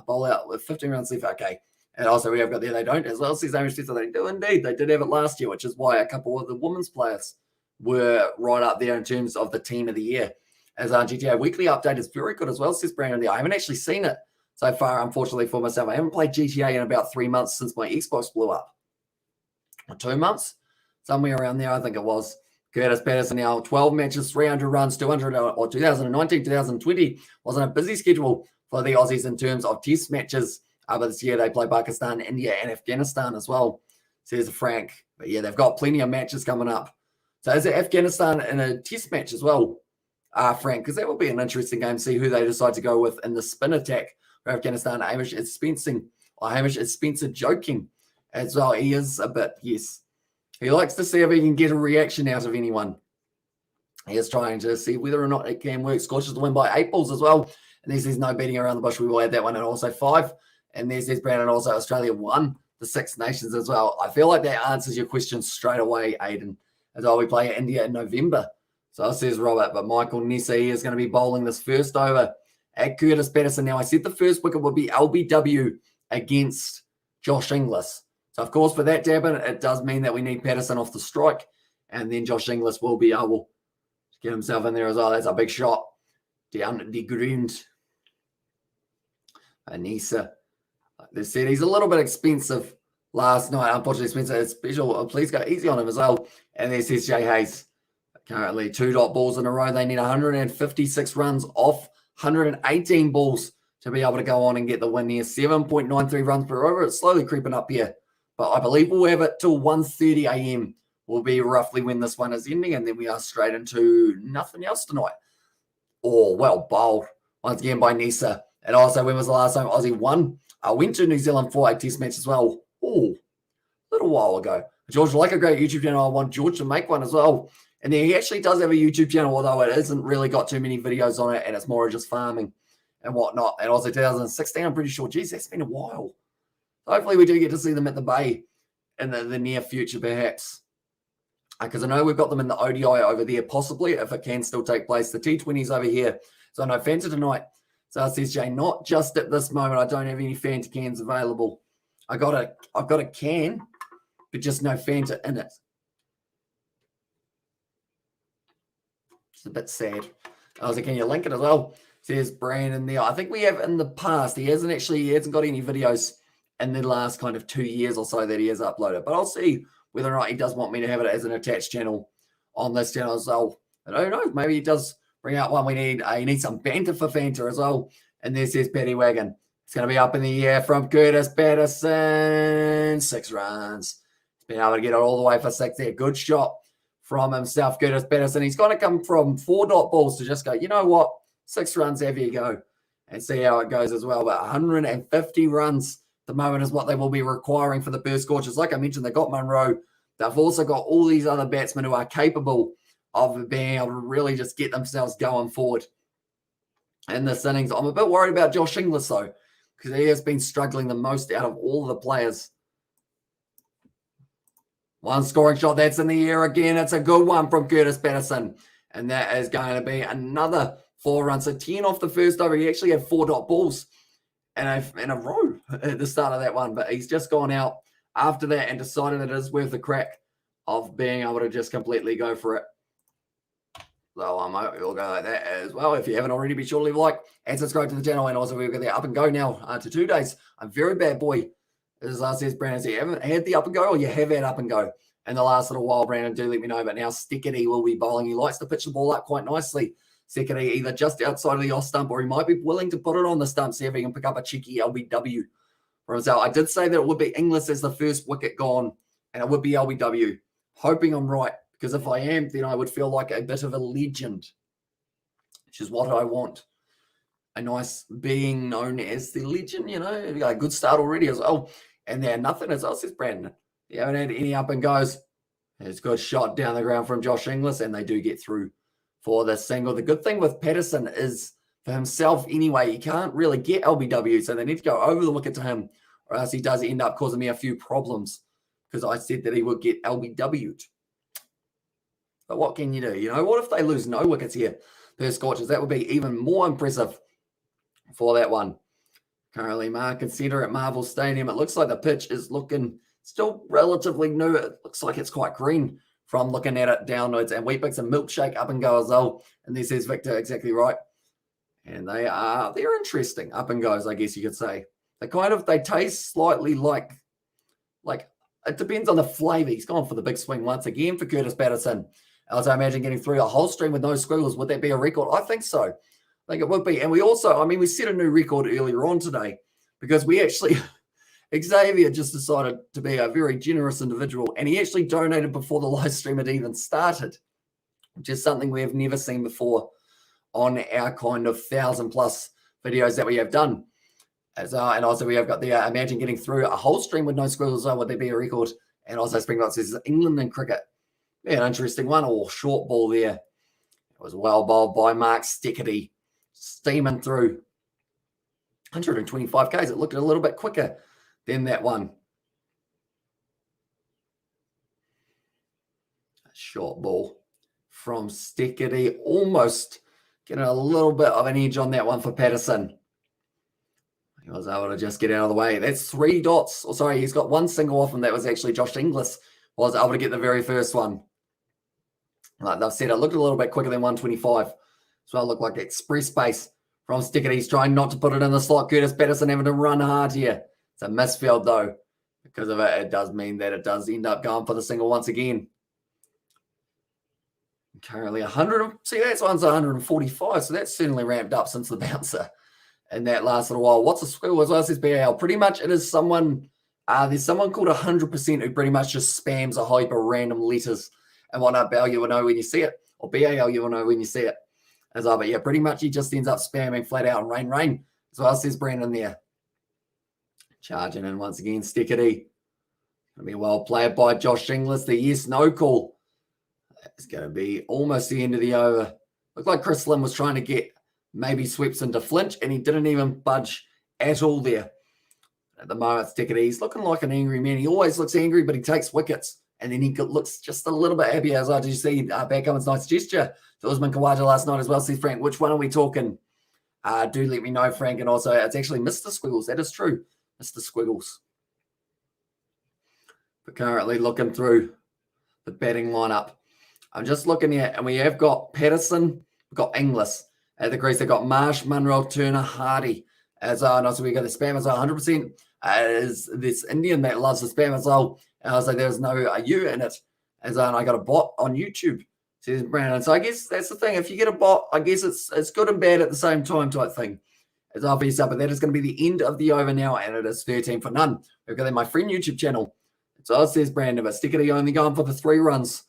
bowl out with 15 runs left. Okay. And also we have got there, they don't as well. Says Amy Spencer, they do indeed. They did have it last year, which is why a couple of the women's players were right up there in terms of the team of the year. As our GTA Weekly Update is very good as well, says Brandon. I haven't actually seen it so far, unfortunately, for myself. I haven't played GTA in about 3 months since my Xbox blew up. Or 2 months? Somewhere around there, I think it was. Curtis Patterson now, 12 matches, 300 runs, 200, or 2019, 2020 wasn't a busy schedule for the Aussies in terms of test matches. But this year they play Pakistan, India, and Afghanistan as well, says Frank. But yeah, they've got plenty of matches coming up. So is it Afghanistan in a test match as well? Frank, because that will be an interesting game to see who they decide to go with in the spin attack for Afghanistan. Hamish is Spencer joking as well. He is a bit, yes. He likes to see if he can get a reaction out of anyone. He is trying to see whether or not it can work. Scorchers to win by 8 balls as well. And there's no beating around the bush. We will add that one, and also 5. And there's Brandon, also Australia won the Six Nations as well. I feel like that answers your question straight away, Aiden, as well. We play India in November. So says Robert, but Michael Nesi is going to be bowling this first over at Curtis Patterson. Now, I said the first wicket would be LBW against Josh Inglis. So, of course, for that to happen, it does mean that we need Patterson off the strike, and then Josh Inglis will be able to get himself in there as well. That's a big shot down the ground. Anissa. They said he's a little bit expensive last night. Unfortunately, Spencer special. Please go easy on him as well. And there's Jay Hayes. Currently 2 dot balls in a row. They need 156 runs off 118 balls to be able to go on and get the win here. 7.93 runs per over. It's slowly creeping up here. But I believe we'll have it till 1:30 a.m. will be roughly when this one is ending. And then we are straight into nothing else tonight. Oh, well bowled once again by Nisa. And also, when was the last time Aussie won? I went to New Zealand for a test match as well. Oh, a little while ago. George, like a great YouTube channel, I want George to make one as well. And then he actually does have a YouTube channel, although it hasn't really got too many videos on it, and it's more just farming and whatnot. And also 2016, I'm pretty sure. Geez, that's been a while. Hopefully we do get to see them at the Bay in the near future, perhaps. Because I know we've got them in the ODI over there, possibly, if it can still take place. The T20's over here. So no Fanta tonight. So it says, Jay, not just at this moment. I don't have any Fanta cans available. I've got a can, but just no Fanta in it. It's a bit sad. I was like, can you link it as well? Says Brandon there. I think we have in the past. He hasn't got any videos in the last kind of 2 years or so that he has uploaded. But I'll see whether or not he does want me to have it as an attached channel on this channel as well. I don't know. Maybe he does bring out one. He needs some banter for Fanta as well. And there says Paddy Wagon. It's going to be up in the air from Curtis Patterson. 6 runs. He's been able to get it all the way for 6 there. Good shot from himself, Curtis Patterson. He's going to come from 4 dot balls to just go, you know what? 6 runs, have you go. And see how it goes as well. But 150 runs at the moment is what they will be requiring for the Perth Scorchers. Like I mentioned, they've got Munro. They've also got all these other batsmen who are capable of being able to really just get themselves going forward in this innings. I'm a bit worried about Josh Inglis, though, because he has been struggling the most out of all the players. One scoring shot, that's in the air again. It's a good one from Curtis Patterson. And that is going to be another 4 runs. So 10 off the first over. He actually had 4 dot balls in a row at the start of that one. But he's just gone out after that and decided it is worth the crack of being able to just completely go for it. So I might will go like that as well. If you haven't already, be sure to leave a like and subscribe to the channel. And also we've got the up and go now to 2 days. I'm very bad boy. As says Brandon, so you haven't had the up and go or you have had up and go in the last little while, Brandon, do let me know. But now Stickety will be bowling. He likes to pitch the ball up quite nicely. Stickety either just outside of the off stump or he might be willing to put it on the stump, see if he can pick up a cheeky LBW for himself. I did say that it would be Inglis as the first wicket gone and it would be LBW. Hoping I'm right, because if I am, then I would feel like a bit of a legend, which is what I want. A nice being known as the legend, you know. You got a good start already as well. And they're nothing as well, says Brandon. You haven't had any up and goes. It's a good shot down the ground from Josh Inglis, and they do get through for the single. The good thing with Patterson is, for himself anyway, he can't really get LBW, so they need to go over the wicket to him, or else he does end up causing me a few problems, because I said that he would get LBW'd. But what can you do? You know, what if they lose no wickets here, Perth Scorchers? That would be even more impressive for that one. Currently market centre at Marvel Stadium. It looks like the pitch is looking still relatively new. It looks like it's quite green from looking at it downwards. And Wheatbix and Milkshake up and go as well. And this is Victor exactly right. And they're interesting up and goes, I guess you could say. They taste slightly like it depends on the flavour. He's gone for the big swing once again for Curtis Patterson. As I imagine getting through a whole stream with no squiggles, would that be a record? I think so. I think it would be. And we also, we set a new record earlier on today because we actually, Xavier just decided to be a very generous individual and he actually donated before the live stream had even started, which is something we have never seen before on our kind of 1,000+ videos that we have done. And also we have got the imagine getting through a whole stream with no squiggles. Would there be a record? And also Springbok says England and cricket. Yeah, an interesting one. Or short ball there. It was well bowled by Mark Stickety. Steaming through 125 Ks. It looked a little bit quicker than that one. A short ball from Stickety. Almost getting a little bit of an edge on that one for Patterson. He was able to just get out of the way. That's 3 dots. Oh, sorry, he's got 1 single off, and that was actually Josh Inglis was able to get the very first one. Like they've said, it looked a little bit quicker than 125. So it looked like express pace from Stickety. He's trying not to put it in the slot. Curtis Patterson having to run hard here. It's a misfield, though. Because of it, it does mean that it does end up going for the single once again. Currently 100. See, that one's 145, so that's certainly ramped up since the bouncer. And that last little while. What's a squiggle as well, says BAL? Pretty much it is someone, there's someone called 100% who pretty much just spams a heap of random letters and whatnot. BAL, you will know when you see it. Or BAL, you will know when you see it. As well, but yeah, pretty much he just ends up spamming flat out and rain. As well, says Brandon there. Charging in once again, Stickety. Going to be well played by Josh Inglis. The yes-no call. It's going to be almost the end of the over. Looked like Chris Lynn was trying to get maybe sweeps into flinch, and he didn't even budge at all there. At the moment, Stickety, he's looking like an angry man. He always looks angry, but he takes wickets. And then he looks just a little bit happier as well. Did you see Backham's nice gesture to Usman Khawaja last night as well? Says Frank, which one are we talking? Do let me know, Frank. And also, it's actually Mr. Squiggles. That is true, Mr. Squiggles. But currently looking through the batting lineup. I'm just looking at, and we have got Patterson, we've got Inglis at the crease. They've got Marsh, Munro, Turner, Hardy. As and also we got the spam as well. 100% is this Indian that loves the spam as well. And I was like, there's no U in it. And I got a bot on YouTube, says Brandon. So I guess that's the thing. If you get a bot, I guess it's good and bad at the same time type thing. It's obvious, but that is going to be the end of the over now, and it is 13 for none. We've got my friend YouTube channel. So it says Brandon, but Stickety only going for the 3 runs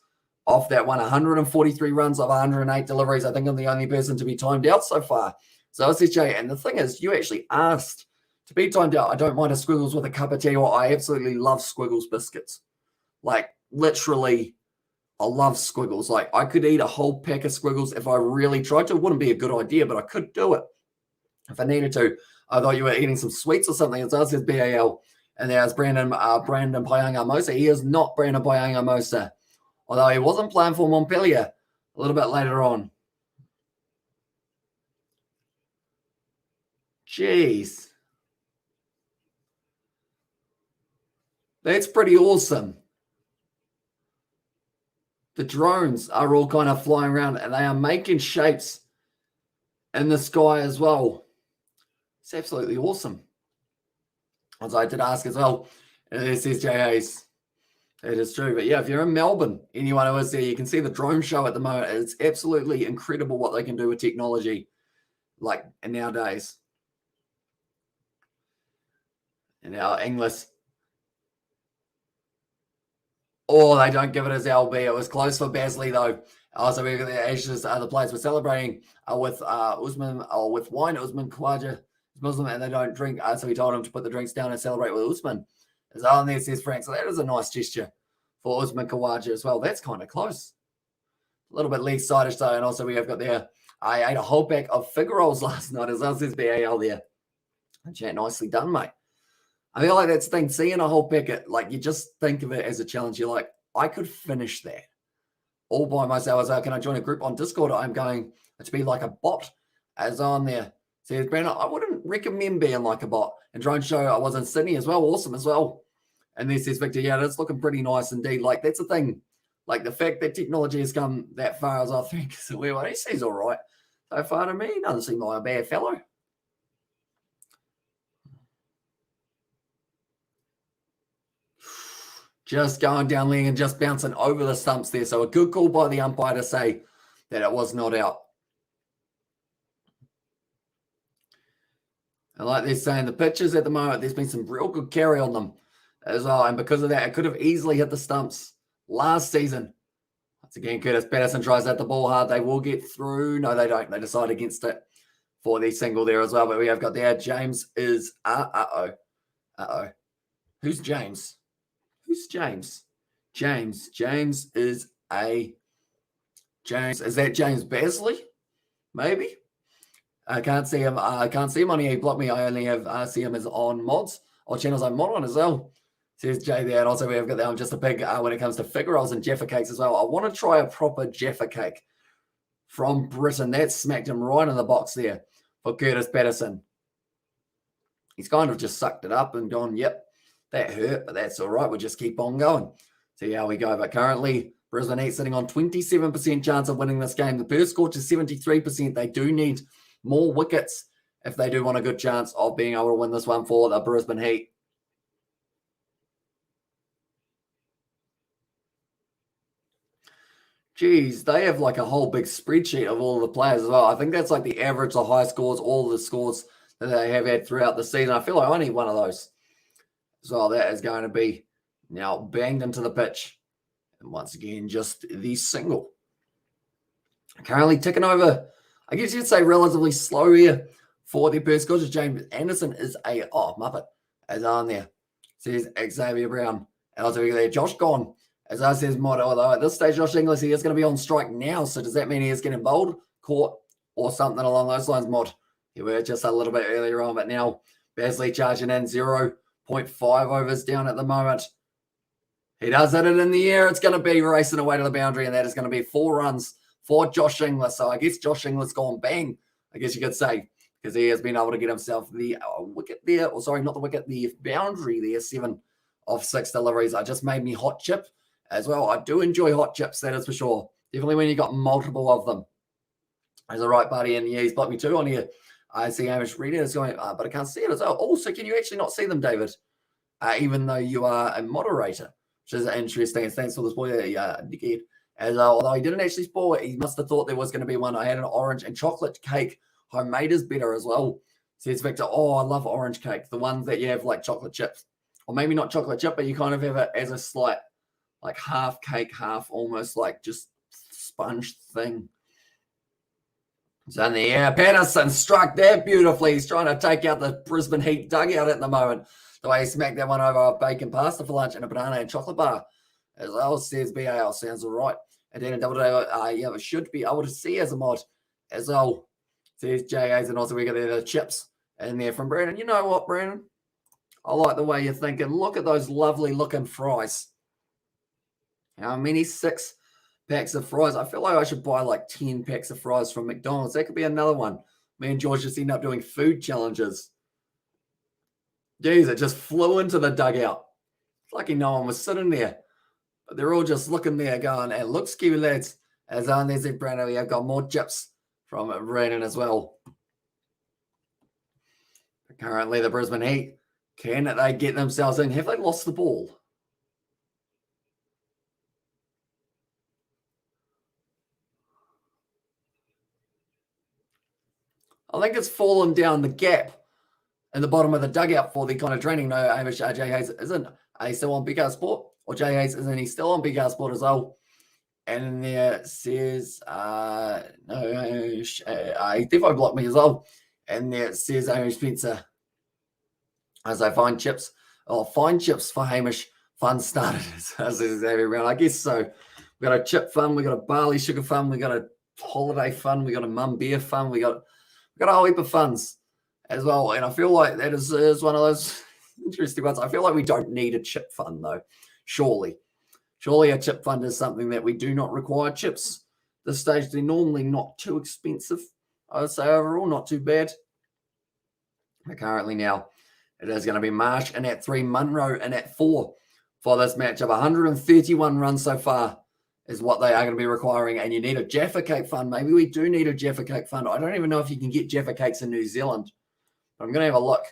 off that one. 143 runs of 108 deliveries. I think I'm the only person to be timed out so far. So it says Jay, and the thing is, you actually asked to be timed out. I don't mind a Squiggles with a cup of tea, or I absolutely love Squiggles biscuits. Like, literally, I love Squiggles. Like, I could eat a whole pack of Squiggles if I really tried to. It wouldn't be a good idea, but I could do it if I needed to. I thought you were eating some sweets or something. It says BAL. And there's Brandon Payanga-Mosa. He is not Brandon Payanga-Mosa, although he wasn't playing for Montpellier a little bit later on. Jeez. That's pretty awesome. The drones are all kind of flying around, and they are making shapes in the sky as well. It's absolutely awesome. As I did ask as well, and it says J. Hayes. It is true. But yeah, if you're in Melbourne, anyone who is there, you can see the drone show at the moment. It's absolutely incredible what they can do with technology, like nowadays. And now Inglis. Oh, they don't give it as LB. It was close for Basley, though. Also, we got the Ashes. The players were celebrating with Usman, or with wine. Usman Khawaja is Muslim, and they don't drink. So he told him to put the drinks down and celebrate with Usman. As on there says Frank. So that is a nice gesture for Usman Khawaja as well. That's kind of close. A little bit league-sided, though. And also, we have got there. I ate a whole pack of figure rolls last night, as well, says BAL there. And chat, nicely done, mate. I feel like that's the thing, seeing a whole packet, like you just think of it as a challenge. You're like, I could finish that all by myself. As can I join a group on Discord? I'm going to be like a bot as on there. Says Brandon, I wouldn't recommend being like a bot. And drone show, I was in Sydney as well. Awesome as well. And there says Victor, yeah, it's looking pretty nice indeed. Like that's the thing. Like the fact that technology has come that far as I think. So he seems all right. So far to me, he doesn't seem like a bad fellow. Just going down there and just bouncing over the stumps there. So a good call by the umpire to say that it was not out. And like they're saying, the pitches at the moment, there's been some real good carry on them as well. And because of that, it could have easily hit the stumps last season. Once again, Curtis Patterson tries at the ball hard. They will get through. No, they don't. They decide against it for the single there as well. But we have got there. James is... Who's James? Who's James? James is a... James. Is that James Basley? Maybe. I can't see him. I can't see him on here. He blocked me. I only have see him as on mods or channels I'm mod on as well. Says Jay there. And also we have got that. I'm just a pig when it comes to figure rolls and Jaffa cakes as well. I want to try a proper Jaffa cake from Britain. That smacked him right in the box there for Curtis Patterson. He's kind of just sucked it up and gone, yep, that hurt, but that's all right. We'll just keep on going. See how we go. But currently, Brisbane Heat sitting on 27% chance of winning this game. The Perth Scorchers 73%. They do need more wickets if they do want a good chance of being able to win this one for the Brisbane Heat. Geez, they have like a whole big spreadsheet of all the players as well. I think that's like the average, the high scores, all the scores that they have had throughout the season. I feel like I need one of those. So that is going to be now banged into the pitch. And once again, just the single. Currently ticking over, I guess you'd say relatively slow here for the Perth Scorchers. James Anderson is Muppet is on there. Says Xavier Brown. And also there, Josh gone. As I says, Mod, although at this stage, Josh Inglis, he is going to be on strike now. So does that mean he is getting bowled, caught, or something along those lines, Mod? You were just a little bit earlier on, but now Basley charging in 0.5 overs down at the moment. He does hit it in the air. It's going to be racing away to the boundary, and that is going to be 4 runs for Josh Inglis. So I guess Josh Inglis gone bang, I guess you could say, because he has been able to get himself the wicket there. Or sorry, not the wicket, the boundary there. 7 of 6 deliveries. I just made me hot chip as well. I do enjoy hot chips, that is for sure. Definitely when you got multiple of them. There's a right buddy, and yeah, he's blocked me 2 on here. I see Hamish reading it's going, but I can't see it as well. Also, can you actually not see them, David? Even though you are a moderator, which is interesting. Thanks for the spoiler, dickhead. As although he didn't actually spoil it, he must have thought there was going to be one. I had an orange and chocolate cake. Homemade is better as well. Says Victor, oh, I love orange cake. The ones that you have like chocolate chips. Or maybe not chocolate chip, but you kind of have it as a slight, like half cake, half almost like just sponge thing. So in the air, Patterson struck that beautifully. He's trying to take out the Brisbane Heat dugout at the moment. The way he smacked that one over a bacon pasta for lunch and a banana and chocolate bar. As well, says BAL, sounds all right. And then a double yeah, it should be able to see as a mod. As well, says JAs, and also we got the chips in there from Brandon. You know what, Brandon? I like the way you're thinking. Look at those lovely looking fries. How many? 6 packs of fries. I feel like I should buy like 10 packs of fries from McDonald's. That could be another one. Me and George just end up doing food challenges. Jeez, it just flew into the dugout. Lucky no one was sitting there. But they're all just looking there going, and look, Skiwi lads, as on there's Brandon. We have got more chips from Brandon as well. But currently, the Brisbane Heat, can they get themselves in? Have they lost the ball? I think it's fallen down the gap in the bottom of the dugout for the kind of training. No, Hamish J. Hayes isn't. He's still on Big House Sport. Or J. Hayes isn't he still on Big House Sport as well? And there says, no, he definitely blocked me as well. And there it says Hamish Spencer. As I find chips. Oh, find chips for Hamish. Fun started. As every round. I guess so. We got a chip fun. We got a barley sugar fun. We got a holiday fun. We got a mum beer fun. We got a whole heap of funs as well. And I feel like that is one of those interesting ones. I feel like we don't need a chip fund though. Surely a chip fund is something that we do not require. Chips this stage, they're normally not too expensive. I would say overall, not too bad. But currently now, it is going to be Marsh and at 3, Munro and at 4 for this matchup. 131 runs so far is what they are going to be requiring. And you need a Jaffa Cake fund. Maybe we do need a Jaffa Cake fund. I don't even know if you can get Jaffa Cakes in New Zealand. But I'm going to have a look.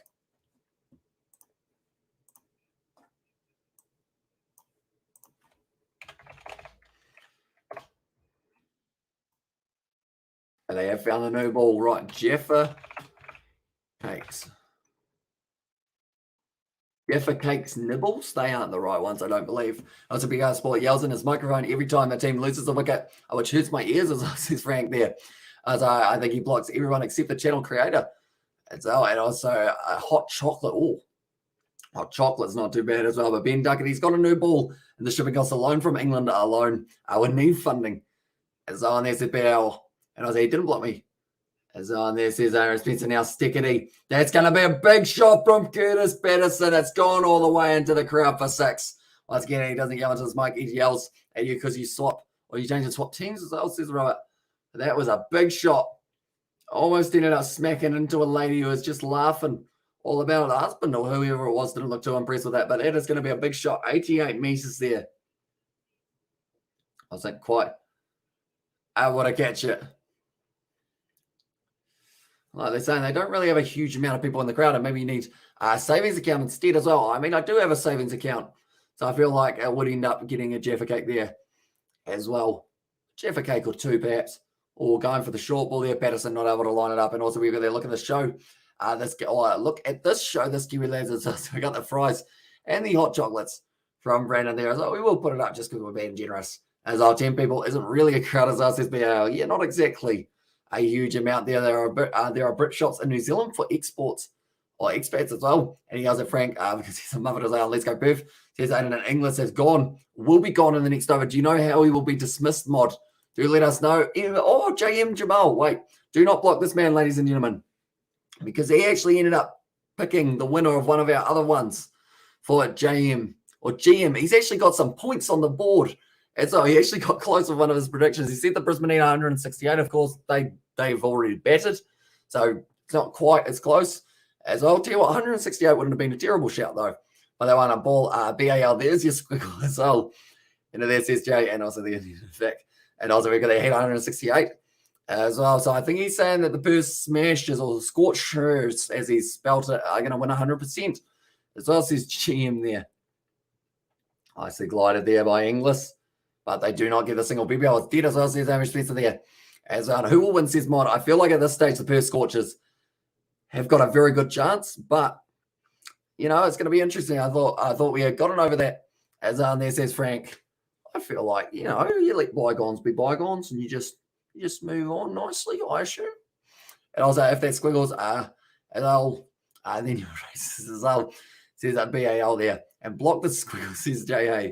And they have found a new ball. Right, Jaffa Cakes. Jaffa Cakes nibbles, they aren't the right ones, I don't believe. Also, Big House Sport yells in his microphone every time the team loses a wicket, which hurts my ears, as says Frank there. As I think he blocks everyone except the channel creator. And also a hot chocolate. Oh, hot chocolate's not too bad as well. But Ben Duckett, he's got a new ball, and the shipping costs alone from England alone. We need funding. As on there's the bell, and I was he didn't block me. As on there says Aaron Spencer now stickety. That's going to be a big shot from Curtis Patterson. It's gone all the way into the crowd for 6. Once again, he doesn't yell into his mic. He yells at you because you swap or you change the swap teams as well, says Robert. That was a big shot. Almost ended up smacking into a lady who was just laughing all about her husband or whoever it was. Didn't look too impressed with that, but it is going to be a big shot. 88 meters there. I wasn't quite able to catch it. Like they're saying, they don't really have a huge amount of people in the crowd, and maybe you need a savings account instead as well. I mean, I do have a savings account, so I feel like I would end up getting a Jaffa Cake there as well. Jeff a cake or two perhaps, or going for the short ball there. Patterson not able to line it up. And also we've got there, look at the show. Look at this show, this Kiwi lads. So we got the fries and the hot chocolates from Brandon there. So we will put it up just because we're being generous. As our 10 people isn't really a crowd as us, SBL. Yeah, not exactly a huge amount there. There are Brit shops in New Zealand for exports or expats as well. And he yells at Frank because he's a mother as well. Let's go, Perth. Says Aiden in English has gone. Will be gone in the next over. Do you know how he will be dismissed, Mod? Do let us know. Oh, JM Jamal. Wait, do not block this man, ladies and gentlemen, because he actually ended up picking the winner of one of our other ones for JM or GM. He's actually got some points on the board. And so he actually got close with one of his predictions. He said the Brisbane Heat 168. Of course, they've already batted. So it's not quite as close. As I'll tell you what, 168 wouldn't have been a terrible shout, though. But they won a ball. BAL, there's your squiggle as well. And there says Jay, and also the effect. And also we've got their Heat 168 as well. So I think he's saying that the Perth Smashers or the Scorchers, as he spelt it, are going to win 100%. As well, says GM there. I see glided there by Inglis. But they do not get a single BBL. It's dead as well, says Amish Spencer there. As who will win, says Mod. I feel like at this stage, the Perth Scorchers have got a very good chance. But, you know, it's going to be interesting. I thought we had gotten over that. As there says Frank. I feel like, you know, you let bygones be bygones and you just move on nicely, I assume. And also, if that squiggles then you're racist as well. Says that BAL there. And block the squiggle, says JA.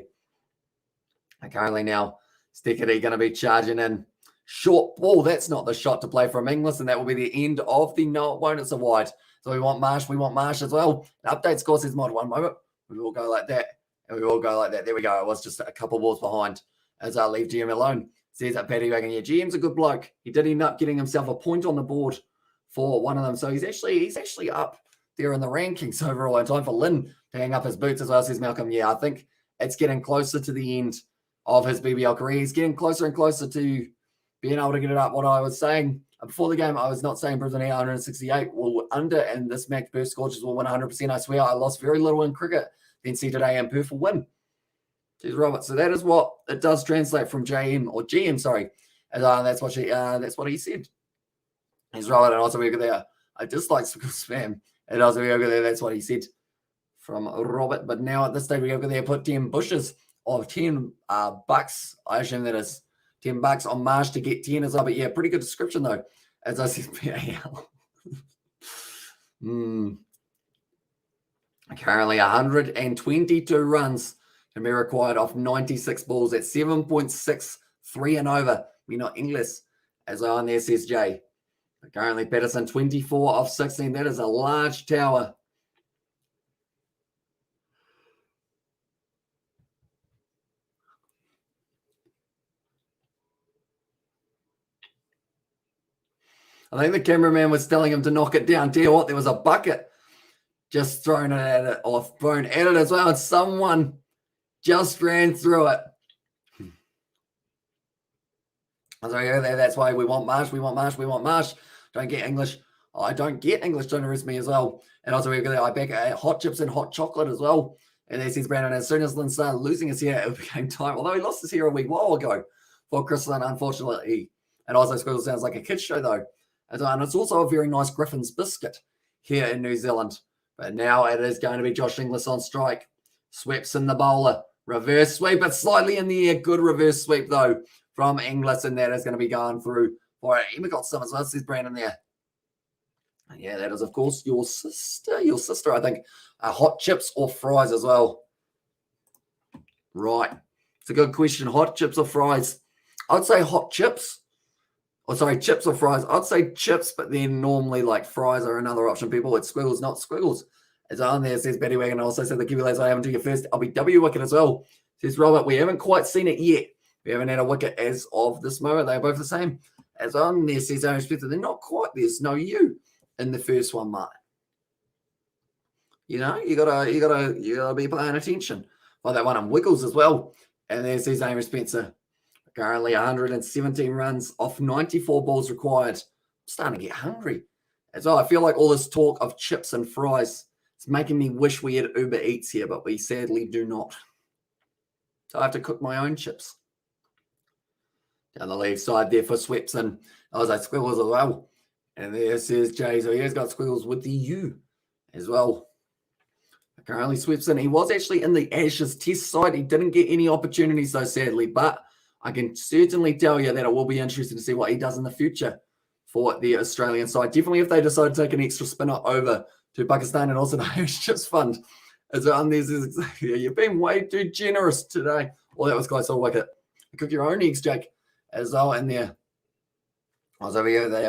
Currently now, Stickety going to be charging in. Short ball. That's not the shot to play from Inglis, and that will be the end of the no, it won't. It's a wide. So we want Marsh as well. An update score says Mod 1 moment. We will go like that, and we will go like that. There we go. It was just a couple balls behind as I leave GM alone. Says that Paddy Wagon. Yeah, GM's a good bloke. He did end up getting himself a point on the board for one of them. So he's actually up there in the rankings overall. And time for Lynn to hang up his boots as well, says Malcolm. Yeah, I think it's getting closer to the end of his BBL career. He's getting closer and closer to being able to get it up. What I was saying before the game, I was not saying Brisbane 168 will under, and this match Perth Scorchers will win 100%. I swear I lost very little in cricket. Then see today, and Perth will win. Cheers, Robert. So that is what it does translate from JM or GM, sorry. And that's what he said. He's Robert, and also we go there. I dislike spam. And also we go there. That's what he said from Robert. But now at this stage we go there, put 10 bushes of 10 bucks. I assume that is $10 on Marsh to get 10 as well. But yeah, pretty good description though. As I said, PAL. Currently 122 runs can be required off 96 balls at 7.63 and over. We're not English, as on there says Jay. But currently Patterson 24 off 16. That is a large tower. I think the cameraman was telling him to knock it down. Tell you what, there was a bucket just thrown at it, or thrown at it as well, and someone just ran through it. So that's why we want Marsh. Don't get English. Oh, I don't get English. Don't arrest me as well. And also we've got I back hot chips and hot chocolate as well. And there says Brandon, as soon as Lynn started losing his hair, it became time. Although he lost his hair a wee while ago for Chris Lynn, unfortunately. And also Squiggle sounds like a kid's show though. And it's also a very nice Griffin's biscuit here in New Zealand. But now it is going to be Josh Inglis on strike. Sweeps in the bowler. Reverse sweep, but slightly in the air. Good reverse sweep, though, from Inglis. And that is going to be going through for it. Even got some as well. Says Brandon there. Yeah, that is, of course, your sister, I think. Hot chips or fries as well? Right. It's a good question. Hot chips or fries? I'd say hot chips. Oh, sorry, chips or fries. I'd say chips, but then normally like fries are another option. People with squiggles, not squiggles. It's on there, says Betty Wagon. Also said the Kiwi lads, I haven't do your first LBW wicket as well. Says Robert, we haven't quite seen it yet. We haven't had a wicket as of this moment. They're both the same. As on there, says Aaron Spencer, they're not quite. There's no you in the first one, Mark. You know, you gotta be paying attention. Well, that one on Wiggles as well. And there says Aaron Spencer. Currently 117 runs off 94 balls required. I'm starting to get hungry. As well, I feel like all this talk of chips and fries is making me wish we had Uber Eats here, but we sadly do not. So I have to cook my own chips. Down the left side there for Swepson. I was like Squiggles as well. And there says Jay. So he has got Squiggles with the U as well. Currently Swepson. He was actually in the Ashes test side. He didn't get any opportunities though, sadly. But I can certainly tell you that it will be interesting to see what he does in the future for the Australian side. Definitely if they decide to take an extra spinner over to Pakistan and also the Ashes Fund. As well, and there's Xavier. You've been way too generous today. Well, that was close. I'll like it. Cook your own eggs, Jake, as well in there. Also,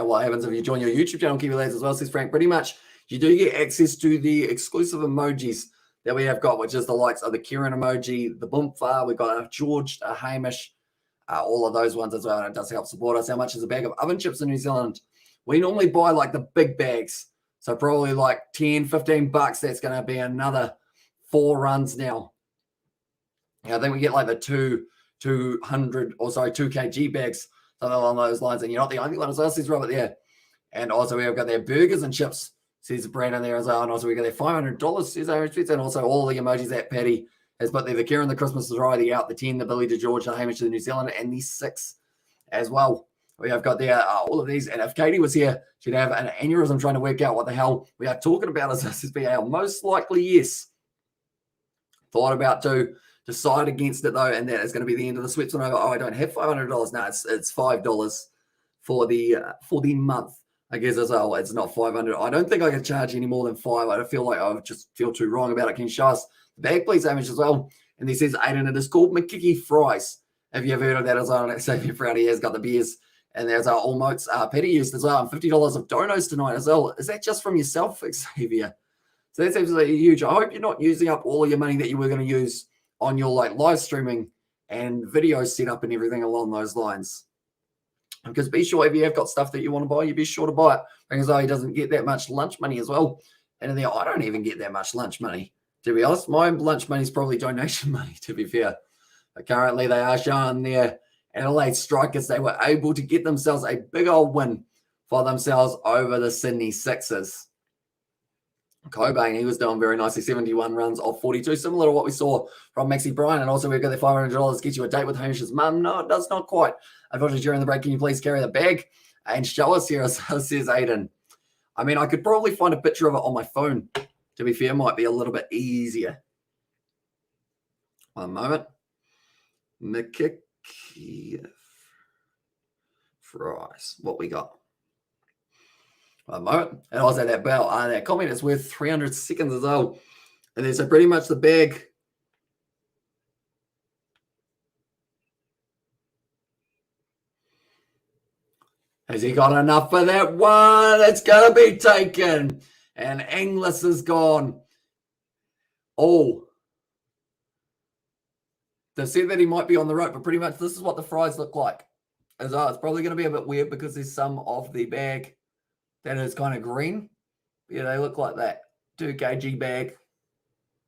what happens if you join your YouTube channel, Kiwi Lads, as well, says Frank. Pretty much, you do get access to the exclusive emojis that we have got, which is the likes of the Kieran emoji, the Boomfar, we've got George, Hamish, all of those ones as well. And it does help support us. How much is a bag of oven chips in New Zealand? We normally buy like the big bags. So probably like 10, 15 bucks. That's going to be another 4 runs now. I think we get like the 2 kg bags, something along those lines. And you're not the only one as well, says Robert there. And also we've got their burgers and chips, says Brandon there as well. And also we got their $500, says Aaron Spitz. And also all the emojis that Paddy has put there. The Kieran, the Christmas variety out, the 10, the Billy, the George, the Hamish, the New Zealand, and the 6 as well. We have got there all of these. And if Katie was here, she'd have an aneurysm trying to work out what the hell we are talking about as SSBAL. Most likely, yes. Thought about to decide against it, though, and that is going to be the end of the Sweeps. And I don't have $500. No, it's $5 for the month, I guess, as well. It's not $500. I don't think I can charge any more than $5. I feel like I just feel too wrong about it. Can you show us the bag, please, Hamish, as well? And he says, Aiden, it is called McKicky Fries. Have you ever heard of that as well? And Xavier Prouty has got the beers. And there's our Almotes Petty used as well. And $50 of donos tonight as well. Is that just from yourself, Xavier? So that's absolutely huge. I hope you're not using up all of your money that you were going to use on your like live streaming and video setup and everything along those lines. Because be sure if you have got stuff that you want to buy, you be sure to buy it. Because he doesn't get that much lunch money as well. And in there, I don't even get that much lunch money. To be honest, my lunch money is probably donation money, to be fair. But currently, they are showing their Adelaide Strikers. They were able to get themselves a big old win for themselves over the Sydney Sixers. Cobain, he was doing very nicely, 71 runs off 42, similar to what we saw from Maxie Bryan. And also we've got the $500 get you a date with Hamish's mum. No, it does not quite. Unfortunately, during the break, can you please carry the bag and show us here, says Aiden. I mean, I could probably find a picture of it on my phone. To be fair, might be a little bit easier. One moment. McKicky Fries. What we got? One moment. And also that bell. That comment is worth 300 seconds as well. And then so pretty much the bag. Has he got enough for that one? It's going to be taken. And Inglis is gone. Oh. They said that he might be on the rope, but pretty much this is what the fries look like. As well, it's probably going to be a bit weird because there's some of the bag that is kind of green. Yeah, they look like that. 2 kg bag.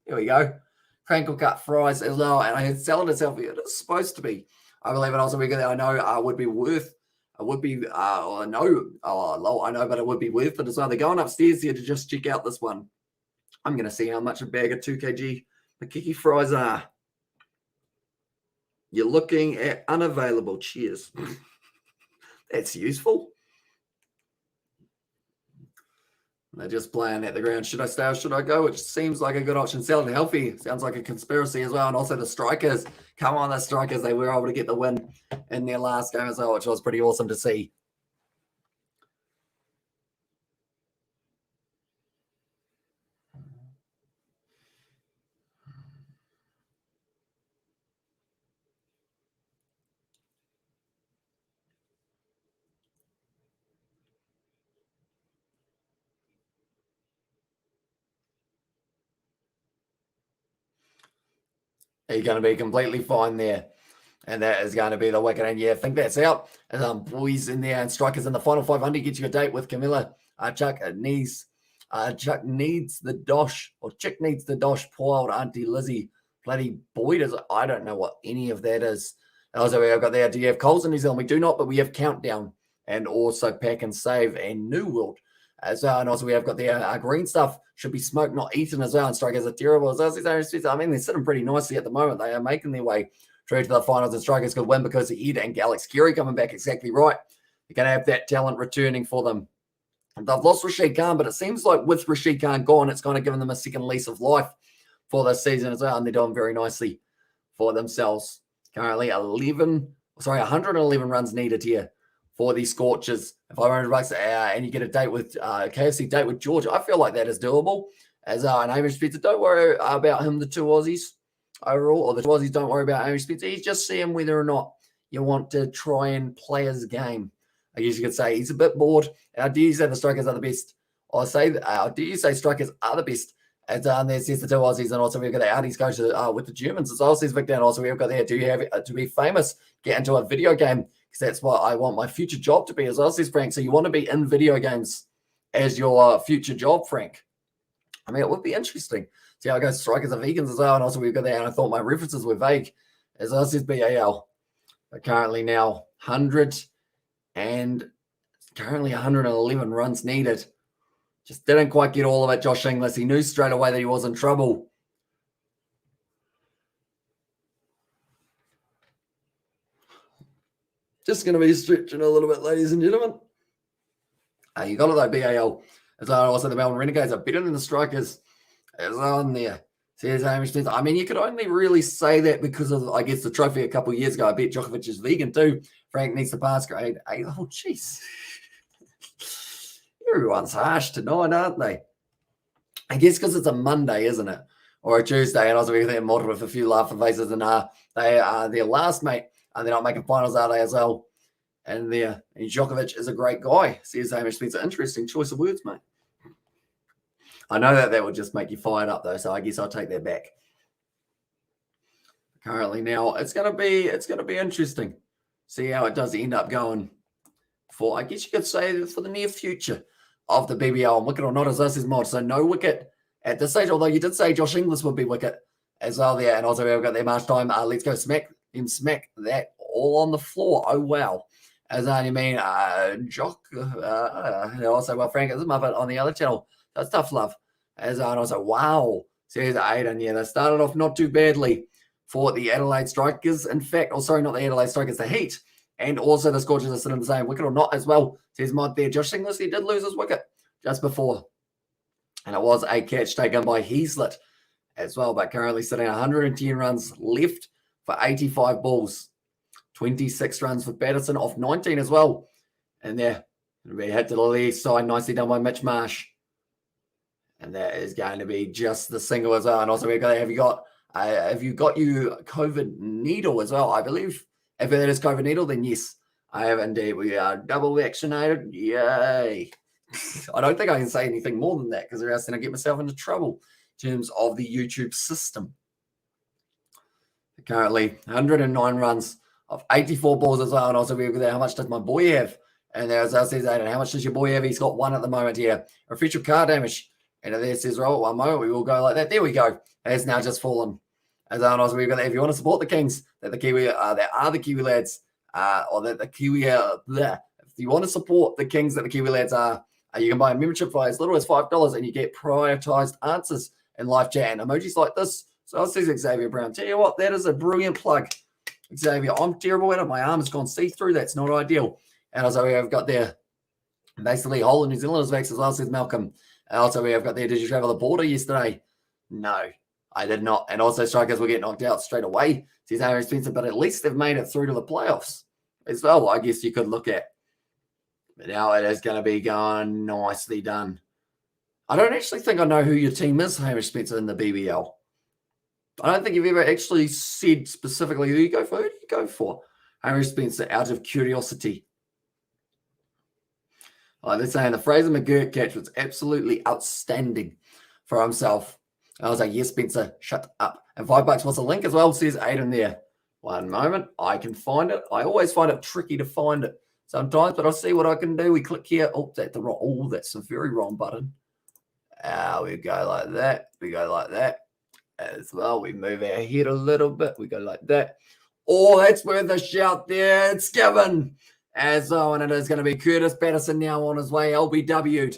Here we go. Crinkle cut fries as well. And I had salad itself. It is supposed to be. I believe it also because I know would be worth. It would be, I know, but it would be worth it as well. They're going upstairs here to just check out this one. I'm going to see how much a bag of 2 kg McKicky fries are. You're looking at unavailable. Cheers. That's useful. They're just playing at the ground. Should I stay or should I go? Which seems like a good option. Salad healthy. Sounds like a conspiracy as well. And also the Strikers. Come on, the Strikers. They were able to get the win in their last game as well, which was pretty awesome to see. He's going to be completely fine there. And that is going to be the wicket. And yeah, I think that's out. And boys in there and Strikers in the final 500 gets you a date with Camilla. Chuck needs the dosh, or Chick needs the dosh. Poor old Auntie Lizzie. Bloody Boyd I don't know what any of that is. And also, we've got there. Do you have Coles in New Zealand? We do not, but we have Countdown and also Pack and Save and New World as well. And also, we have got the green stuff. Should be smoked, not eaten as well. And Strikers are terrible as well. I mean, they're sitting pretty nicely at the moment. They are making their way through to the finals, and strikers could win because of Ed and Alex Carey coming back exactly right. They're going to have that talent returning for them. And they've lost Rashid Khan, but it seems like with Rashid Khan gone, it's kind of given them a second lease of life for this season as well, and they're doing very nicely for themselves. Currently 111 runs needed here for the Scorchers. If $500 and you get a date with KFC date with Georgia, I feel like that is doable. As and Hamish Spencer, don't worry about him, the two Aussies overall, or the two Aussies, don't worry about Hamish Spencer. He's just seeing whether or not you want to try and play his game. I guess you could say he's a bit bored. Do you say the strikers are the best? Or do you say strikers are the best? And there's the two Aussies, and also we've got the Audis coach with the Germans as well, says Victor. And also we've got there, do you have to be famous, get into a video game? Because that's what I want my future job to be as well, says Frank. So you want to be in video games as your future job, Frank? I mean, it would be interesting. See how it goes. Strikers are vegans as well. And also we've got there, and I thought my references were vague. As well, says BAL. But currently now 111 runs needed. Just didn't quite get all of it, Josh Inglis. He knew straight away that he was in trouble. Just going to be stretching a little bit, ladies and gentlemen. You got it though, BAL. As well, also the Melbourne Renegades are better than the Strikers. As on there. Says Hamish Spencer. I mean, you could only really say that because of, I guess, the trophy a couple of years ago. I bet Djokovic is vegan too. Frank needs to pass grade 8. Oh, jeez. Everyone's harsh tonight, aren't they? I guess because it's a Monday, isn't it? Or a Tuesday. And also we're there modeled with a few laughing faces. And they are their last, mate. They're not making finals, are they, as well? And Djokovic is a great guy. Says Hamish Spencer. Interesting choice of words, mate. I know that would just make you fired up, though, so I guess I'll take that back. Currently now, it's gonna be interesting. See how it does end up going for, I guess you could say, for the near future of the BBL. And wicket or not, as this is mod. So no wicket at this stage, although you did say Josh Inglis would be wicket as well there. And also we've got their march time. Let's go smack that all on the floor. Oh, wow. As you mean, Jock. Also, well, Frank is a Muppet on the other channel. That's tough love. As I was like, wow. Says Aiden. Yeah, they started off not too badly for the Adelaide Strikers. In fact, not the Adelaide Strikers, the Heat. And also the Scorchers are sitting the same wicket or not as well. Says Mod there. Josh Inglis, he did lose his wicket just before. And it was a catch taken by Heaslett as well. But currently sitting 110 runs left for 85 balls. 26 runs for Patterson off 19 as well. And there, we hit to the left side. Nicely done by Mitch Marsh. And that is going to be just the single as well. And also we've got, have you got your COVID needle as well? I believe if it is COVID needle, then yes, I have indeed. We are double vaccinated. Yay. I don't think I can say anything more than that because they're asking to get myself into trouble in terms of the YouTube system. Currently 109 runs of 84 balls as well. And also we've got how much does my boy have? And there's us says Aiden, how much does your boy have? He's got 1 at the moment here. Official car damage. And there says, roll one moment, we will go like that. There we go. It's now just fallen. As also we've got that. If you want to support the Kings, that the Kiwi that are the Kiwi lads, or that the Kiwi there. If you want to support the Kings that the Kiwi lads are, you can buy a membership for as little as $5, and you get prioritized answers in live chat and emojis like this. So I says Xavier Brown. Tell you what, that is a brilliant plug, Xavier. I'm terrible at it. My arm has gone see-through. That's not ideal. And also we have got there basically whole of New Zealanders vax as well, says Malcolm. Also, we have got there, did you travel the border yesterday? No, I did not. And also, Strikers will get knocked out straight away, says Hamish Spencer, but at least they've made it through to the playoffs as well, I guess you could look at. But now it is going to be going nicely done. I don't actually think I know who your team is, Hamish Spencer, in the BBL. I don't think you've ever actually said specifically who you go for. Who do you go for, Hamish Spencer, out of curiosity? They're saying the Fraser McGurk catch was absolutely outstanding for himself. I was like, yes, Spencer, shut up. And $5 was a link as well, says Aiden there. One moment, I can find it. I always find it tricky to find it sometimes, but I'll see what I can do. We click here. Oh, that's the wrong. Oh, that's a very wrong button. We go like that. We go like that as well. We move our head a little bit. We go like that. Oh, that's worth a shout there. It's given. As well, and it is going to be Curtis Patterson now on his way LBW'd.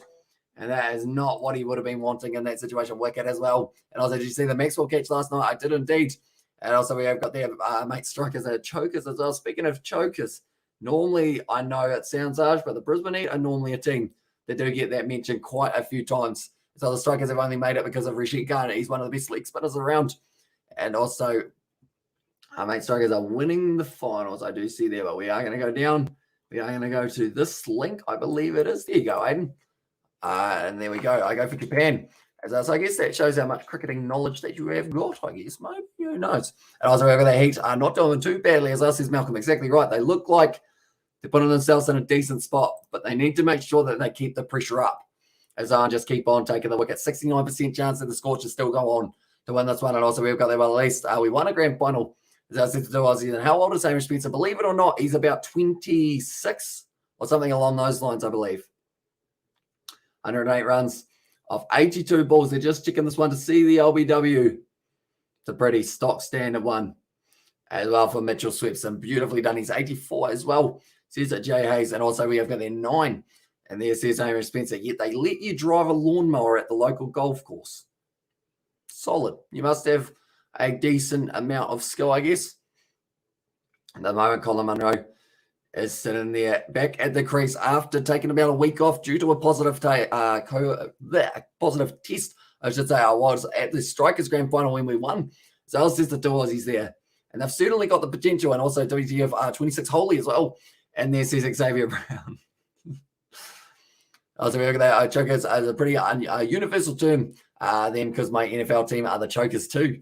And that is not what he would have been wanting in that situation. Wicket as well. And also, did you see the Maxwell catch last night? I did indeed. And also we have got their mate strikers and chokers as well. Speaking of chokers, normally, I know it sounds harsh, but the Brisbane Heat are normally a team that do get that mentioned quite a few times. So the strikers have only made it because of Rashid Khan. He's one of the best leg spinners around. And also, our mate strikers are winning the finals. I do see there, but we are going to go down. We are going to go to this link, I believe it is. There you go, Aiden. And there we go. I go for Japan. So I guess that shows how much cricketing knowledge that you have got, I guess, mate. Who knows? And also, over the Heat are not doing too badly, as us, says Malcolm. Exactly right. They look like they're putting themselves in a decent spot, but they need to make sure that they keep the pressure up. As I just keep on taking the wicket. 69% chance that the Scorchers still go on to win this one. And also, we've got there, well, at least we won a grand final. As I said to Aussie, and how old is Hamish Spencer? Believe it or not, he's about 26 or something along those lines, I believe. 108 runs off 82 balls. They're just checking this one to see the LBW. It's a pretty stock standard one as well for Mitchell Swepson. Beautifully done. He's 84 as well. Says that Jay Hayes. And also we have got their 9. And there says Hamish Spencer. Yet they let you drive a lawnmower at the local golf course. Solid. You must have a decent amount of skill, I guess. At the moment, Colin Munro is sitting there back at the crease after taking about a week off due to a positive positive test, I should say. I was at the Strikers Grand Final when we won. So I'll says the two Aussies there. And they've certainly got the potential, and also WTF 26 Holy as well. And there says Xavier Brown. Also, we look at that chokers as a pretty universal term then, because my NFL team are the chokers too.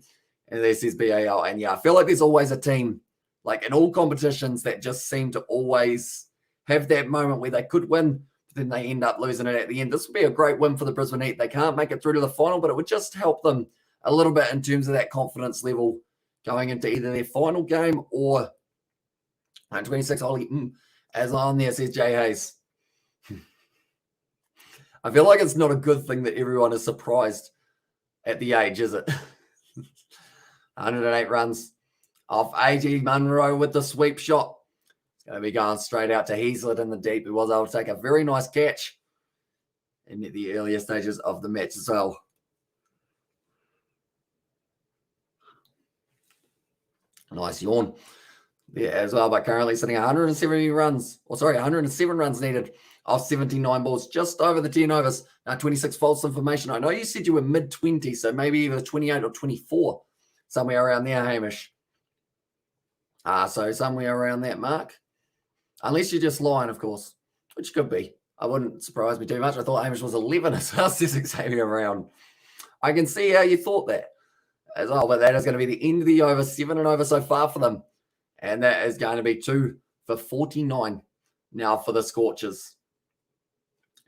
And there says BAL. And yeah, I feel like there's always a team, like in all competitions, that just seem to always have that moment where they could win, but then they end up losing it at the end. This would be a great win for the Brisbane Heat. They can't make it through to the final, but it would just help them a little bit in terms of that confidence level going into either their final game or 26 Ollie. As on there says Jay Hayes. I feel like it's not a good thing that everyone is surprised at the age, is it? 108 runs off 80. Munro with the sweep shot. It's going to be going straight out to Heaslett in the deep. He was able to take a very nice catch in the earlier stages of the match as well. Nice yawn there as well, but currently sitting 170 runs, 107 runs needed off 79 balls, just over the 10 overs. Now 26 false information. I know you said you were mid-20s, so maybe either 28 or 24, somewhere around there, Hamish. So somewhere around that mark. Unless you're just lying, of course, which could be. I wouldn't surprise me too much. I thought Hamish was 11 as well, says Xavier Brown. I can see how you thought that as well, but that is going to be the end of the over. 7 and over so far for them. And that is going to be 2 for 49 now for the Scorchers.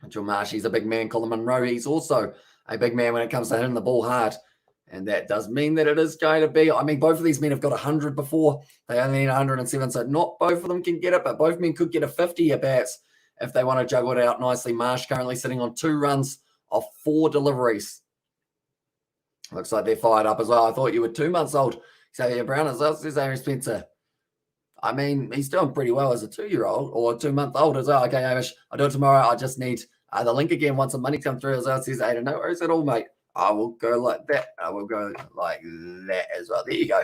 Joe Marshy's a big man. Colin Munro, he's also a big man when it comes to hitting the ball hard. And that does mean that it is going to be, I mean, both of these men have got 100 before. They only need 107, so not both of them can get it, but both men could get a 50 at bats if they want to juggle it out nicely. Marsh currently sitting on 2 runs off 4 deliveries. Looks like they're fired up as well. I thought you were 2 months old. Xavier Brown as well, says Aaron Spencer. I mean, he's doing pretty well as a 2-year-old or a 2-month-old as well. Okay, Hamish, I'll do it tomorrow. I just need the link again once the money comes through as well. Says Aiden, no worries at all, mate. I will go like that. I will go like that as well. There you go.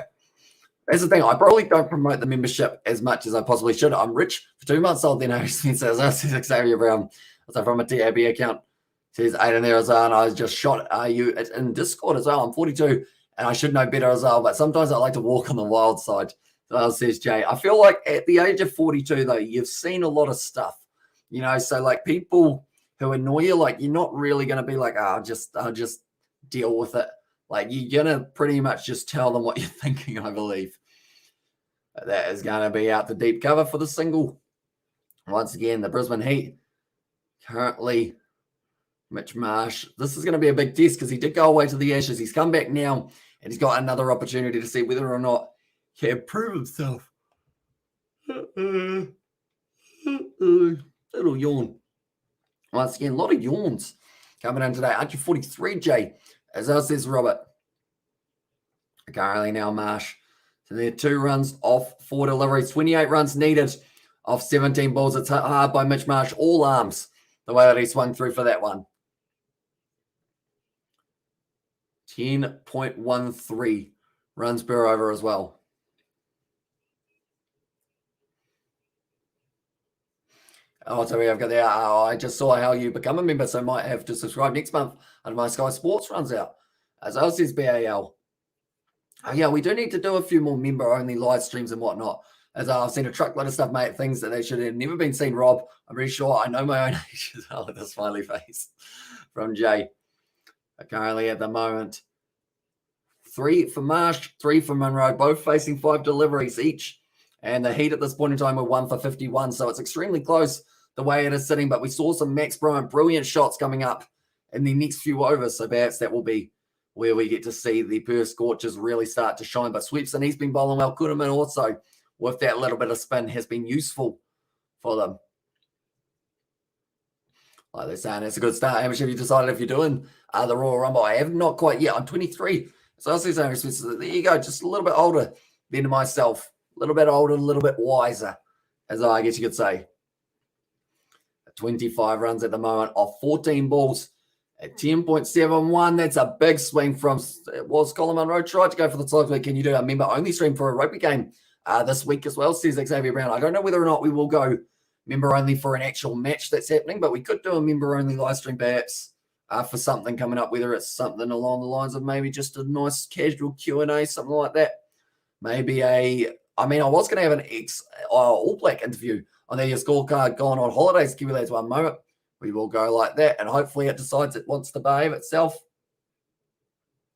That's the thing. I probably don't promote the membership as much as I possibly should. I'm rich for 2 months old. Then Hamish Spencer as well. Says Xavier Brown. So from a TAB account. Says Aiden there as well. And I was just shot. Are you in Discord as well? I'm 42 and I should know better as well. But sometimes I like to walk on the wild side. Says Jay. I feel like at the age of 42, though, you've seen a lot of stuff, you know. So like people who annoy you, like you're not really going to be like, I'll just deal with it. Like you're going to pretty much just tell them what you're thinking, I believe. That is going to be out the deep cover for the single. Once again, the Brisbane Heat currently Mitch Marsh. This is going to be a big test because he did go away to the Ashes. He's come back now and he's got another opportunity to see whether or not he can prove himself. Little yawn. Once again, a lot of yawns coming in today. 143, Jay. As well says Robert. Currently now Marsh. So they're 2 runs off 4 deliveries. 28 runs needed off 17 balls. It's hard by Mitch Marsh. All arms. The way that he swung through for that one. 10.13 runs per over as well. Oh, so we have got there. I just saw how you become a member, so might have to subscribe next month and my Sky Sports runs out. As well says BAL. Oh, yeah, we do need to do a few more member-only live streams and whatnot. As I've seen a truckload of stuff, mate, things that they should have never been seen, Rob. I'm pretty sure I know my own age as well with the smiley face from Jay. Currently at the moment, 3 for Marsh, 3 for Monroe, both facing 5 deliveries each. And the Heat at this point in time were 1 for 51, so it's extremely close the way it is sitting. But we saw some Max Bryant brilliant shots coming up in the next few overs, so perhaps that will be where we get to see the Perth Scorchers really start to shine. But Sweepson, he's been bowling well. Kuhneman also, with that little bit of spin, has been useful for them. Like they're saying, it's a good start. Hamish, have you decided if you're doing the Royal Rumble? I have not quite yet. I'm 23. So I was saying, there you go, just a little bit older than myself. A little bit older, a little bit wiser, as I guess you could say. 25 runs at the moment off 14 balls at 10.71. That's a big swing from, Colin Munro tried to go for the Slugs Week. Can you do a member-only stream for a rugby game this week as well, says Xavier Brown. I don't know whether or not we will go member-only for an actual match that's happening, but we could do a member-only live stream perhaps for something coming up, whether it's something along the lines of maybe just a nice casual Q&A, something like that. Maybe I was going to have an All Black interview on their scorecard gone on holidays, Kiwi Lads one moment. We will go like that, and hopefully it decides it wants to behave itself.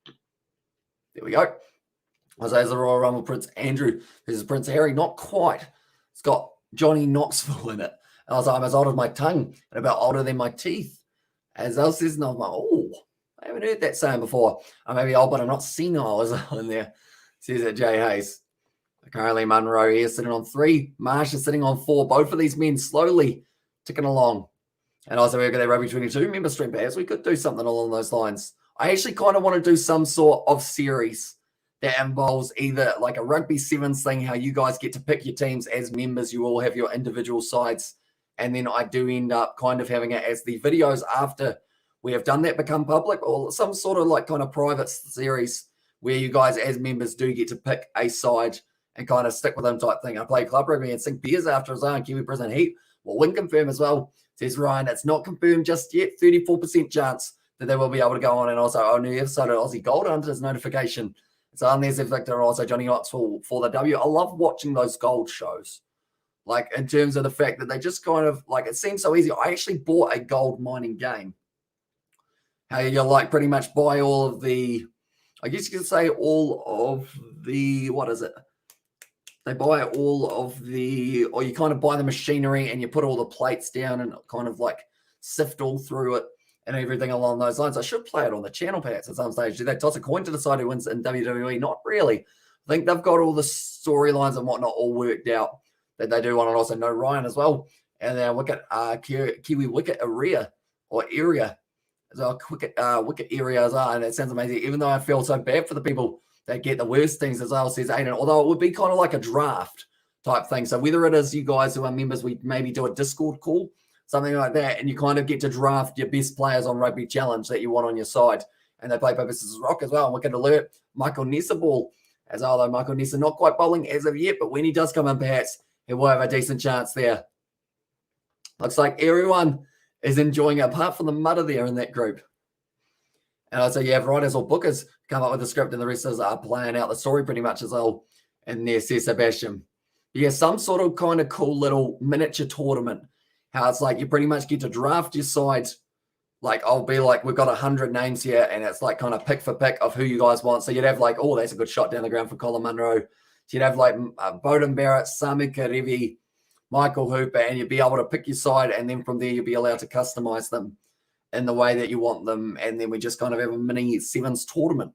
There we go. Isaiah's the Royal Rumble, Prince Andrew. This is Prince Harry, not quite. It's got Johnny Knoxville in it. And I was like, I'm as old as my tongue and about older than my teeth. As else says, and I was like, oh, I haven't heard that saying before. I may be old, but I'm not senile as well in there. Says it, Jay Hayes. Currently, Munro here sitting on 3. Marsh is sitting on 4. Both of these men slowly ticking along. And also, we've got that Rugby 22 member stream. Perhaps we could do something along those lines. I actually kind of want to do some sort of series that involves either like a Rugby Sevens thing, how you guys get to pick your teams as members. You all have your individual sides. And then I do end up kind of having it as the videos after we have done that become public, or some sort of like kind of private series where you guys as members do get to pick a side and kind of stick with them type thing. I play club rugby and sink beers after his own Kiwi Brisbane Heat. Well, win confirm as well, says Ryan. It's not confirmed just yet. 34% chance that they will be able to go on. And also on the episode of Aussie Gold Hunters notification. So on there's Victor and also Johnny Knoxville for the W. I love watching those gold shows. Like in terms of the fact that they just kind of like, it seems so easy. I actually bought a gold mining game. How you like pretty much buy all of the, I guess you could say all of the, what is it? They buy all of the, or you kind of buy the machinery and you put all the plates down and kind of like sift all through it and everything along those lines. I should play it on the channel perhaps at some stage. Do they toss a coin to decide who wins in WWE? Not really. I think they've got all the storylines and whatnot all worked out that they do want. And also know Ryan as well. And then look at Kiwi Wicket Area or Area. So wicket areas are, and it sounds amazing. Even though I feel so bad for the people that get the worst things as well, says Aiden. Although it would be kind of like a draft type thing. So whether it is you guys who are members, we maybe do a Discord call, something like that, and you kind of get to draft your best players on Rugby Challenge that you want on your side. And they play paper, scissors, rock as well. And we can alert Michael Nessa ball, as although Michael Nessa not quite bowling as of yet, but when he does come in, perhaps he will have a decent chance there. Looks like everyone is enjoying it, apart from the mudder there in that group. And I'd say you have writers or bookers come up with the script, and the rest of us are playing out the story pretty much as well. And there says Sebastian. Yeah, some sort of kind of cool little miniature tournament. How it's like you pretty much get to draft your side. Like I'll be like, we've got 100 names here, and it's like kind of pick for pick of who you guys want. So you'd have like, oh, that's a good shot down the ground for Colin Munro. So you'd have like Bowden Barrett, Sami Karevi, Michael Hooper, and you'd be able to pick your side, and then from there you'd be allowed to customize them in the way that you want them. And then we just kind of have a mini sevens tournament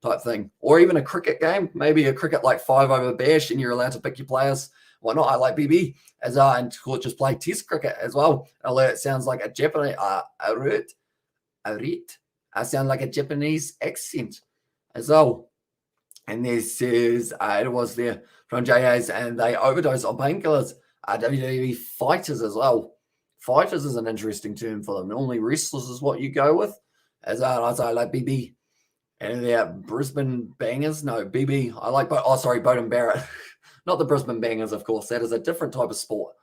type thing. Or even a cricket game, maybe a cricket like 5-over bash, and you're allowed to pick your players. Why not? I like BB as and just play test cricket as well. Although it sounds like a Japanese sound like a Japanese accent as well. And this is it was there from JAs, and they overdose on painkillers. WWE fighters as well. Fighters is an interesting term for them. Normally wrestlers is what you go with. As I like BB And they're Brisbane Bangers. No, BB. I like, Bowden Barrett. Not the Brisbane Bangers, of course. That is a different type of sport.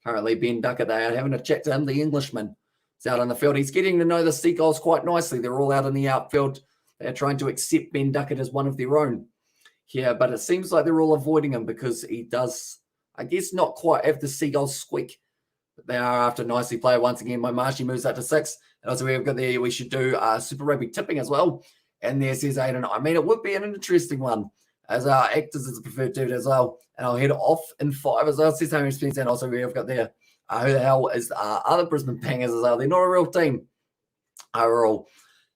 Currently, Ben Duckett, they are having a chat to him, the Englishman. He's out on the field. He's getting to know the Seagulls quite nicely. They're all out in the outfield. They're trying to accept Ben Duckett as one of their own. Yeah, but it seems like they're all avoiding him because he does, I guess, not quite have the Seagulls squeak. But they are after nicely played once again. My Marshy moves out to 6. And also we've got there, we should do Super Rugby tipping as well. And there says Aiden, I mean, it would be an interesting one as our actors is a preferred dude as well. And I'll head off in 5 as well. Says Hamish Spence. And also we've got there, who the hell is other Brisbane Bangers as well. They're not a real team overall.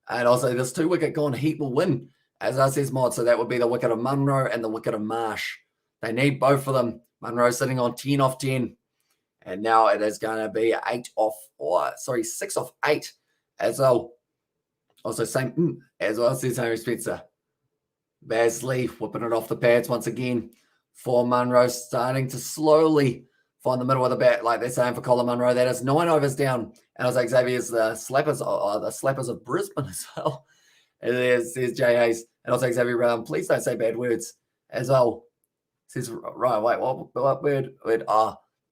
And also this 2-wicket gone, Heat will win, as I says Mod. So that would be the wicket of Munro and the wicket of Marsh. They need both of them. Munro sitting on 10 off 10. And now it is going to be 6 off 8 as well. Also same as well, says Henry Spencer. Basley whipping it off the pads once again for Munro, starting to slowly find the middle of the bat, like they're saying for Colin Munro. That is 9 overs down. And I was like, Xavier's the slappers of Brisbane as well. And there's Jay Hayes. And also Xavier Brown, please don't say bad words as well. Says, right, wait, what word?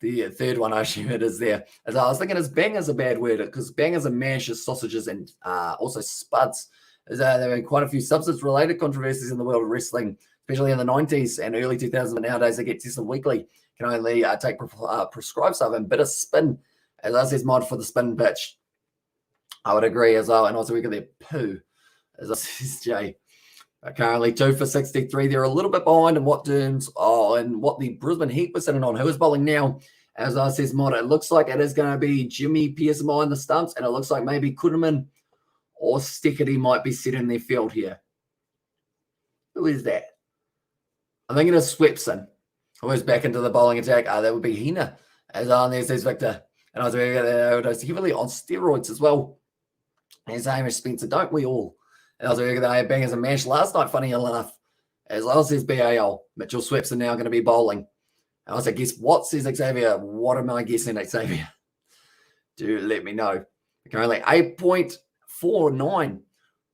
The third one, I assume it is there. As I was thinking, is bangers a bad word? Because bangers are mashes, sausages, and also spuds. There have been quite a few substance-related controversies in the world of wrestling, especially in the 90s and early 2000s. But nowadays, they get tested weekly. Can only take prescribed stuff and bit of spin. As I says, mod for the spin pitch. I would agree as well. And also, we got their poo, as I says, Jay. Currently 2 for 63. They're a little bit behind in what terms and what the Brisbane Heat was sitting on. Who is bowling now? As I says, Mod, it looks like it is going to be Jimmy Pearson behind the stumps, and it looks like maybe Kuderman or Stickety might be set in their field here. Who is that? I'm thinking of Swepson, who is back into the bowling attack. That would be Hina. As on there says Victor. And I was heavily on steroids as well. As Hamish Spencer, don't we all? And I was going to have bangers and mash last night, funny enough. As well says BAL, Mitchell Sweps are now going to be bowling. And I was like, guess what, says Xavier? What am I guessing, Xavier? Do let me know. Currently 8.49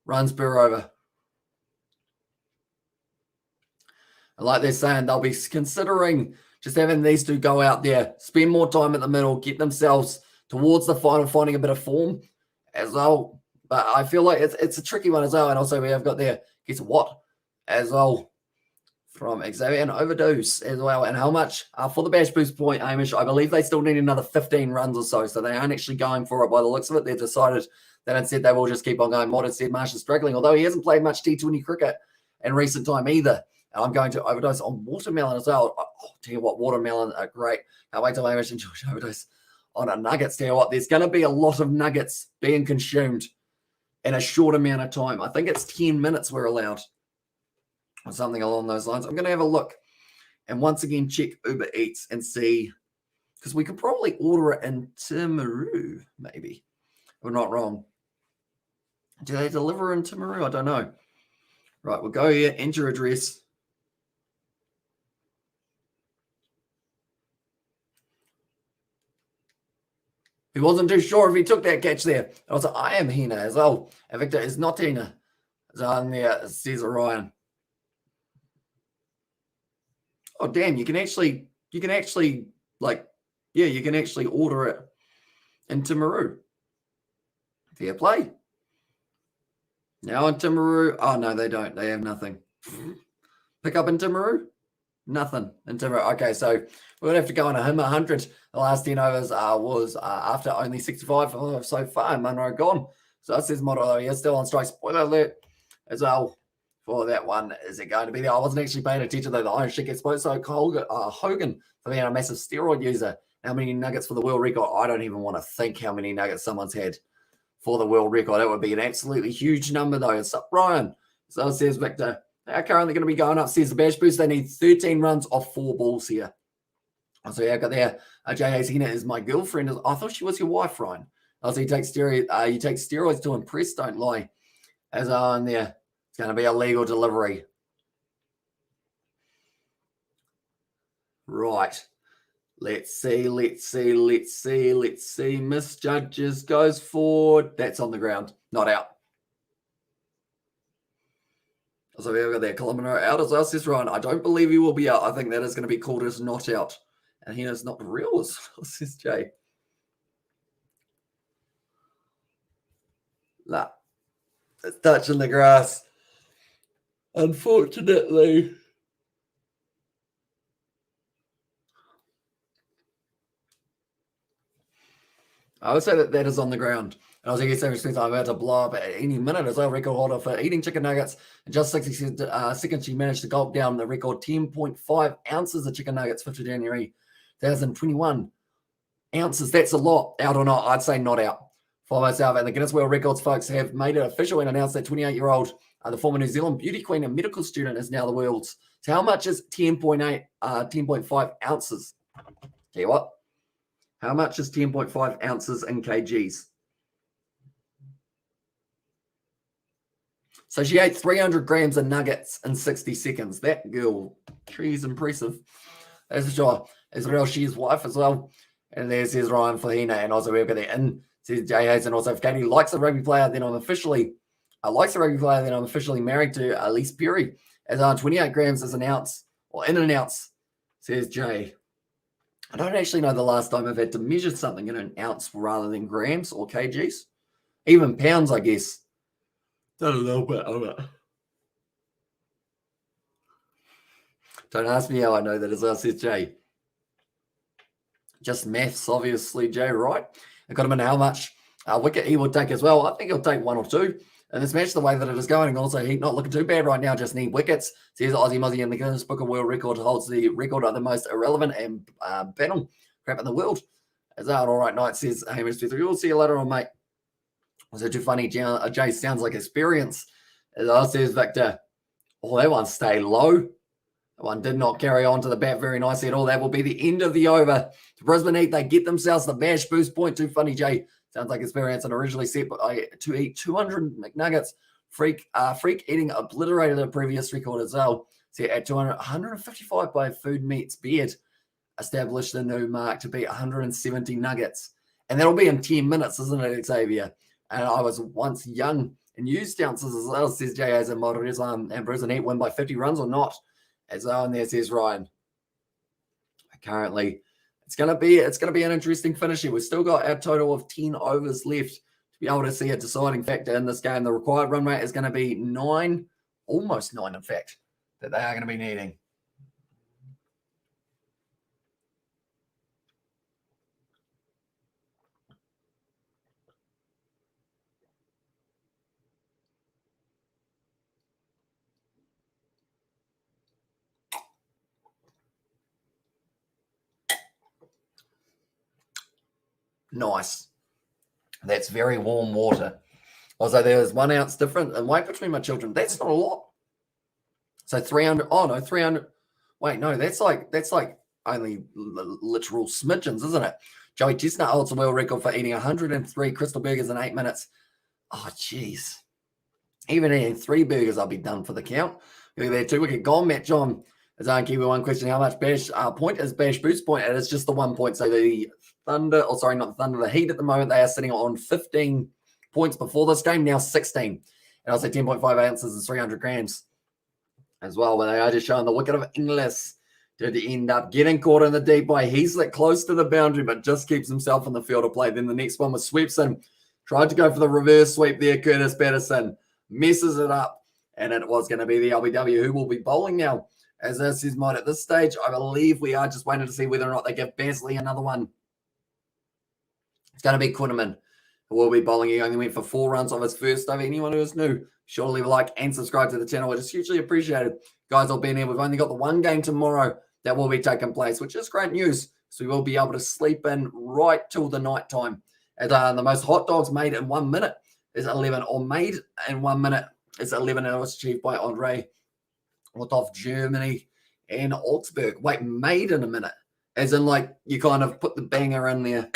runs per over. And like they're saying, they'll be considering just having these two go out there, spend more time at the middle, get themselves towards the final, finding a bit of form as well. But I feel like it's a tricky one as well. And also we have got there, guess what, as well, from Xavier, an overdose as well. And how much for the bash boost point, Hamish? I believe they still need another 15 runs or so. So they aren't actually going for it by the looks of it. They've decided that instead they will just keep on going. Mod said Marsh is struggling, although he hasn't played much T20 cricket in recent time either. And I'm going to overdose on watermelon as well. Oh, tell you what, watermelon are great. Can't wait till Hamish and George overdose on a nuggets. Tell you what, there's going to be a lot of nuggets being consumed in a short amount of time. I think it's 10 minutes we're allowed or something along those lines. I'm going to have a look and once again check Uber Eats and see, because we could probably order it in Timaru, maybe. We're not wrong. Do they deliver in Timaru? I don't know. Right, we'll go here, enter address. He wasn't too sure if he took that catch there. Also, I am Hina as well. And Victor is not Hina. So I'm there, says Orion. Oh, damn, you can actually order it in Timaru. Fair play. Now in Timaru. Oh, no, they don't. They have nothing. Pick up in Timaru? Nothing in Timaru. Okay, so we're going to have to go on a 100. The last 10 overs was after only 65 so far. Munro gone. So that says Model, he is still on strike. Spoiler alert as well for that one. Is it going to be there? I wasn't actually paying attention though. The iron shit gets exposed. So Hogan for being a massive steroid user. How many nuggets for the world record? I don't even want to think how many nuggets someone's had for the world record. That would be an absolutely huge number though. It's up Ryan. So it says Victor. They're currently going to be going up. Says the bash boost. They need 13 runs off 4 balls here. So yeah, I got there. J.A. Hina is my girlfriend. I thought she was your wife, Ryan. Also, you take steroids to impress, don't lie. As on there, it's going to be a legal delivery. Right. Let's see. Misjudges goes forward. That's on the ground. Not out. So we've got that kilometre out as well, says Ryan. I don't believe he will be out. I think that is going to be called as not out. And he is not real, as well, says Jay. Nah. It's touching the grass. Unfortunately. I would say that is on the ground. And I was thinking, I'm about to blow up at any minute as well. Record holder for eating chicken nuggets. In just 60 seconds, she managed to gulp down the record 10.5 ounces of chicken nuggets, 5th of January, 2021. Ounces, that's a lot. Out or not? I'd say not out. For myself, and the Guinness World Records folks have made it official and announced that 28-year-old, the former New Zealand beauty queen and medical student, is now the world's. So how much is 10.5 ounces? Tell you what. How much is 10.5 ounces in kgs? So she ate 300 grams of nuggets in 60 seconds. That girl, she's impressive. That's for sure. As real, she's wife as well. And there's Ryan Fahina, and also we've got that in. Says Jay Hayes, and also if Katie likes a rugby player, then I'm officially married to Elise Perry. As 28 grams is an ounce, or in an ounce, says Jay. I don't actually know the last time I've had to measure something in an ounce rather than grams or kgs. Even pounds, I guess. Done a little bit of it. Don't ask me how I know that as well, says Jay. Just maths, obviously, Jay, right? I got him in how much wicket he would take as well. I think he'll take 1 or 2. And this match, the way that it is going, and also Heat not looking too bad right now, just need wickets. Says Aussie Mozzie in the Guinness Book of World Record holds the record of the most irrelevant and banal crap in the world. As that all right night, says Hamish 23. We'll see you later on, mate. Was it too funny? Jay sounds like experience. As I says Victor, oh, that one stayed low. That one did not carry on to the bat very nicely at all. That will be the end of the over. To Brisbane Heat, they get themselves the bash boost point. Too funny, Jay. Sounds like experience and originally set to eat 200 McNuggets. Freak eating obliterated a previous record as well. So at 155 by Food Meats Beard established the new mark to beat 170 nuggets. And that'll be in 10 minutes, isn't it, Xavier? And I was once young and used ounces as well, says Jay as a model. And Brisbane Heat win by 50 runs or not? As well, and there says Ryan. Currently, it's gonna be an interesting finish here. We've still got a total of 10 overs left to be able to see a deciding factor in this game. The required run rate is going to be 9, almost 9, in fact, that they are going to be needing. Nice. That's very warm water. Also, there's 1 ounce difference in weight between my children. That's not a lot. So 300. Oh no, 300. Wait, no, that's like only literal smidgens, isn't it? Joey Chestnut holds the world record for eating 103 crystal burgers in 8 minutes. Oh, jeez. Even eating 3 burgers, I'll be done for the count. Look at that 2-wicket gone, Matt John. As I keep with one question, how much bash point is bash boost point? It is just the 1 point. So the Thunder, not the Thunder, the Heat at the moment, they are sitting on 15 points before this game, now 16. And I'll say 10.5 ounces is 300 grams as well. But they are just showing the wicket of Inglis did end up getting caught in the deep by Heaslett close to the boundary, but just keeps himself in the field of play. Then the next one was Sweepson. Tried to go for the reverse sweep there, Curtis Patterson. Messes it up. And it was going to be the LBW who will be bowling now. As this is mine at this stage, I believe we are just waiting to see whether or not they give Basley another one. It's going to be Quinterman who will be bowling. He only went for 4 runs off his first over. Anyone who is new, sure to leave a like and subscribe to the channel. It is hugely appreciated. Guys, I'll be in here. We've only got the 1 game tomorrow that will be taking place, which is great news. So we will be able to sleep in right till the night time. And the most hot dogs made in 1 minute is 11, or made in 1 minute is 11, and it was achieved by Andre of Germany and Augsburg. Wait, made in a minute, as in like you kind of put the banger in there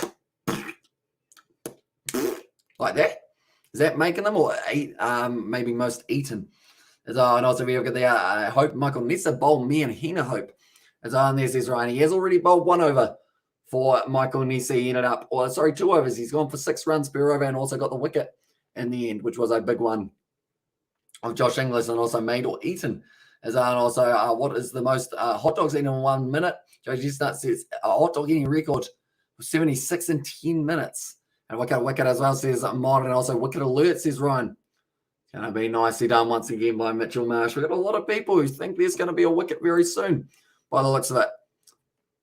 like that. Is that making them, or maybe most eaten? And also we have got the Hope Michael Nessa bowl me and Hina Hope. And there's Ryan. He has already bowled 1 over for Michael Nessa. He ended up, 2 overs. He's gone for 6 runs per over and also got the wicket in the end, which was a big one of Josh Inglis and also made or eaten. As and also, what is the most hot dogs eaten in 1 minute? Joe Chestnut says a hot dog eating record was 76 in 10 minutes. And Wicked as well says Mod, and also Wicked Alert says Ryan. Going to be nicely done once again by Mitchell Marsh. We've got a lot of people who think there's going to be a wicket very soon by the looks of it.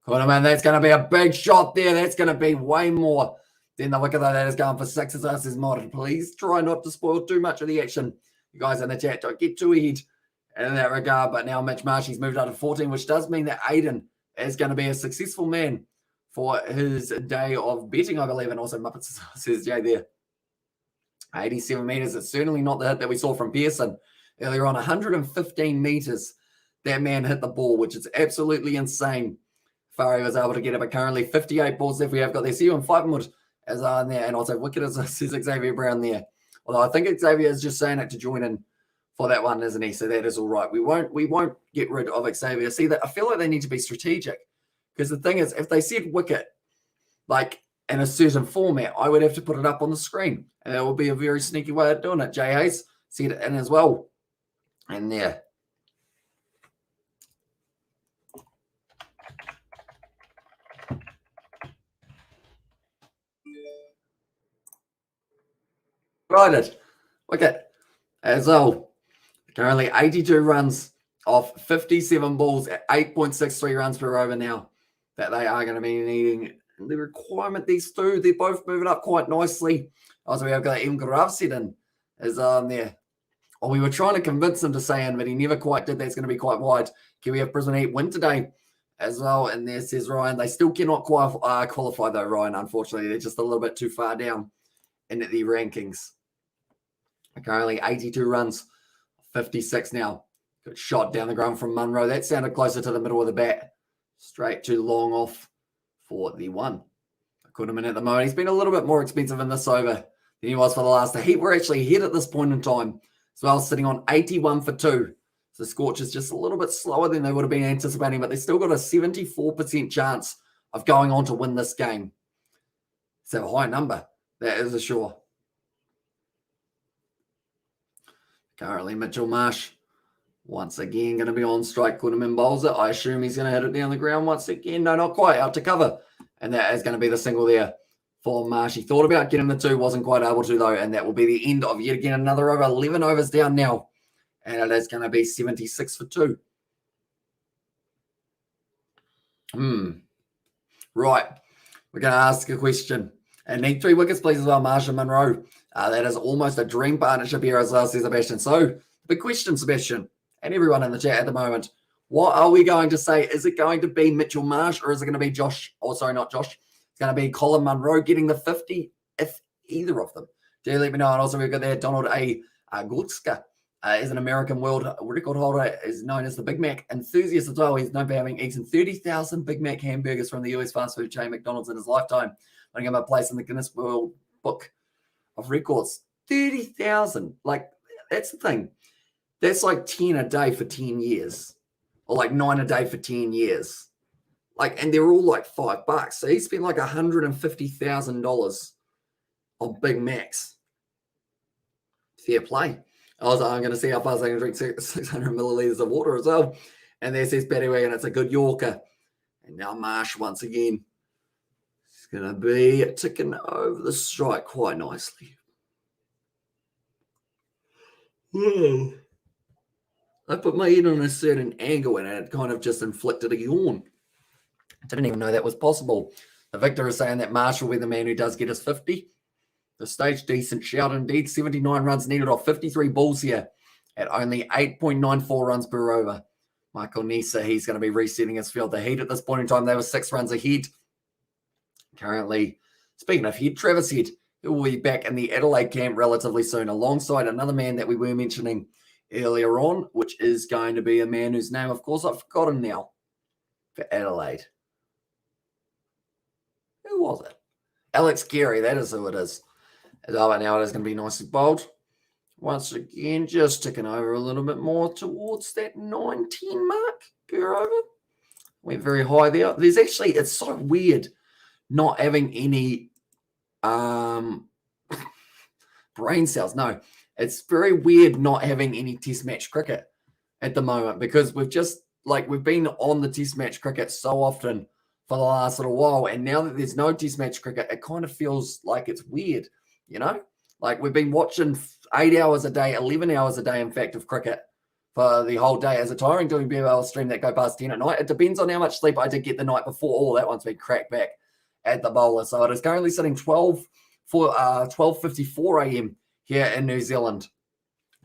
Man, that's going to be a big shot there. That's going to be way more than the wicket that is going for 6. As us says Mod. Please try not to spoil too much of the action. You guys in the chat, don't get too ahead in that regard. But now Mitch Marsh, he's moved out to 14, which does mean that Aiden is going to be a successful man for his day of betting, I believe. And also Muppets says Jay there. 87 metres. It's certainly not the hit that we saw from Pearson earlier on. 115 metres. That man hit the ball, which is absolutely insane. Fari was able to get it, but currently 58 balls left. We have got there. See you in Fightenwood as on there. And also Wicked as says Xavier Brown there. Although I think Xavier is just saying it to join in for that one, isn't he? So that is all right. We won't get rid of Xavier. See, that I feel like they need to be strategic. Because the thing is, if they said wicket, like in a certain format, I would have to put it up on the screen. And that would be a very sneaky way of doing it. Jay Hayes said it in as well. And there. Right, wicket as well. Currently 82 runs off 57 balls at 8.63 runs per over now that they are going to be needing. The requirement, these two, they're both moving up quite nicely. Also, we have got M. Gravsiden is on there. Well, we were trying to convince him to say in, but he never quite did. That's going to be quite wide. Can we have Brisbane Heat win today as well? And there says Ryan. They still cannot qualify though, Ryan. Unfortunately, they're just a little bit too far down in the rankings. Currently 82 runs, 56 now. Good shot down the ground from Munro. That sounded closer to the middle of the bat. Straight too long off for the one. Kuhnemann at the moment. He's been a little bit more expensive in this over than he was for the last. The Heat were actually ahead at this point in time as well, sitting on 81 for 2. So the Scorchers just a little bit slower than they would have been anticipating, but they still got a 74% chance of going on to win this game. It's a high number. That is a sure. Currently, Mitchell Marsh, once again, going to be on strike. Kuhnemann bowls it. I assume he's going to hit it down the ground once again. No, not quite. Out to cover. And that is going to be the single there for Marsh. He thought about getting the 2, wasn't quite able to, though. And that will be the end of yet again another over. 11 overs down now. And it is going to be 76 for 2. Right. We're going to ask a question. And need 3 wickets, please, as well, Marsh and Munro. That is almost a dream partnership here, as well, says Sebastian. So, big question, Sebastian, and everyone in the chat at the moment. What are we going to say? Is it going to be Mitchell Marsh, or is it going to be Josh? Oh, sorry, not Josh. It's going to be Colin Munro getting the 50, if either of them. Do let me know. And also, we've got there Donald A. Gutska is an American world record holder, is known as the Big Mac enthusiast as well. He's known for having eaten 30,000 Big Mac hamburgers from the US fast food chain McDonald's in his lifetime. Letting him a place in the Guinness World Book of Records. 30,000. Like, that's the thing. That's like 10 a day for 10 years. Or like 9 a day for 10 years. Like, and they're all like $5. So he spent like $150,000 on Big Macs. Fair play. I'm going to see how fast I can drink 600 milliliters of water as well. And there says Paddy Wagon. It's a good Yorker. And now Marsh once again. It's going to be ticking over the strike quite nicely. I put my head on a certain angle and it kind of just inflicted a yawn. I didn't even know that was possible. The Victor is saying that Marsh will be the man who does get his 50. The stage decent shout indeed. 79 runs needed off 53 balls here at only 8.94 runs per over. Michael Nisa, he's going to be resetting his field. The Heat at this point in time, they were 6 runs ahead. Currently, speaking of Heat, Travis Head, who will be back in the Adelaide camp relatively soon, alongside another man that we were mentioning earlier on, which is going to be a man whose name, of course, I've forgotten now for Adelaide. Who was it? Alex Carey, that is who it is. Now it is going to be nicely bowled. Once again, just ticking over a little bit more towards that 19 mark per over. Went very high there. There's actually, it's so weird not having any brain cells. No, It's very weird not having any test match cricket at the moment, because we've been on the test match cricket so often for the last little while, and now that there's no test match cricket, it kind of feels like it's weird, you know? Like, we've been watching 8 hours a day, 11 hours a day, in fact, of cricket for the whole day. As a tiring doing BBL stream that go past 10 at night. It depends on how much sleep I did get the night before. Oh, that one's been cracked back at the bowler. So it is currently sitting 12:54 a.m. here in New Zealand.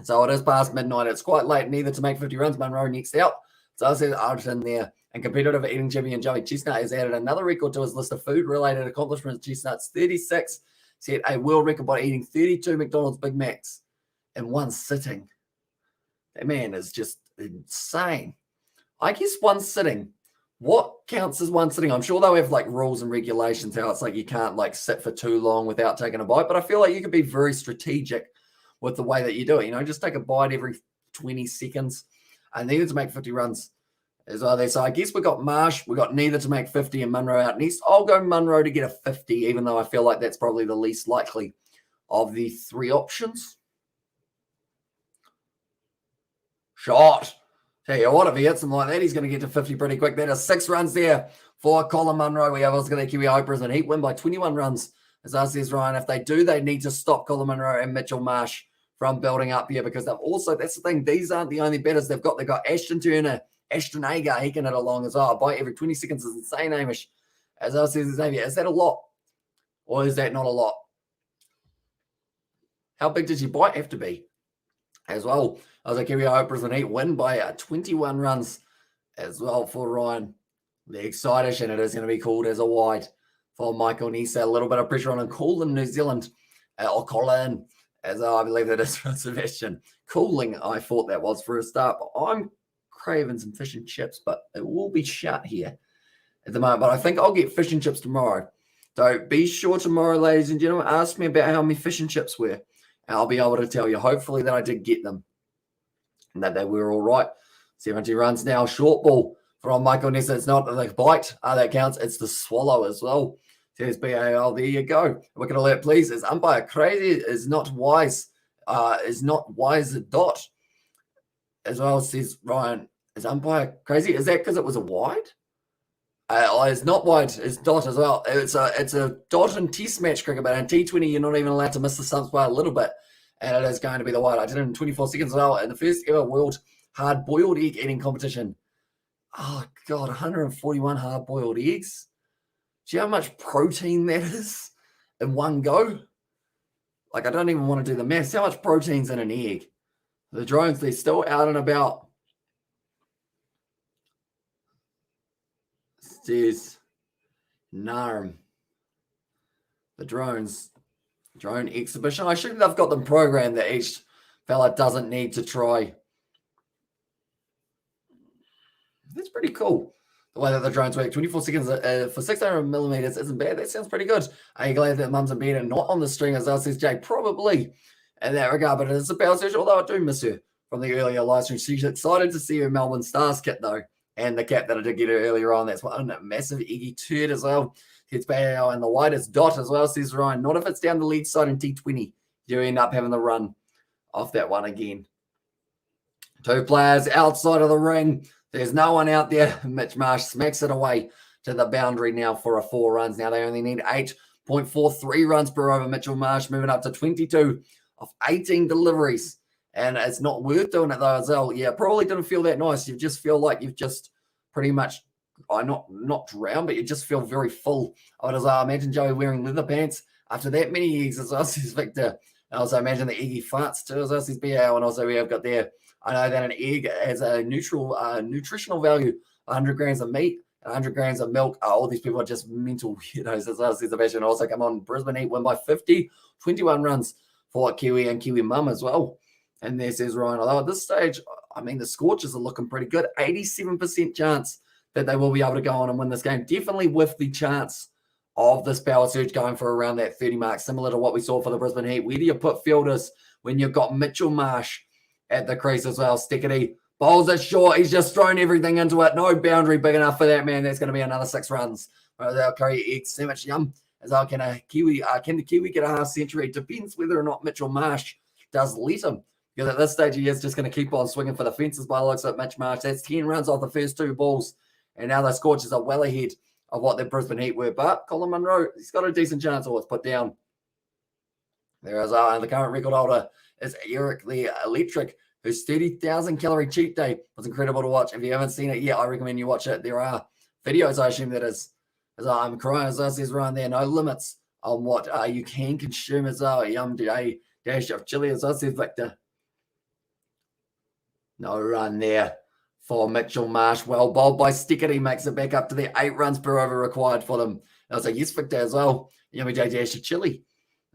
So it is past midnight. It's quite late, neither to make 50 runs. Munro next out. So I said Arden there. And competitive eating Jimmy and Joey Chestnut has added another record to his list of food-related accomplishments. Chestnut's 36 set a world record by eating 32 McDonald's Big Macs in one sitting. That man is just insane. I guess one sitting. What counts as one sitting? I'm sure they'll have like rules and regulations how it's like you can't like sit for too long without taking a bite. But I feel like you could be very strategic with the way that you do it. You know, just take a bite every 20 seconds. I needed to make 50 runs as well there. So I guess we got Marsh, we got neither to make 50 and Munro out next. I'll go Munro to get a 50, even though I feel like that's probably the least likely of the three options. Shot. Tell you what, if he hits him like that, he's going to get to 50 pretty quick. That is 6 runs there for Colin Munro. We have also got a Kiwi Brisbane Heat win by 21 runs. As I says, Ryan, if they do, they need to stop Colin Munro and Mitchell Marsh from building up here, because they've also, that's the thing, these aren't the only batters they've got. They've got Ashton Turner, Ashton Agar, he can hit along as well. A bite every 20 seconds is insane, Amish. As I says, Xavier, is that a lot? Or is that not a lot? How big does your bite have to be? As well, as a Kiwi Brisbane Heat win by 21 runs as well for Ryan. The excited, and it is going to be called as a wide for Michael Nisa. A little bit of pressure on him. Cooling New Zealand. Colin, as I believe that is from Sebastian. Cooling, I thought that was for a start. But I'm craving some fish and chips, but it will be shut here at the moment. But I think I'll get fish and chips tomorrow. So be sure tomorrow, ladies and gentlemen, ask me about how many fish and chips were. And I'll be able to tell you, hopefully, that I did get them and that they were all right. 70 runs now. Short ball from Michael Nessa. It's not the bite that counts. It's the swallow as well. Says BAL. There you go. Wicket alert, please. Is umpire crazy? Is not wise. Is not wise dot. As well, says Ryan. Is umpire crazy? Is that because it was a wide? It's not wide. It's dot as well. It's a dot in test match cricket, but in T20 you're not even allowed to miss the stumps by a little bit, and it is going to be the wide. I did it in 24 seconds as well in the first ever world hard-boiled egg eating competition. Oh God, 141 hard-boiled eggs. Do you know how much protein that is in one go? Like, I don't even want to do the maths. How much protein's in an egg? The drones, they're still out and about. Says Narm. The drone exhibition. I assume they've got them programmed that each fella doesn't need to try. That's pretty cool. The way that the drones work. 24 seconds for 600 millimeters isn't bad. That sounds pretty good. Are you glad that Mum's and Ben are not on the string, as says Jay? Probably in that regard, but it is a power surge, although I do miss her from the earlier live stream. She's excited to see her Melbourne Stars kit, though. And the cap that I did get her earlier on, that's one massive eggy turd as well. Hits Bayo and the widest dot as well, says Ryan. Not if it's down the lead side in T20. You end up having the run off that one again. 2 players outside of the ring. There's no one out there. Mitch Marsh smacks it away to the boundary now for a 4 runs. Now they only need 8.43 runs per over. Mitchell Marsh moving up to 22 of 18 deliveries. And it's not worth doing it, though, as well. Yeah, probably didn't feel that nice. You just feel like you've just pretty much, not drowned, but you just feel very full. I would imagine Joey wearing leather pants after that many eggs, as well, says Victor. And also imagine the eggy farts, too, as well, says BAO. And also we have got there, I know that an egg has a nutritional value, 100 grams of meat, 100 grams of milk. All these people are just mental weirdos, as well, says Sebastian. Also come on, Brisbane Heat win by 50, 21 runs for Kiwi and Kiwi Mum as well. And there says Ryan, although at this stage, I mean, the Scorchers are looking pretty good. 87% chance that they will be able to go on and win this game. Definitely with the chance of this power surge going for around that 30 mark, similar to what we saw for the Brisbane Heat. Where do you put fielders when you've got Mitchell Marsh at the crease as well? Stickety bowls it short. He's just thrown everything into it. No boundary big enough for that, man. That's going to be another 6 runs. They'll carry eggs sandwich yum. As can the Kiwi get a half century? It depends whether or not Mitchell Marsh does let him. Because at this stage, he is just going to keep on swinging for the fences by the looks of Mitch Marsh. That's 10 runs off the first 2 balls. And now the Scorchers are well ahead of what the Brisbane Heat were. But Colin Munro, he's got a decent chance of what's put down. There is the current record holder is Eric the Electric, whose 30,000 calorie cheat day was incredible to watch. If you haven't seen it yet, I recommend you watch it. There are videos, I assume that is. As I'm crying, as I says right there, no limits on what you can consume as well. Yum a dash of chili, as I says Victor. No run there for Mitchell Marsh. Well bowled by Stickett. He makes it back up to the 8 runs per over required for them. I was like, yes, Victor as well. Yummy dash of chili.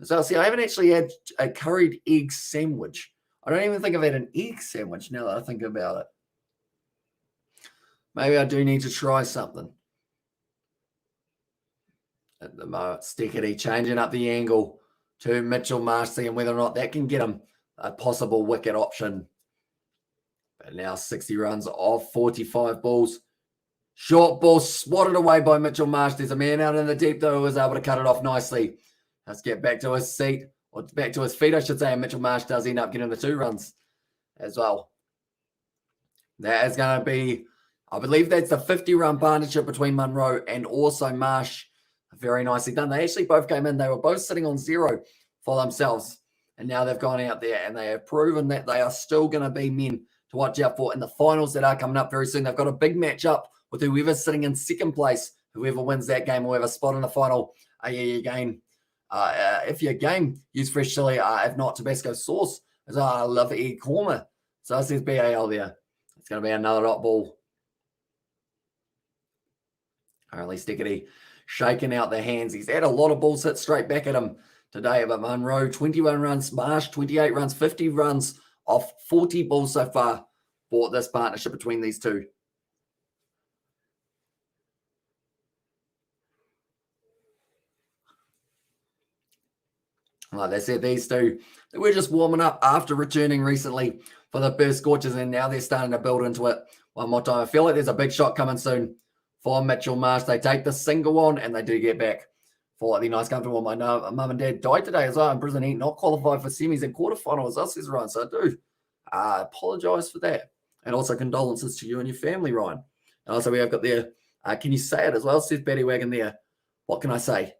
So see, I haven't actually had a curried egg sandwich. I don't even think I've had an egg sandwich now that I think about it. Maybe I do need to try something. At the moment, Stickety changing up the angle to Mitchell Marsh, seeing whether or not that can get him a possible wicket option. But now 60 runs off 45 balls. Short ball swatted away by Mitchell Marsh. There's a man out in the deep, though, who was able to cut it off nicely. Let's get back to his seat, or back to his feet, I should say. And Mitchell Marsh does end up getting the 2 runs as well. That is going to be, I believe that's the 50-run partnership between Munro and also Marsh. Very nicely done. They actually both came in. They were both sitting on 0 for themselves. And now they've gone out there and they have proven that they are still going to be men to watch out for in the finals that are coming up very soon. They've got a big match up with whoever's sitting in second place. Whoever wins that game will have a spot in the final. If your game, use fresh chili. If not, Tabasco sauce. As I love egg korma. So it says BAL there. It's going to be another hot ball. Only Stickety shaking out the hands. He's had a lot of balls hit straight back at him today. But Munro, 21 runs. Marsh, 28 runs. 50 runs off 40 balls so far for this partnership between these two. Like I said, these two, they were just warming up after returning recently for the Perth Scorchers, and now they're starting to build into it one more time. I feel like there's a big shot coming soon for Mitchell Marsh. They take the single on, and they do get back for the nice comfortable one. My mum and dad died today as well, and Brisbane Heat not qualified for semis and quarterfinals. Us is Ryan, so I do apologise for that. And also condolences to you and your family, Ryan. And also we have got there, can you say it as well? Says Betty Wagon there. What can I say?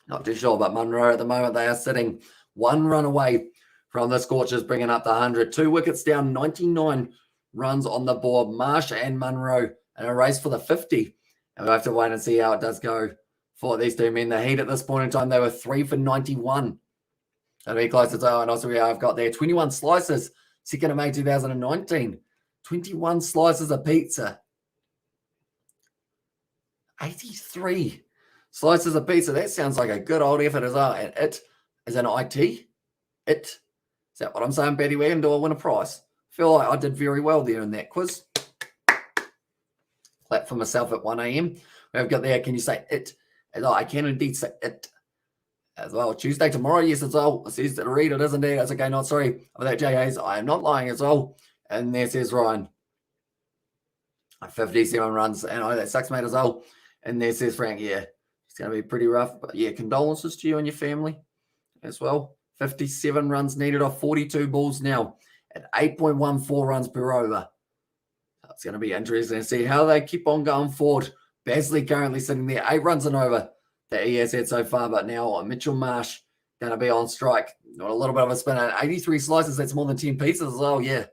Not too sure, but Munro at the moment, they are sitting 1 run away from the Scorchers, bringing up the 100. 2 wickets down, 99 runs on the board. Marsh and Munro in a race for the 50. And we'll have to wait and see how it does go for these two men. The Heat at this point in time, they were 3 for 91. That'll be close as well. And also we have got there 21 slices, 2nd of May 2019. 21 slices of pizza. 83 slices of pizza. That sounds like a good old effort as well. And it is an IT. It. Is that what I'm saying, Betty Wagon? Do I win a prize? I feel like I did very well there in that quiz. Clap for myself at 1 a.m. We've got there, can you say it? As well, I can indeed say it as well. Tuesday, tomorrow, yes, as well. It says to read it, isn't it? That's okay, not sorry. With that, J.A.'s, I am not lying as well. And there says Ryan. 57 runs. And that sucks, mate, as well. And there says Frank, yeah. It's going to be pretty rough. But yeah, condolences to you and your family as well. 57 runs needed off 42 balls now at 8.14 runs per over. So it's going to be interesting to see how they keep on going forward. Basley currently sitting there, 8 runs and over that he has had so far. But now Mitchell Marsh going to be on strike. Got a little bit of a spin at 83 slices. That's more than 10 pieces as well, yeah.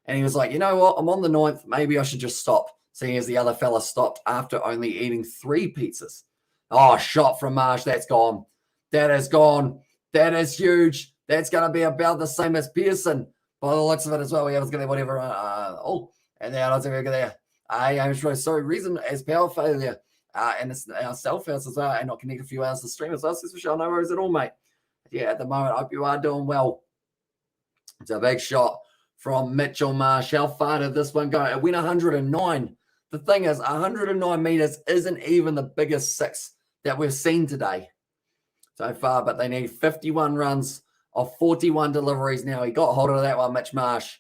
And he was like, you know what? I'm on the 9th. Maybe I should just stop. Seeing as the other fella stopped after only eating 3 pizzas. Oh, shot from Marsh. That's gone. That is gone. That is huge. That's going to be about the same as Pearson by the looks of it as well. Yeah, I was going to whatever. And then I was going to go there. I'm sure. Sorry, reason as power failure. And it's our self house as well. And not connect a few hours to stream as well. Says Michelle, no worries at all, mate. Yeah, at the moment, I hope you are doing well. It's a big shot from Mitchell Marsh. How far did this one go? It went 109. The thing is, 109 meters isn't even the biggest 6 that we've seen today so far, but they need 51 runs of 41 deliveries now. He got hold of that one. Mitch Marsh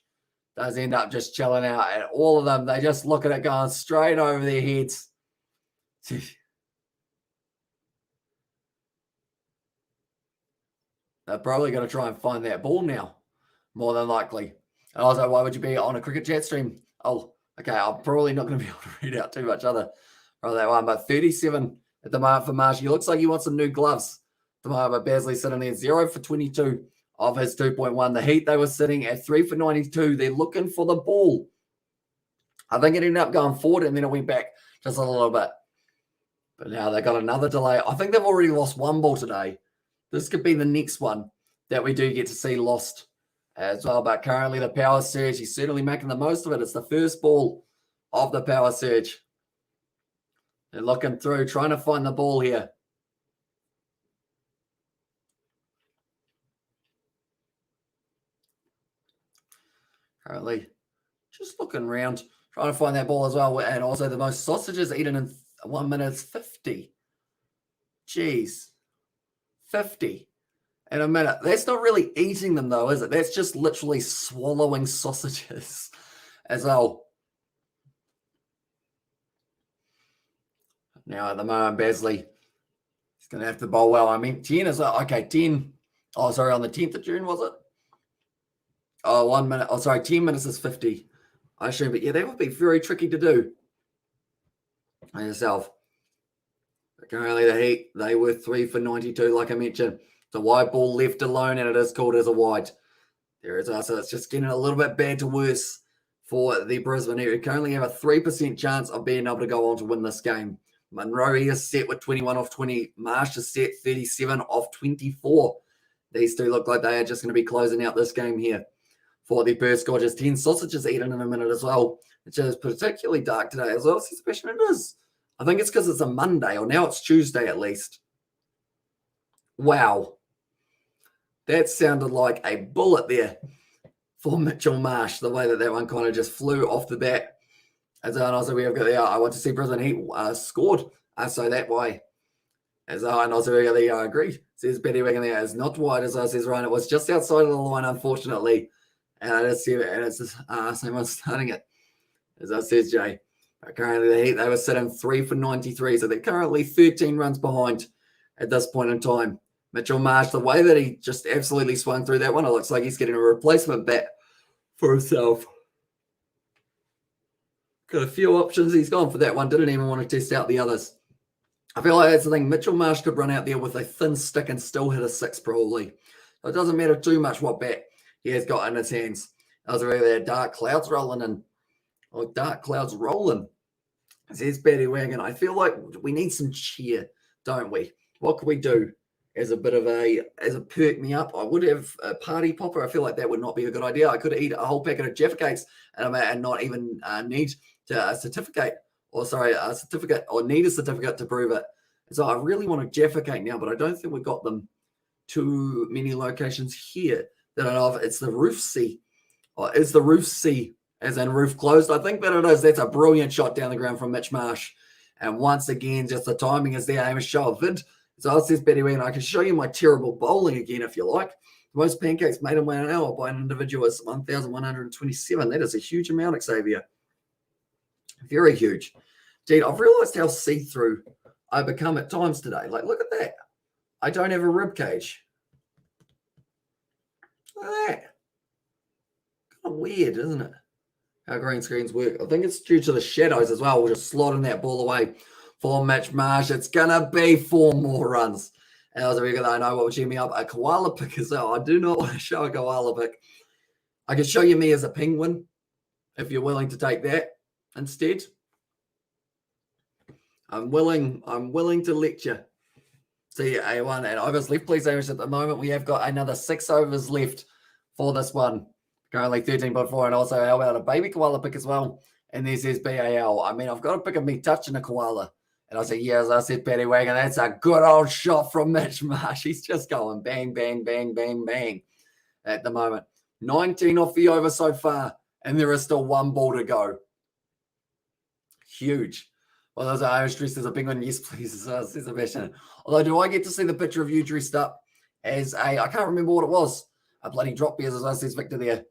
does end up just chilling out, and all of them, they just look at it going straight over their heads. They're probably going to try and find that ball now, more than likely. And I was like, why would you be on a cricket chat stream? Oh, okay, I'm probably not going to be able to read out too much other from that one. But 37 at the moment for Marsh. He looks like he wants some new gloves. At the moment, but Basley sitting there 0 for 22 of his 2.1. The Heat, they were sitting at 3 for 92. They're looking for the ball. I think it ended up going forward and then it went back just a little bit. But now they got another delay. I think they've already lost one ball today. This could be the next one that we do get to see lost as well. But currently the power surge, he's certainly making the most of it. It's the first ball of the power surge. They're looking through, trying to find the ball here. Currently just looking around, trying to find that ball as well. And also the most sausages eaten in 1 minute 50. Jeez. 50 in a minute. That's not really eating them though, is it? That's just literally swallowing sausages as well. Now at the moment, Basley, he's going to have to bowl well. I mean, 10 is, okay, 10. Oh, sorry, on the 10th of June, was it? Oh, 1 minute. Oh, sorry, 10 minutes is 50. I assume, but yeah, that would be very tricky to do yourself. But currently the Heat, they were 3 for 92, like I mentioned. The wide ball left alone, and it is called as a wide. There it is. So it's just getting a little bit bad to worse for the Brisbane Heat. We currently have a 3% chance of being able to go on to win this game. Monroe is set with 21 off 20. Marsh is set 37 off 24. These two look like they are just going to be closing out this game here for the Perth Scorchers. 10 sausages eaten in a minute as well, which is particularly dark today as well. Especially it is. I think it's because it's a Monday, or now it's Tuesday at least. Wow. That sounded like a bullet there for Mitchell Marsh, the way that that one kind of just flew off the bat. As also we have got there, I want to see Brisbane Heat scored. So that way. As and also we got the agree. Says Betty Wigan there is not wide as I says Ryan. It was just outside of the line, unfortunately. And I just see it, and it's just same one starting it. As I says Jay. Currently the Heat, they were sitting 3 for 93. So they're currently 13 runs behind at this point in time. Mitchell Marsh, the way that he just absolutely swung through that one, it looks like he's getting a replacement bat for himself. Got a few options. He's gone for that one. Didn't even want to test out the others. I feel like that's the thing. Mitchell Marsh could run out there with a thin stick and still hit a 6 probably. So it doesn't matter too much what bat he has got in his hands. That was really there. Dark clouds rolling in. Oh, dark clouds rolling. Says Betty Wagon. I feel like we need some cheer, don't we? What can we do as a bit of as a perk me up? I would have a party popper. I feel like that would not be a good idea. I could eat a whole packet of Jaffa cakes and not even need a certificate, or need a certificate to prove it. So I really want a Jaffa cake now, but I don't think we got them too many locations here that I know of. It's the roof C. Or is the roof C, as in roof closed? I think that it is. That's a brilliant shot down the ground from Mitch Marsh. And once again, just the timing is there. I'm a show of vid. So it says Betty Wing, I can show you my terrible bowling again if you like. The most pancakes made in 1 hour by an individual is 1,127. That is a huge amount, Xavier. Very huge. Dude, I've realized how see-through I become at times today. Like, look at that. I don't have a rib cage. Look at that. Kind of weird, isn't it? How green screens work. I think it's due to the shadows as well. We'll just slot in that ball away for Mitch Marsh. It's going to be 4 more runs. And I was really good. I know what would cheer me up. A koala pick as well. I do not want to show a koala pick. I can show you me as a penguin if you're willing to take that instead. I'm willing to let you see A1 and overs left, please. At the moment, we have got another 6 overs left for this one. Currently 13.4, and also how about a baby koala pick as well? And this is BAL. I mean, I've got a pick of me touching a koala. And I said, yeah, as I said, Paddy Wagon, that's a good old shot from Mitch Marsh. He's just going bang, bang, bang, bang, bang at the moment. 19 off the over so far, and there is still 1 ball to go. Huge. Well, those are Irish dressed as a penguin. Yes, please, says Sebastian. Although, do I get to see the picture of you dressed up as I can't remember what it was. A bloody drop beers, as I says Victor there.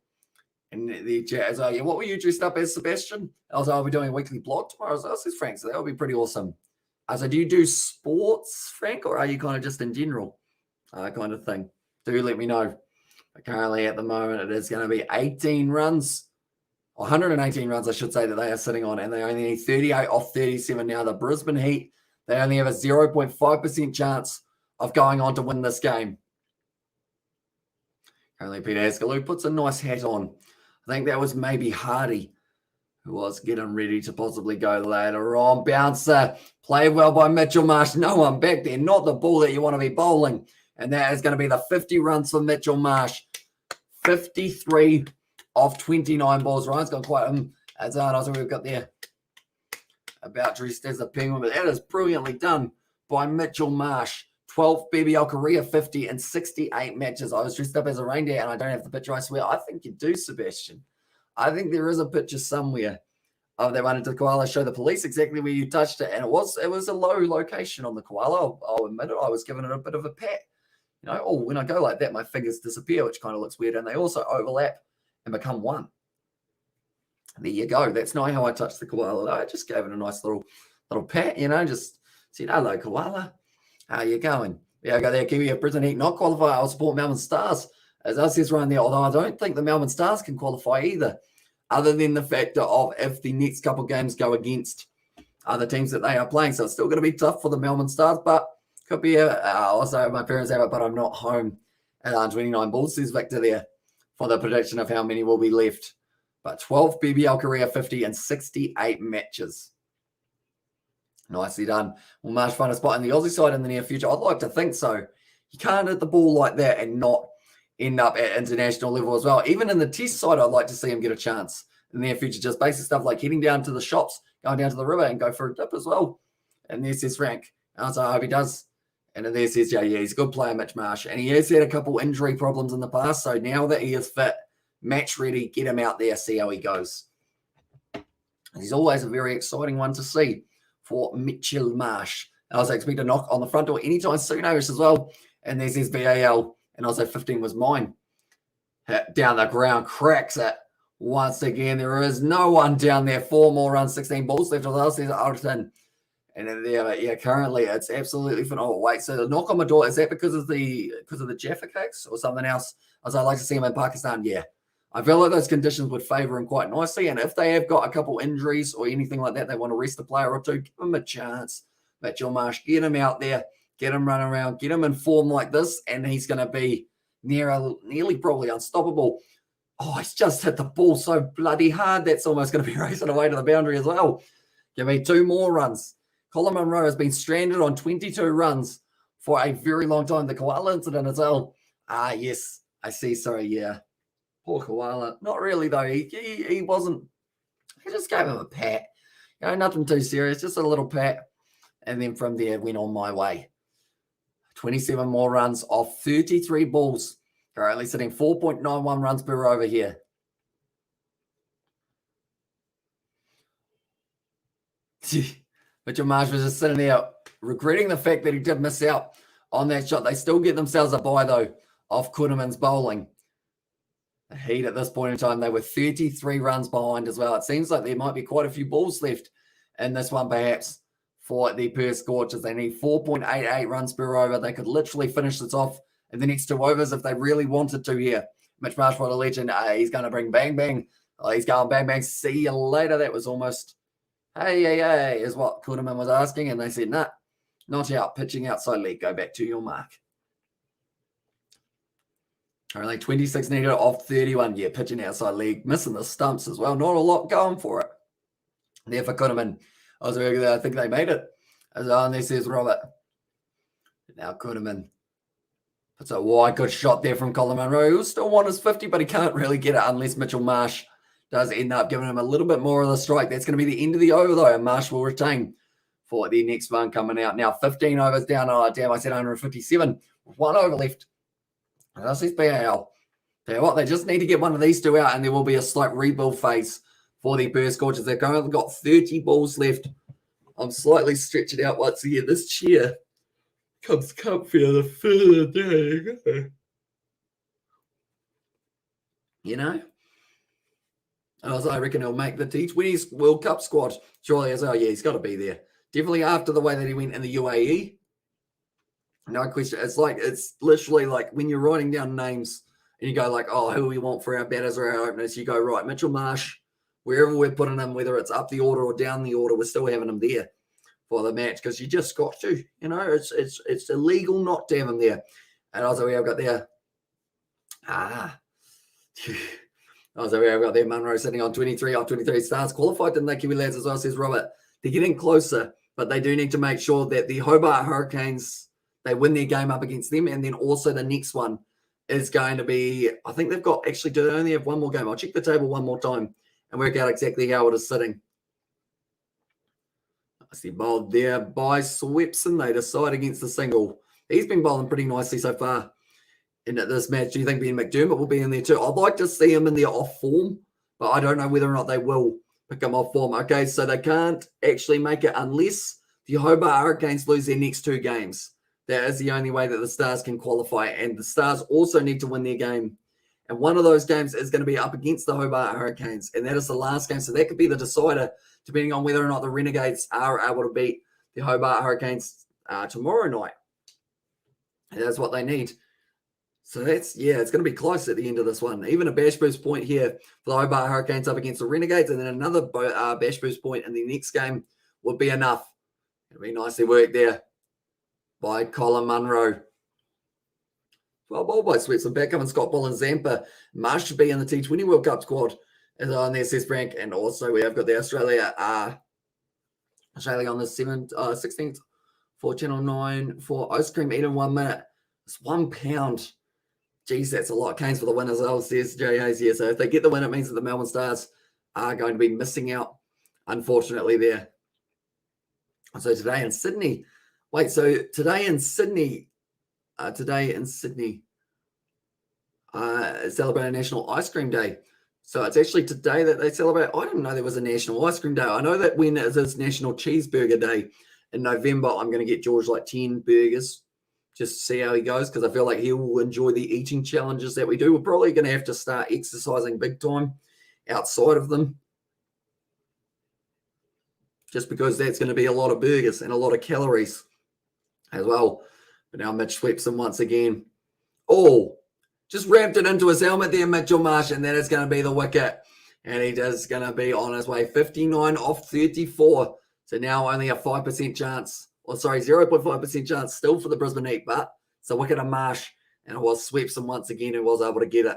In the chat, yeah, what were you dressed up as, Sebastian? I'll be doing a weekly blog tomorrow, as says Frank, so that would be pretty awesome. So do you do sports, Frank, or are you kind of just in general kind of thing? do let me know. But currently at the moment, it is going to be 18 runs, 118 runs, I should say, that they are sitting on, and they only need 38 off 37 now. The Brisbane Heat, they only have a 0.5% chance of going on to win this game. Currently, Peter Askew puts a nice hat on. I think that was maybe Hardy, who was getting ready to possibly go later on. Bouncer, played well by Mitchell Marsh. No one back there, not the ball that you want to be bowling. And that is going to be the 50 runs for Mitchell Marsh. 53 off 29 balls. Ryan's got quite as also we've got there about dressed as a penguin, but that is brilliantly done by Mitchell Marsh. 12 BBL career 50 in 68 matches. I was dressed up as a reindeer and I don't have the picture, I swear. I think you do, Sebastian. I think there is a picture somewhere of that one. Did the koala show the police exactly where you touched it? And it was a low location on the koala. I'll admit it. I was giving it a bit of a pat. You know, when I go like that, my fingers disappear, which kind of looks weird. And they also overlap and become one. There you go. That's not how I touched the koala. I just gave it a nice little pat, you know, just said, hello, koala. How you going? Yeah, I go there. Kiwi of Brisbane Heat not qualify. I'll support Melbourne Stars. As I says right there, although I don't think the Melbourne Stars can qualify either, other than the factor of if the next couple games go against other teams that they are playing. So it's still going to be tough for the Melbourne Stars, but could be also my parents have it, but I'm not home at 29 balls. Says Victor there for the prediction of how many will be left. But 12 BBL career 50 and 68 matches. Nicely done. Will Marsh find a spot in the Aussie side in the near future? I'd like to think so. You can't hit the ball like that and not end up at international level as well. Even in the test side, I'd like to see him get a chance in the near future. Just basic stuff like heading down to the shops, going down to the river and go for a dip as well. And there says Frank. And so I hope he does. And then there says, yeah, he's a good player, Mitch Marsh. And he has had a couple injury problems in the past. So now that he is fit, match ready, get him out there, see how he goes. He's always a very exciting one to see for Mitchell Marsh. I also expect a knock on the front door anytime soon, Irish as well. And there's his VAL. And also 15 was mine. Hit down the ground, cracks it. Once again, there is no one down there. 4 more runs, 16 balls left with us. There's Alderton. And then there, but yeah, currently it's absolutely phenomenal. Wait, so the knock on my door, is that because of the Jaffa kicks or something else? As I like to see him in Pakistan, yeah. I feel like those conditions would favour him quite nicely. And if they have got a couple injuries or anything like that, they want to rest a player or two, give him a chance. Mitchell Marsh, get him out there, get him running around, get him in form like this, and he's going to be nearly probably unstoppable. Oh, he's just hit the ball so bloody hard. That's almost going to be racing away to the boundary as well. Give me 2 more runs. Colin Munro has been stranded on 22 runs for a very long time. The koala incident as well. Yes, I see. Sorry, yeah. Poor koala. Not really, though. He wasn't. I just gave him a pat. You know, nothing too serious. Just a little pat. And then from there, went on my way. 27 more runs off 33 balls. Currently sitting 4.91 runs per over here. Mitchell Marsh was just sitting there regretting the fact that he did miss out on that shot. They still get themselves a bye, though, off Kuhneman's bowling. The Heat at this point in time, they were 33 runs behind as well. It seems like there might be quite a few balls left in this one, perhaps, for the Perth Scorchers. They need 4.88 runs per over. They could literally finish this off in the next 2 overs if they really wanted to here. Mitch Marsh, what a legend. He's going to bring bang, bang. He's going bang, bang. See you later. That was almost, hey, is what Kuhneman was asking. And they said, nah, not out. Pitching outside leg. Go back to your mark. Only 26 needed off 31. Yeah, pitching outside leg. Missing the stumps as well. Not a lot going for it. There for Kuhneman. I think they made it. As on there says Robert. Now Kuhneman puts a wide good shot there from Colin Munro. He'll still want his 50, but he can't really get it unless Mitchell Marsh does end up giving him a little bit more of the strike. That's going to be the end of the over, though, and Marsh will retain for the next one coming out. Now 15 overs down. Oh, damn, I said 157. 1 over left. And that's his BAL. Tell you what, they just need to get one of these 2 out, and there will be a slight rebuild phase for the Perth Scorchers. They've currently got 30 balls left. I'm slightly stretching out once again. This chair comes comfier the further day I go. You know? Also, I reckon he'll make the T20 World Cup squad. Surely as well. Yeah, he's got to be there. Definitely after the way that he went in the UAE. No question. It's literally like when you're writing down names and you go like, oh, who we want for our batters or our openers, you go, right, Mitchell Marsh, wherever we're putting him, whether it's up the order or down the order, we're still having him there for the match because you just got to, it's illegal not to have him there. And also we have got there, also we have got there Munro sitting on 23 off 23 stars, qualified, didn't they, Kiwi lads, as well, says Robert. They're getting closer, but they do need to make sure that the Hobart Hurricanes, they win their game up against them, and then also the next one is going to be, I think they've got, actually, do they only have one more game? I'll check the table one more time and work out exactly how it is sitting. I see bowled there by Swepson. They decide against the single. He's been bowling pretty nicely so far in this match. Do you think Ben McDermott will be in there too? I'd like to see him in the off form, but I don't know whether or not they will pick him off form. Okay, so they can't actually make it unless the Hobart Hurricanes lose their next two games. That is the only way that the Stars can qualify, and the Stars also need to win their game. And one of those games is going to be up against the Hobart Hurricanes, and that is the last game. So that could be the decider, depending on whether or not the Renegades are able to beat the Hobart Hurricanes tomorrow night. And that's what they need. So it's going to be close at the end of this one. Even a bash boost point here for the Hobart Hurricanes up against the Renegades, and then another bash boost point in the next game would be enough. It'll be nicely worked there by Colin Munro. Well bowled by Swetson, Beckham, Scott Bull and Zampa. Marsh should be in the T20 World Cup squad as on there, says Frank. And also we have got the Australia on the 16th for Channel 9 for ice cream eaten 1 minute. It's £1. Geez, that's a lot. Canes for the win as well, says Jay Hayes here. So if they get the win, it means that the Melbourne Stars are going to be missing out, unfortunately, there. So today in Sydney, celebrate National Ice Cream Day. So it's actually today that they celebrate. I didn't know there was a National Ice Cream Day. I know that when it is National Cheeseburger Day in November, I'm going to get George like 10 burgers just to see how he goes, because I feel like he will enjoy the eating challenges that we do. We're probably going to have to start exercising big time outside of them, just because that's going to be a lot of burgers and a lot of calories as well. But now Mitch Swepson once again. Oh, just ramped it into his helmet there, Mitchell Marsh, and that is going to be the wicket. And he is going to be on his way. 59 off 34. So now only a 5% chance. 0.5% chance still for the Brisbane Heat. But it's a wicket of Marsh. And it was Swepson once again who was able to get it.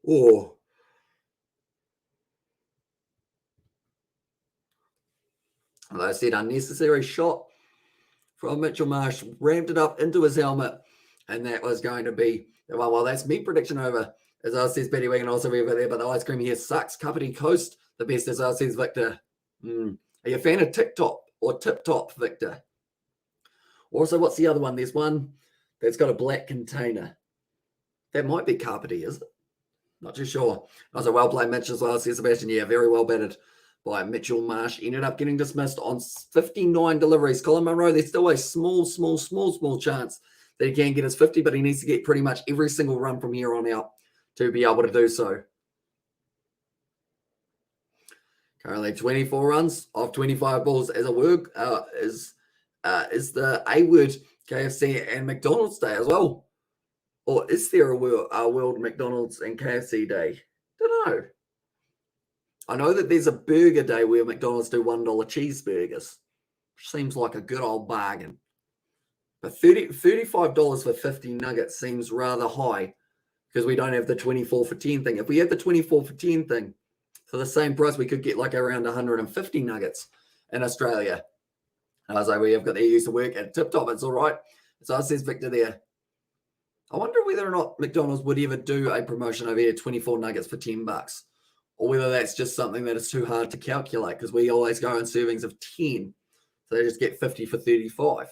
Oh. Like I said, unnecessary shot from Mitchell Marsh. Ramped it up into his helmet. And that was going to be the one. Well, that's me prediction over. As I says, Betty Wigan also over there. But the ice cream here sucks. Cuppity Coast, the best, as I says, Victor. Are you a fan of TikTok or Tip Top, Victor? Also, what's the other one? There's one that's got a black container. That might be Carpety, is it? Not too sure. Also, well played, Mitch, as well, says Sebastian. Yeah, very well batted by Mitchell Marsh. Ended up getting dismissed on 59 deliveries. Colin Munro, there's still a small chance that he can get his 50, but he needs to get pretty much every single run from here on out to be able to do so. Currently 24 runs off 25 balls as a work is the A-word KFC and McDonald's Day as well. Or is there a World McDonald's and KFC Day? Don't know. I know that there's a burger day where McDonald's do $1 cheeseburgers, which seems like a good old bargain. But $35 for 50 nuggets seems rather high because we don't have the 24 for 10 thing. If we had the 24 for 10 thing, for the same price, we could get like around 150 nuggets in Australia. And I was like, we have got their used to work at Tip Top. It's all right. So it says Victor there. I wonder whether or not McDonald's would ever do a promotion over here, 24 nuggets for $10, or whether that's just something that is too hard to calculate because we always go in servings of 10. So they just get 50 for 35.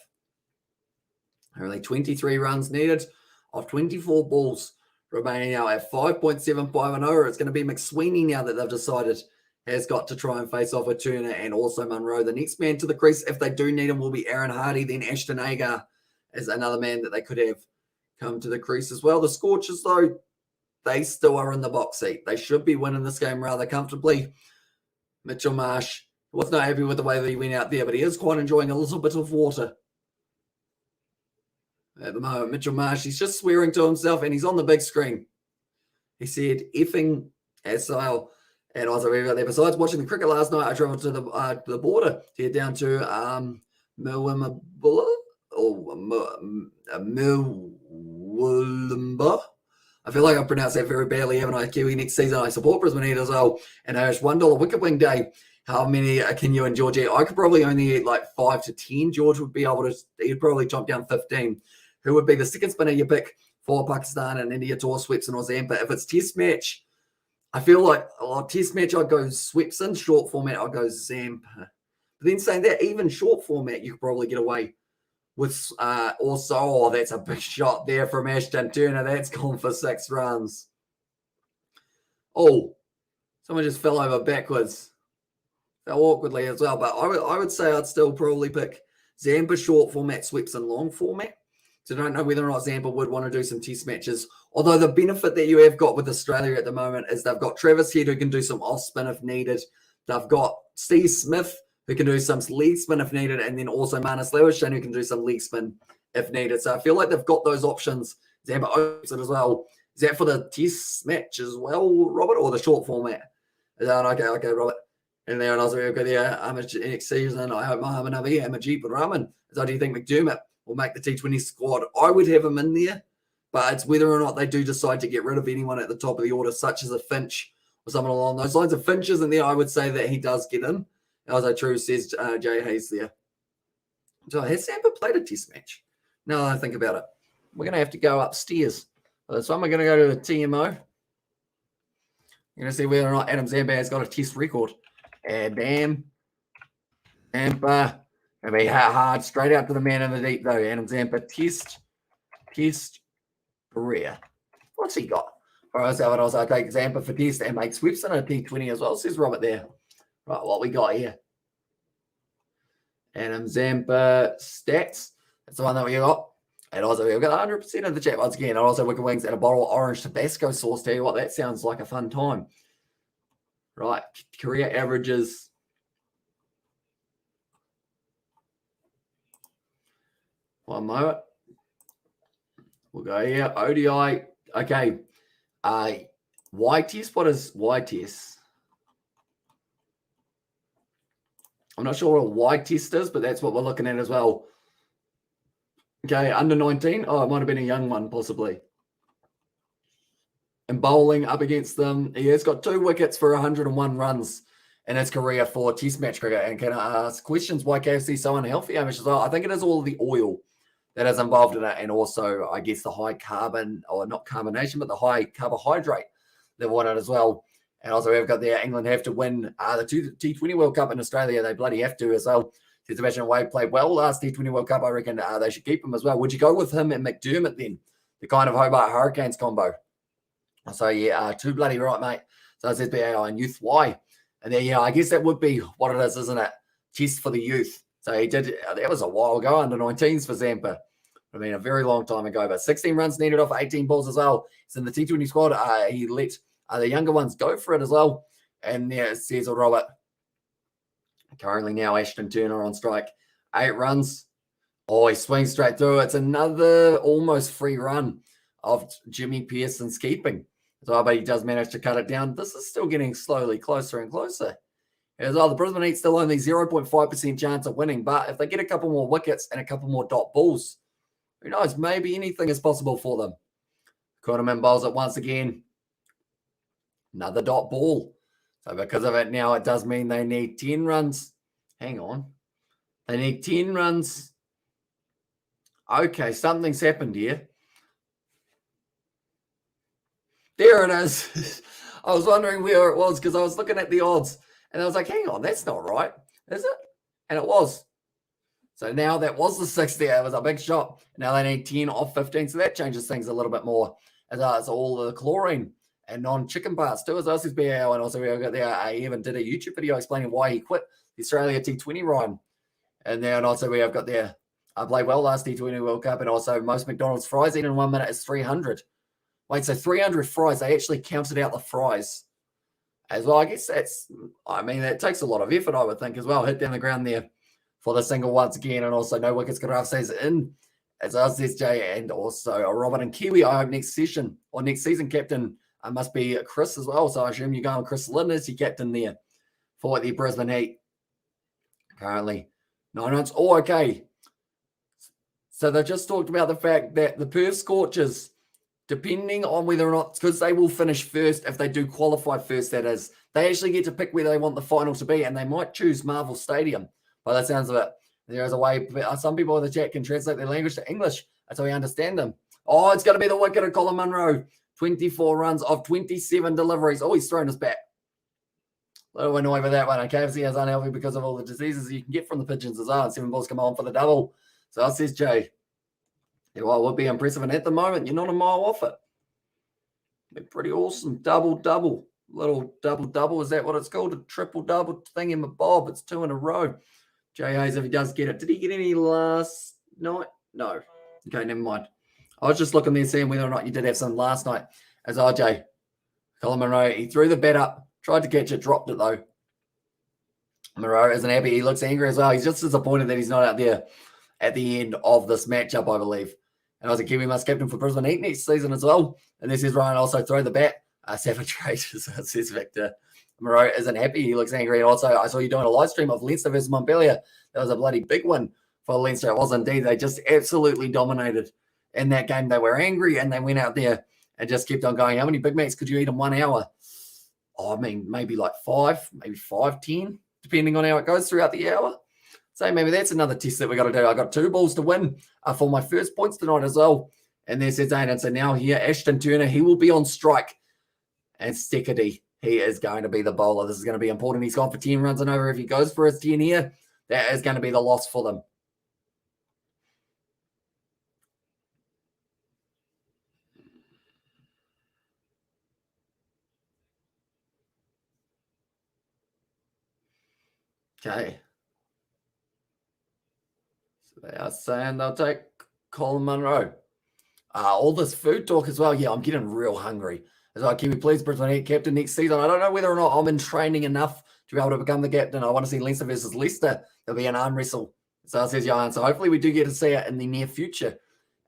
Only 23 runs needed off 24 balls. Remaining now at 5.75 and over. It's going to be McSweeney now that they've decided has got to try and face off with Turner and also Munro. The next man to the crease, if they do need him, will be Aaron Hardy. Then Ashton Agar is another man that they could have come to the crease as well. The Scorchers, though, they still are in the box seat. They should be winning this game rather comfortably. Mitchell Marsh was not happy with the way that he went out there, but he is quite enjoying a little bit of water at the moment. Mitchell Marsh, he's just swearing to himself and he's on the big screen. He said, effing SL. And I was there. Besides watching the cricket last night, I travelled to the border to head down to Murwillumbah or Murwillumbah. I feel like I pronounced that very badly, haven't I? Kiwi next season. I support Brisbane Heat as well. And it's $1 wicket wing day. How many can you and George eat? I could probably only eat like 5 to 10. George would be able to, he'd probably chomp down 15. Who would be the second spinner you pick for Pakistan and India tour, Swepson or Zampa? If it's test match, I feel like test match, I'd go Swepson. Short format, I'd go Zampa. But then saying that, even short format, you could probably get away with also, oh, that's a big shot there from Ashton Turner. That's gone for 6 runs. Oh, someone just fell over backwards. Fell awkwardly as well. But I would say I'd still probably pick Zampa short format, Swepson long format. So I don't know whether or not Zampa would want to do some test matches. Although the benefit that you have got with Australia at the moment is they've got Travis Head who can do some off spin if needed. They've got Steve Smith who can do some leg spin if needed, and then also Marnus Lewisham who can do some leg spin if needed. So I feel like they've got those options. Zampa opens it as well. Is that for the test match as well, Robert, or the short format? Is that okay, Robert? And then I was very good there. Next season, I hope Mohammad Nabi and Majid Rahman. So do you think McDermott will make the T20 squad? I would have him in there, but it's whether or not they do decide to get rid of anyone at the top of the order, such as a Finch or someone along those lines. If Finch isn't there, I would say that he does get in. As I true says Jay Hayes there. So has Zampa played a test match? No, I think about it. We're going to have to go upstairs. So I'm going to go to the TMO. I'm going to see whether or not Adam Zampa has got a test record. And bam. Zampa. And be hard straight out to the man in the deep, though. Adam Zampa test career. What's he got? All right, so I'll take Zampa for test and make Swepson a T20 as well, says Robert there. Right, what we got here. Adam Zampa stats. That's the one that we got. And also, we've got 100% of the chat once again. And also, wicked wings and a bottle of orange Tabasco sauce. Tell you what, that sounds like a fun time. Right, career averages. One moment. We'll go here. ODI. Okay. Y test. What is Y test? I'm not sure what a Y test is, but that's what we're looking at as well. Okay, under 19. Oh, it might have been a young one, possibly. And bowling up against them. He has got 2 wickets for 101 runs in his career for test match cricket. And can I ask questions why KFC so unhealthy? I think it is all the oil that is involved in it, and also, I guess, the high carbon, or not carbonation, but the high carbohydrate level in it as well. And also, we've got there, England have to win the T20 World Cup in Australia. They bloody have to as well. Sebastian Wade played well last T20 World Cup. I reckon they should keep him as well. Would you go with him and McDermott then? The kind of Hobart Hurricanes combo. So, yeah, too bloody right, mate. So, it says BAI and Youth Y. And then, yeah, I guess that would be what it is, isn't it? Test for the youth. So, he did, that was a while ago, under 19s for Zampa. I mean, a very long time ago. But 16 runs needed off 18 balls as well. He's in the T20 squad. He let the younger ones go for it as well. And there it says, Robert, currently now Ashton Turner on strike. 8 runs. Oh, he swings straight through. It's another almost free run of Jimmy Pearson's keeping. So, but he does manage to cut it down. This is still getting slowly closer and closer. As well, the Brisbane Heat still only 0.5% chance of winning. But if they get a couple more wickets and a couple more dot balls, who knows? Maybe anything is possible for them. Quarterman bowls it once again. Another dot ball. So because of it now, it does mean they need 10 runs. Hang on. They need 10 runs. Okay, something's happened here. There it is. I was wondering where it was because I was looking at the odds. And I was like, hang on, that's not right. Is it? And it was. So now that was the 60. It was a big shot. Now they need 10 off 15. So that changes things a little bit more. As it's all the chlorine and non-chicken parts too. As us is BAO. And also we got there. I even did a YouTube video explaining why he quit the Australia T20 run. And then also we have got there. I played well last T20 World Cup. And also most McDonald's fries eaten in 1 minute is 300. Wait, so 300 fries. They actually counted out the fries as well. I guess that takes a lot of effort, I would think, as well. Hit down the ground there for the single once again. And also no wickets. Garaf says in as us, SJ, and also Robin and Kiwi. I hope next session or next season captain must be Chris as well. So I assume you're going Chris Lynn as your captain there for the Brisbane Heat. Currently 9 runs. Oh, okay. So they just talked about the fact that the Perth Scorchers, depending on whether or not, because they will finish first, if they do qualify first, that is, they actually get to pick where they want the final to be, and they might choose Marvel Stadium. By that sounds of it. There is a way, some people in the chat can translate their language to English. That's how we understand them. Oh, it's going to be the wicket of Colin Munro. 24 runs of 27 deliveries. Oh, he's thrown us back. A little annoyed with that one. And KFC is unhealthy because of all the diseases you can get from the pigeons as well. And 7 balls come on for the double. So that says Jay. Yeah, well, it would be impressive. And at the moment, you're not a mile off it. Be pretty awesome. Double. Little double. Is that what it's called? A triple-double thing in my bob. It's 2 in a row. Jay Hayes, if he does get it. Did he get any last night? No. Okay, never mind. I was just looking there seeing whether or not you did have some last night. As RJ, Colin Munro, he threw the bat up, tried to catch it, dropped it though. Munro isn't happy. He looks angry as well. He's just disappointed that he's not out there at the end of this matchup, I believe. And I was a Kiwi must captain for Brisbane Heat next season as well. And this is Ryan also throw the bat. Savage Raiders, says Victor. Munro isn't happy. He looks angry. And also, I saw you doing a live stream of Leinster versus Montpellier. That was a bloody big one for Leinster. It was indeed. They just absolutely dominated in that game. They were angry and they went out there and just kept on going. How many Big Macs could you eat in 1 hour? Oh, I mean, maybe like 5, maybe 5, 10, depending on how it goes throughout the hour. So maybe that's another test that we got to do. I got 2 balls to win for my first points tonight as well. And there's his aim. And so now here, Ashton Turner, he will be on strike. And Steckity, he is going to be the bowler. This is going to be important. He's gone for 10 runs and over. If he goes for his 10 here, that is going to be the loss for them. Okay. So they are saying they'll take Colin Munro. All this food talk as well. Yeah, I'm getting real hungry. As well, can we please Brisbane Heat captain next season? I don't know whether or not I'm in training enough to be able to become the captain. I want to see Leinster versus Leicester. There'll be an arm wrestle. So says Johan. So hopefully we do get to see it in the near future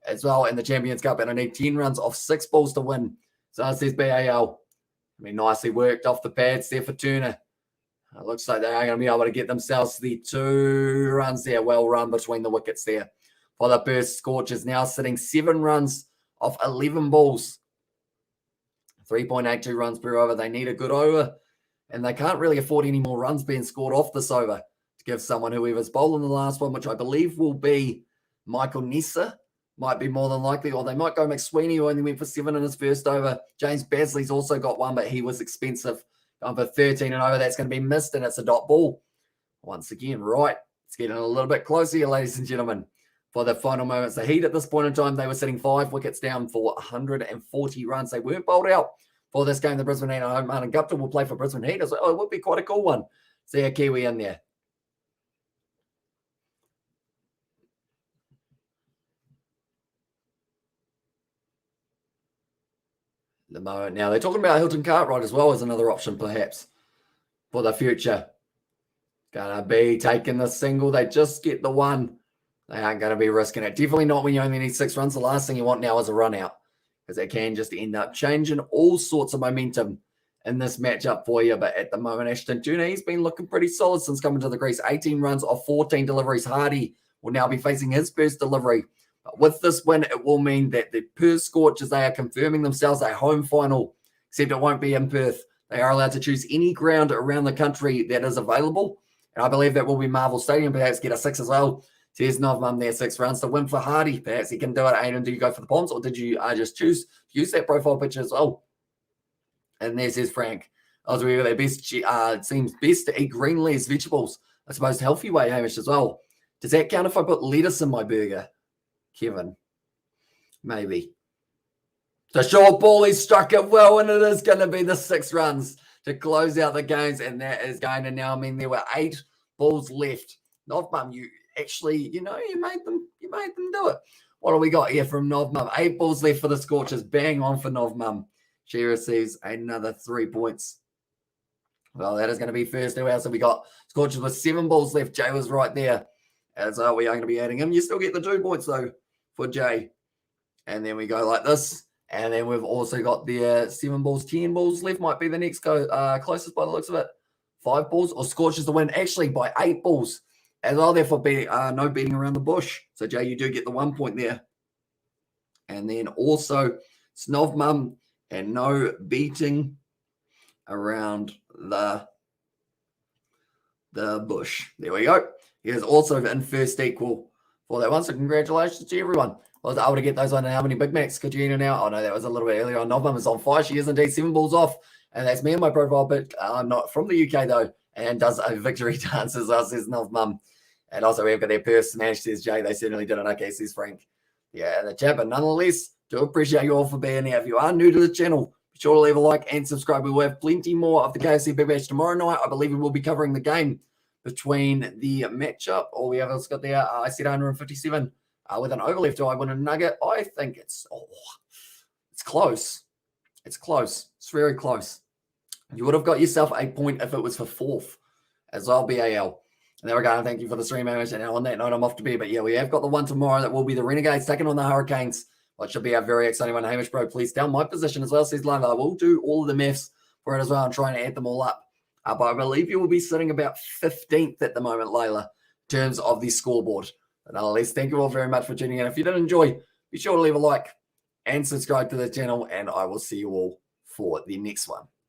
as well in the Champions Cup. And I need 10 runs off 6 balls to win. So says BAL. I mean, nicely worked off the pads there for Turner. It looks like they are going to be able to get themselves the 2 runs there. Well run between the wickets there for the Perth Scorchers. Now sitting 7 runs off 11 balls. 3.82 runs per over. They need a good over. And they can't really afford any more runs being scored off this over to give someone whoever's bowling the last one, which I believe will be Michael Nessa. Might be more than likely. Or they might go McSweeney, who only went for 7 in his first over. James Basley's also got 1, but he was expensive. Going for 13 and over. That's going to be missed, and it's a dot ball. Once again, right. It's getting a little bit closer here, ladies and gentlemen, for the final moments. The Heat at this point in time, they were sitting 5 wickets down for 140 runs. They weren't bowled out for this game. The Brisbane Heat at home. Martin Gupta will play for Brisbane Heat. I was like, oh, it would be quite a cool one. See a Kiwi in there. The moment now. They're talking about Hilton Cartwright as well as another option, perhaps, for the future. Gonna be taking the single. They just get the 1. They aren't going to be risking it. Definitely not when you only need 6 runs. The last thing you want now is a run out, because it can just end up changing all sorts of momentum in this matchup for you. But at the moment, Ashton Turner, he's been looking pretty solid since coming to the crease. 18 runs off 14 deliveries. Hardy will now be facing his first delivery. But with this win, it will mean that the Perth Scorchers, they are confirming themselves a home final, except it won't be in Perth. They are allowed to choose any ground around the country that is available. And I believe that will be Marvel Stadium, perhaps get a 6 as well. So here's Novmum there, 6 runs to win for Hardy. Perhaps he can do it. Aiden, do you go for the Poms, or did you just choose to use that profile picture as well? And there's his Frank. As we were their best, it seems best to eat green leaves, vegetables. I suppose healthy way, Hamish, as well. Does that count if I put lettuce in my burger, Kevin? Maybe. The short ball, he struck it well, and it is going to be the 6 runs to close out the games, and that is going to now mean there were 8 balls left. Novmum, you actually, you made them do it. What do we got here from Novmum? 8 balls left for the Scorchers. Bang on for Novmum. She receives another 3 points. Well, that is going to be first. Who else have we got? Scorchers with 7 balls left. Jay was right there. As we are going to be adding him. You still get the 2 points, though, for Jay. And then we go like this. And then we've also got the 7 balls, 10 balls left. Might be the next closest by the looks of it. 5 balls or Scorchers to win actually by 8 balls. As well, therefore, no beating around the bush. So, Jay, you do get the 1 point there. And then also Snov Mum and no beating around the bush. There we go. He is also in first equal for that one. So congratulations to everyone. I was able to get those on. How many Big Macs could you enter now? Oh, no, that was a little bit earlier on. Novum is on fire. She is indeed 7 balls off. And that's me and my profile, but not from the UK, though. And does a victory dance as well, says Nov Mum. And also, we've got their Perth smash, says Jay. They certainly did it. Okay, says Frank. Yeah, the chat, but nonetheless, do appreciate you all for being here. If you are new to the channel, be sure to leave a like and subscribe. We will have plenty more of the KFC Big Bash tomorrow night. I believe we will be covering the game between the matchup, or we have also got there, I said 157 with an over left. Do I win a nugget? I think it's close. It's close. It's very close. You would have got yourself a point if it was for 4th as well, BAL. And there we go. Thank you for the stream, Hamish. And on that note, I'm off to bed. But yeah, we have got the one tomorrow that will be the Renegades taking on the Hurricanes, which should be a very exciting one. Hamish, bro, please down my position as well, says Lund. I will do all of the maths for it as well and try and add them all up. But I believe you will be sitting about 15th at the moment, Layla, in terms of the scoreboard. But nonetheless, thank you all very much for tuning in. If you did enjoy, be sure to leave a like and subscribe to the channel, and I will see you all for the next one.